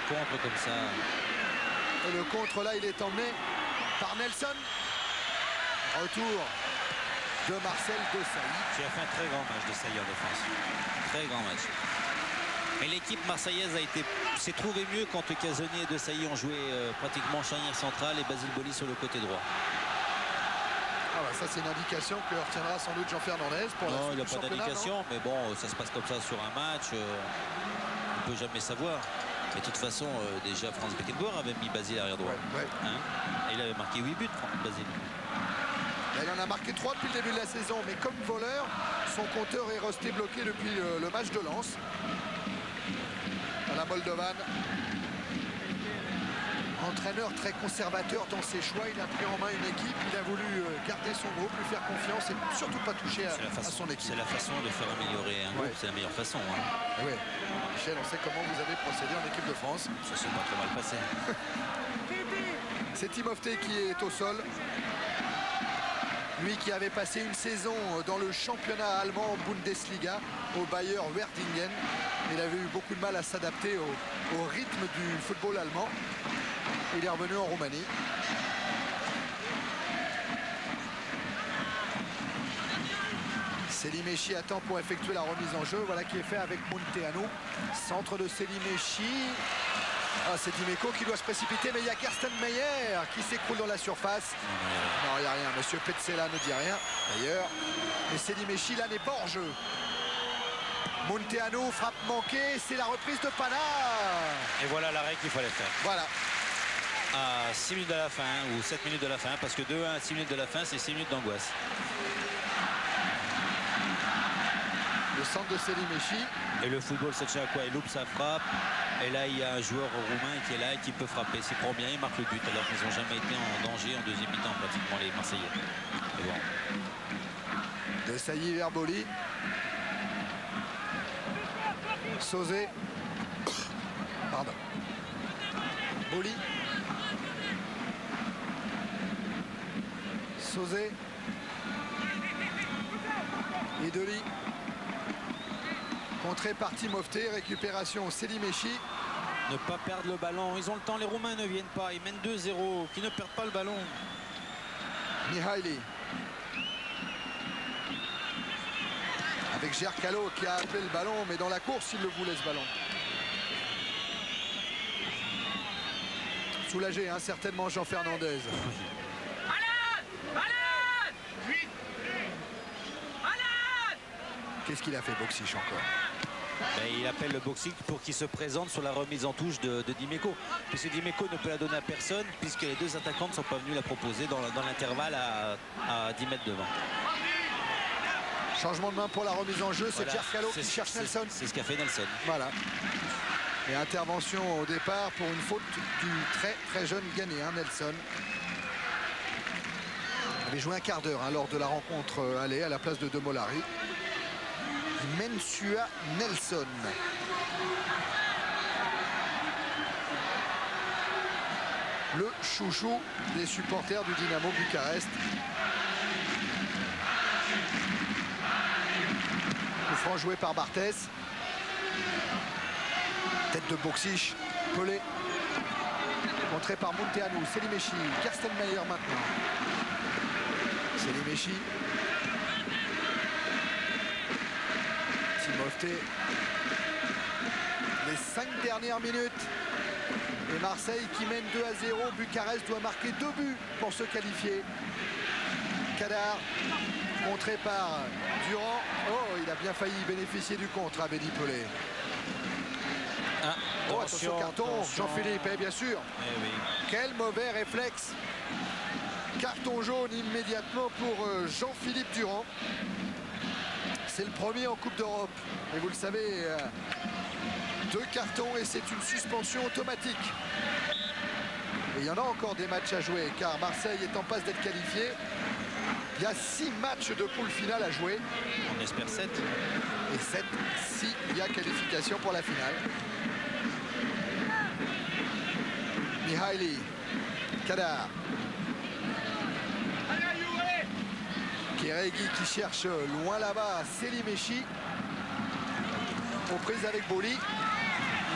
[SPEAKER 2] contre comme ça.
[SPEAKER 1] Et le contre là, il est emmené par Nelson. Retour de Marcel Desailly.
[SPEAKER 2] Qui a fait un très grand match de Desailly en défense. Très grand match. Mais l'équipe marseillaise s'est trouvée mieux quand Casoni et Desailly ont joué pratiquement charnière centrale et Basile Boli sur le côté droit.
[SPEAKER 1] Ah bah ça c'est une indication que retiendra sans doute Jean Fernandez pour la
[SPEAKER 2] Non,
[SPEAKER 1] suite
[SPEAKER 2] il n'a
[SPEAKER 1] du
[SPEAKER 2] pas
[SPEAKER 1] championnat,
[SPEAKER 2] d'indication, mais bon, ça se passe comme ça sur un match. On ne peut jamais savoir. Mais de toute façon, déjà Franz Beckenbauer avait mis Basile arrière droit.
[SPEAKER 1] Ouais.
[SPEAKER 2] Hein, et il avait marqué 8 buts, Basile.
[SPEAKER 1] Là, il en a marqué 3 depuis le début de la saison, mais comme voleur, son compteur est resté bloqué depuis le match de Lens. À la Moldovan. Entraîneur très conservateur dans ses choix, il a pris en main une équipe, il a voulu garder son groupe, lui faire confiance et surtout pas toucher à son équipe.
[SPEAKER 2] C'est la façon de faire améliorer un groupe, c'est la meilleure façon. Hein.
[SPEAKER 1] Oui. Michel, on sait comment vous avez procédé en équipe de France.
[SPEAKER 2] Ça s'est pas trop mal passé.
[SPEAKER 1] C'est Timofte qui est au sol. Lui qui avait passé une saison dans le championnat allemand Bundesliga au Bayer Wertingen. Il avait eu beaucoup de mal à s'adapter au rythme du football allemand. Il est revenu en Roumanie. Selimechi attend pour effectuer la remise en jeu. Voilà qui est fait avec Munteanu. Centre de Selimechi. C'est Dimeco qui doit se précipiter, mais il y a Gerstenmaier qui s'écroule dans la surface. Non, il n'y a rien. Monsieur Petzela ne dit rien, d'ailleurs. Mais Selimechi, là, n'est pas hors jeu. Munteanu, frappe manquée. C'est la reprise de Pana.
[SPEAKER 2] Et voilà l'arrêt qu'il fallait faire.
[SPEAKER 1] Voilà.
[SPEAKER 2] À 6 minutes de la fin, ou 7 minutes de la fin, parce que 2-1 à 6 minutes de la fin, c'est 6 minutes d'angoisse.
[SPEAKER 1] Le centre de Selimechi.
[SPEAKER 2] Et le football, c'est à quoi? Il loupe sa frappe. Et là, il y a un joueur roumain qui est là et qui peut frapper. S'il prend bien, il marque le but. Alors qu'ils n'ont jamais été en danger en deuxième mi-temps, pratiquement, les Marseillais. Et bon.
[SPEAKER 1] Desailly vers Boli. Sauzé. Pardon. Boli. Sauzé. Edoli. Contré par Timofte. Récupération Selimechi.
[SPEAKER 2] Ne pas perdre le ballon. Ils ont le temps. Les Roumains ne viennent pas. Ils mènent 2-0. Qui ne perdent pas le ballon.
[SPEAKER 1] Mihaili. Avec Gercalo qui a appelé le ballon, mais dans la course, il le voulait ce ballon. Soulagé, hein, certainement Jean Fernandez. Qu'est-ce qu'il a fait, Boksic, encore?
[SPEAKER 2] Ben, il appelle le boxing pour qu'il se présente sur la remise en touche de Dimeco. Puisque Dimeco ne peut la donner à personne, puisque les deux attaquants ne sont pas venus la proposer dans l'intervalle à 10 mètres devant.
[SPEAKER 1] Changement de main pour la remise en jeu, c'est
[SPEAKER 2] Voilà,
[SPEAKER 1] Cercalo qui cherche Nelson.
[SPEAKER 2] C'est ce qu'a fait Nelson.
[SPEAKER 1] Voilà. Et intervention au départ pour une faute du très jeune Ghanéen, Nelson. Il avait joué un quart d'heure lors de la rencontre aller à la place de Demolari. Mensua Nelson. Le chouchou des supporters du Dynamo Bucarest. Coup franc joué par Barthès. Tête de Boksic, Pelé. Contré par Munteanu, Selimechi, Gerstenmaier maintenant. Selimechi. Timofte. Les 5 dernières minutes. Et Marseille qui mène 2-0. Bucarest doit marquer 2 buts pour se qualifier. Kadar, contré par Durand. Oh, il a bien failli bénéficier du contre à Bédi Pelé. Oh, attention, carton, Jean-Philippe, bien sûr.
[SPEAKER 2] Eh oui.
[SPEAKER 1] Quel mauvais réflexe. Carton jaune immédiatement pour Jean-Philippe Durand. C'est le premier en Coupe d'Europe. Et vous le savez, 2 cartons et c'est une suspension automatique. Et il y en a encore des matchs à jouer car Marseille est en passe d'être qualifié. Il y a 6 matchs de poule finale à jouer.
[SPEAKER 2] On espère 7.
[SPEAKER 1] Et 7 si il y a qualification pour la finale. Mihaili, Kadar. Kérégi qui cherche loin là-bas Selimechi. Aux prises avec Boli.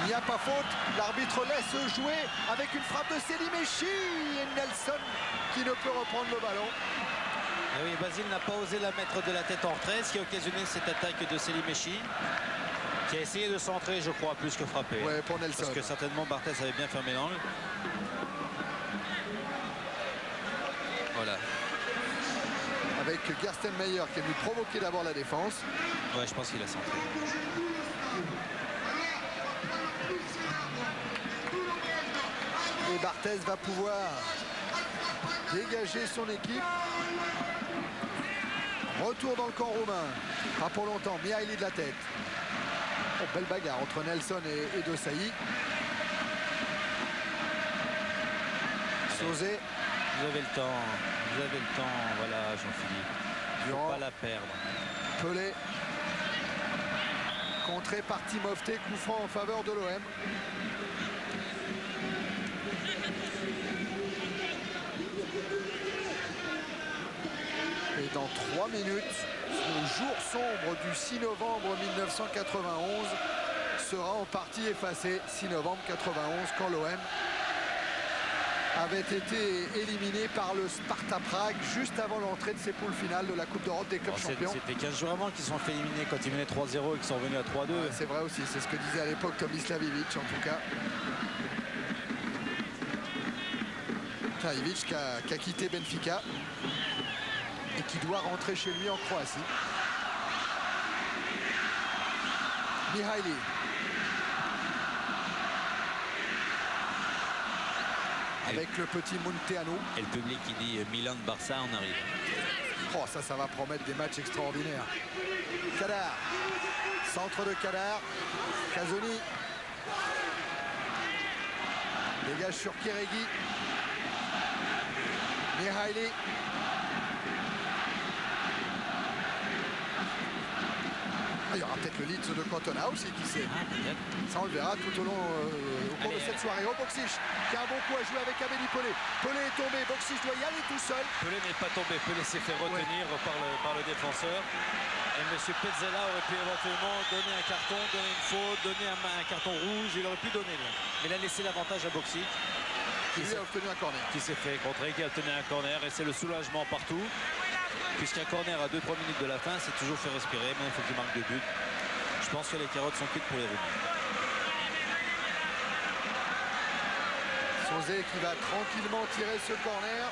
[SPEAKER 1] Il n'y a pas faute. L'arbitre laisse jouer avec une frappe de Selimechi. Et Nelson qui ne peut reprendre le ballon.
[SPEAKER 2] Et oui, Basile n'a pas osé la mettre de la tête en retrait, ce qui a occasionné cette attaque de Selimechi, qui a essayé de centrer, je crois, plus que frapper.
[SPEAKER 1] Ouais, pour Nelson.
[SPEAKER 2] Parce que certainement Barthès avait bien fermé l'angle. Voilà.
[SPEAKER 1] Avec Gerstenmaier qui est venu provoquer d'abord la défense.
[SPEAKER 2] Ouais, je pense qu'il a centré.
[SPEAKER 1] Et Barthès va pouvoir dégager son équipe. Retour dans le camp roumain. Pas pour longtemps. Mihaili de la tête. Oh, belle bagarre entre Nelson et De Sailly. Sauzé.
[SPEAKER 2] Vous avez le temps. Vous avez le temps. Voilà, Jean-Philippe. Il ne faut pas la perdre.
[SPEAKER 1] Pelé. Contré par Timofte. Coup franc en faveur de l'OM. Et dans 3 minutes, le jour sombre du 6 novembre 1991 sera en partie effacé. 6 novembre 91, quand l'OM avait été éliminé par le Sparta Prague juste avant l'entrée de ses poules finales de la Coupe d'Europe des clubs champions.
[SPEAKER 2] C'était 15 jours avant qu'ils sont fait éliminer quand ils menaient 3-0 et qu'ils sont revenus à 3-2.
[SPEAKER 1] Ouais, c'est vrai aussi, c'est ce que disait à l'époque Tomislav Ivic en tout cas. Ivic qui a quitté Benfica et qui doit rentrer chez lui en Croatie. Mihaili. Avec le petit Munteanu.
[SPEAKER 2] Et le public qui dit Milan-Barça, on arrive.
[SPEAKER 1] Oh, ça va promettre des matchs extraordinaires. Kadar. Centre de Kadar. Kazoni. Dégage sur Kérégi. Mihaili. Il y aura peut-être le lead de Cantona aussi, qui sait. Ça, on le verra tout au long au cours de cette soirée. Oh, Boksic qui a un bon coup à jouer avec Amélie Pelé. Pelé est tombé, Boksic doit y aller tout seul.
[SPEAKER 2] Pelé n'est pas tombé, Pelé s'est fait retenir par le défenseur. Et M. Pezzella aurait pu éventuellement donner un carton, donner une faute, donner un carton rouge. Il aurait pu donner, lui. Mais il a laissé l'avantage à Boksic.
[SPEAKER 1] Qui lui a obtenu un corner.
[SPEAKER 2] Qui s'est fait contrer, qui a obtenu un corner. Et c'est le soulagement partout. Puisqu'un corner à 2-3 minutes de la fin, c'est toujours fait respirer. Mais il faut qu'il marque 2 buts. Je pense que les carottes sont cuites pour les roues.
[SPEAKER 1] Sauzé qui va tranquillement tirer ce corner.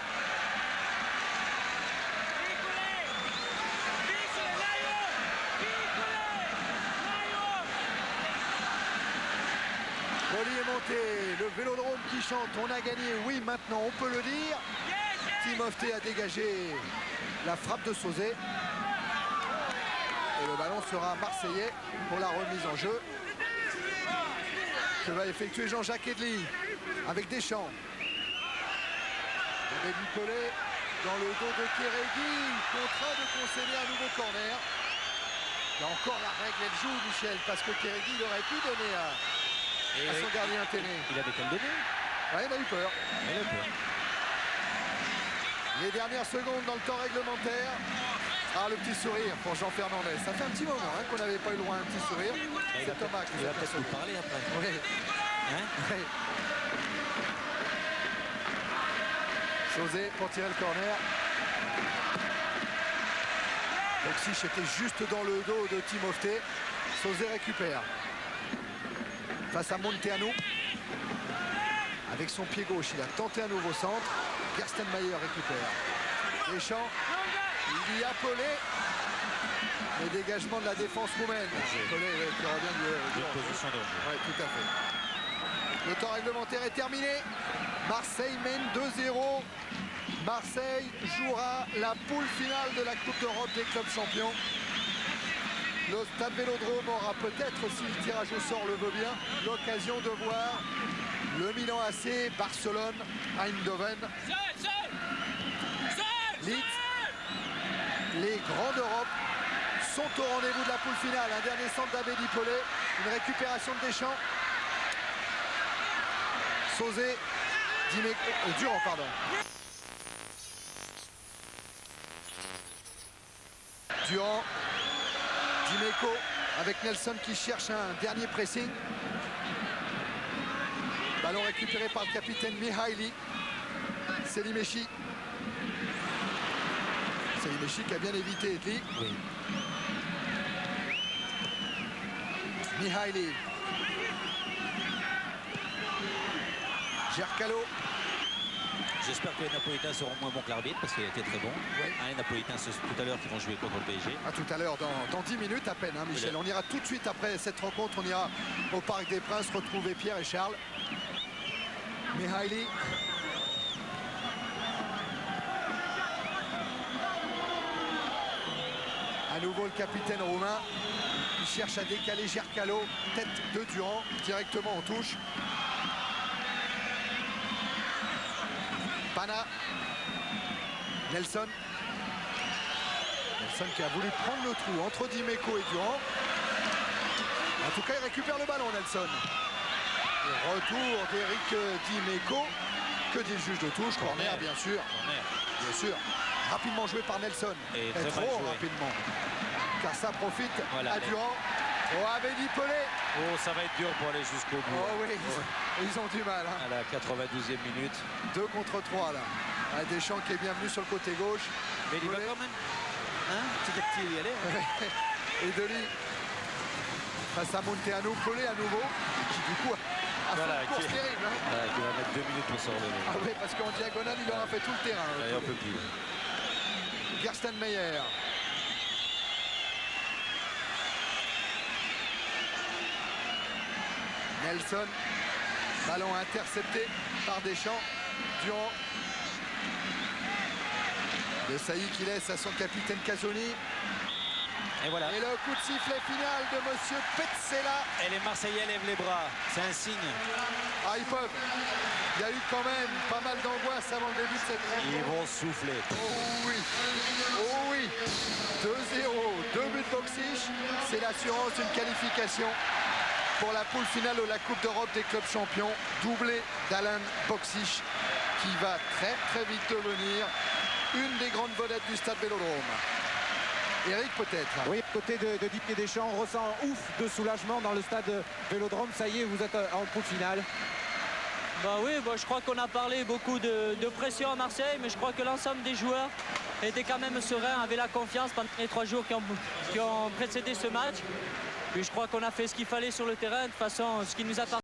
[SPEAKER 1] Timothée, le Vélodrome qui chante, on a gagné, oui maintenant on peut le dire. Timothée a dégagé la frappe de Sauzet. Et le ballon sera marseillais pour la remise en jeu. Que va effectuer Jean-Jacques Edli avec Deschamps. Abedi Pelé dans le dos de Kérégi, contraint de concéder un nouveau corner. Là encore la règle elle joue, Michel, parce que Kérégi il aurait pu donner à son gardien Téné.
[SPEAKER 2] Il avait qu'à le donner.
[SPEAKER 1] Ouais, il a eu peur.
[SPEAKER 2] Il a eu peur.
[SPEAKER 1] Les dernières secondes dans le temps réglementaire. Ah, le petit sourire pour Jean Fernandez. Ça fait un petit moment qu'on n'avait pas eu le droit à un petit sourire. C'est Thomas qui
[SPEAKER 2] Il va peut-être vous parler après.
[SPEAKER 1] Oui.
[SPEAKER 2] Hein?
[SPEAKER 1] Oui. Sauzet pour tirer le corner. Boxic était juste dans le dos de Timothée. Sauzet récupère. Face à Monteanu. Avec son pied gauche, il a tenté un nouveau centre. Gerstenmayer récupère. Deschamps, il y a Pelé. Le dégagement de la défense roumaine. Pelé qui revient de
[SPEAKER 2] Position de jeu.
[SPEAKER 1] oui, tout à fait. Le temps réglementaire est terminé. Marseille mène 2-0. Marseille jouera la poule finale de la Coupe d'Europe des clubs champions. Le Stade Vélodrome aura peut-être, si le tirage au sort le veut bien, l'occasion de voir le Milan AC, Barcelone, Eindhoven, Leeds. Les grands d'Europe sont au rendez-vous de la poule finale. Un dernier centre d'Abedi Pelé, une récupération de Deschamps. Sauzet, Durand, pardon. Durand, Dimeco avec Nelson qui cherche un dernier pressing. Ballon récupéré par le capitaine Mihaili. Selimechi. Selimechi qui a bien évité Edli.
[SPEAKER 2] Oui.
[SPEAKER 1] Mihaili. Gercalo.
[SPEAKER 2] J'espère que les Napolitains seront moins bons que l'arbitre parce qu'il a été très bon.
[SPEAKER 1] Oui.
[SPEAKER 2] Les Napolitains, c'est tout à l'heure qui vont jouer contre le PSG.
[SPEAKER 1] À tout à l'heure, dans 10 minutes à peine, hein, Michel. On ira tout de suite après cette rencontre. On ira au Parc des Princes retrouver Pierre et Charles. Mihaili. À nouveau le capitaine roumain qui cherche à décaler Gercalo. Tête de Durand directement en touche. Pana. Nelson. Nelson qui a voulu prendre le trou entre Dimeco et Durand. En tout cas, il récupère le ballon, Nelson. Et retour d'Eric Dimeco. Que dit le juge de touche? Corner, bien sûr.
[SPEAKER 2] Corner.
[SPEAKER 1] Bien sûr. Rapidement joué par Nelson.
[SPEAKER 2] Et
[SPEAKER 1] trop
[SPEAKER 2] très mal joué.
[SPEAKER 1] rapidement. Car ça profite
[SPEAKER 2] Voilà,
[SPEAKER 1] à Durand. Oh, Abedi Pelé.
[SPEAKER 2] Oh, ça va être dur pour aller jusqu'au bout.
[SPEAKER 1] Oh oui, ils ont du mal. Hein.
[SPEAKER 2] À la 92e minute.
[SPEAKER 1] 2 contre 3 là. Ah, Deschamps qui est bienvenu sur le côté gauche.
[SPEAKER 2] Mais il va
[SPEAKER 1] Pelé.
[SPEAKER 2] quand même. Hein? Petit à petit y aller. Hein.
[SPEAKER 1] Et Deli face à Monteanu. Pelé à nouveau. Qui du coup a fait
[SPEAKER 2] Voilà,
[SPEAKER 1] une course
[SPEAKER 2] qui-
[SPEAKER 1] terrible. Hein.
[SPEAKER 2] Voilà, qui va mettre 2 minutes pour se relever.
[SPEAKER 1] Ah oui, parce qu'en diagonale, il aura fait tout le terrain.
[SPEAKER 2] Allez, un peu plus.
[SPEAKER 1] Gerstenmayer. Nelson. Ballon intercepté par Deschamps. Durand. De Sailly qui laisse à son capitaine Casoni.
[SPEAKER 2] Et voilà.
[SPEAKER 1] Et le coup de sifflet final de Monsieur Petzela.
[SPEAKER 2] Et les Marseillais lèvent les bras. C'est un signe.
[SPEAKER 1] Ah, ils peuvent. Il y a eu quand même pas mal d'angoisse avant le début de cette
[SPEAKER 2] Ils
[SPEAKER 1] rencontre.
[SPEAKER 2] vont souffler.
[SPEAKER 1] Oh oui, oh oui. 2-0, 2 buts de Boxic. C'est l'assurance d'une qualification pour la poule finale de la Coupe d'Europe des clubs champions. Doublé d'Alain Boxic qui va très très vite devenir une des grandes vedettes du Stade Vélodrome. Eric peut-être.
[SPEAKER 6] Oui, côté de Didier Deschamps, on ressent ouf de soulagement dans le stade Vélodrome. Ça y est, vous êtes en poule finale.
[SPEAKER 5] Bah oui, je crois qu'on a parlé beaucoup de pression à Marseille, mais je crois que l'ensemble des joueurs étaient quand même sereins, avaient la confiance pendant les 3 jours qui ont précédé ce match. Puis je crois qu'on a fait ce qu'il fallait sur le terrain. De toute façon, ce qui nous appartient.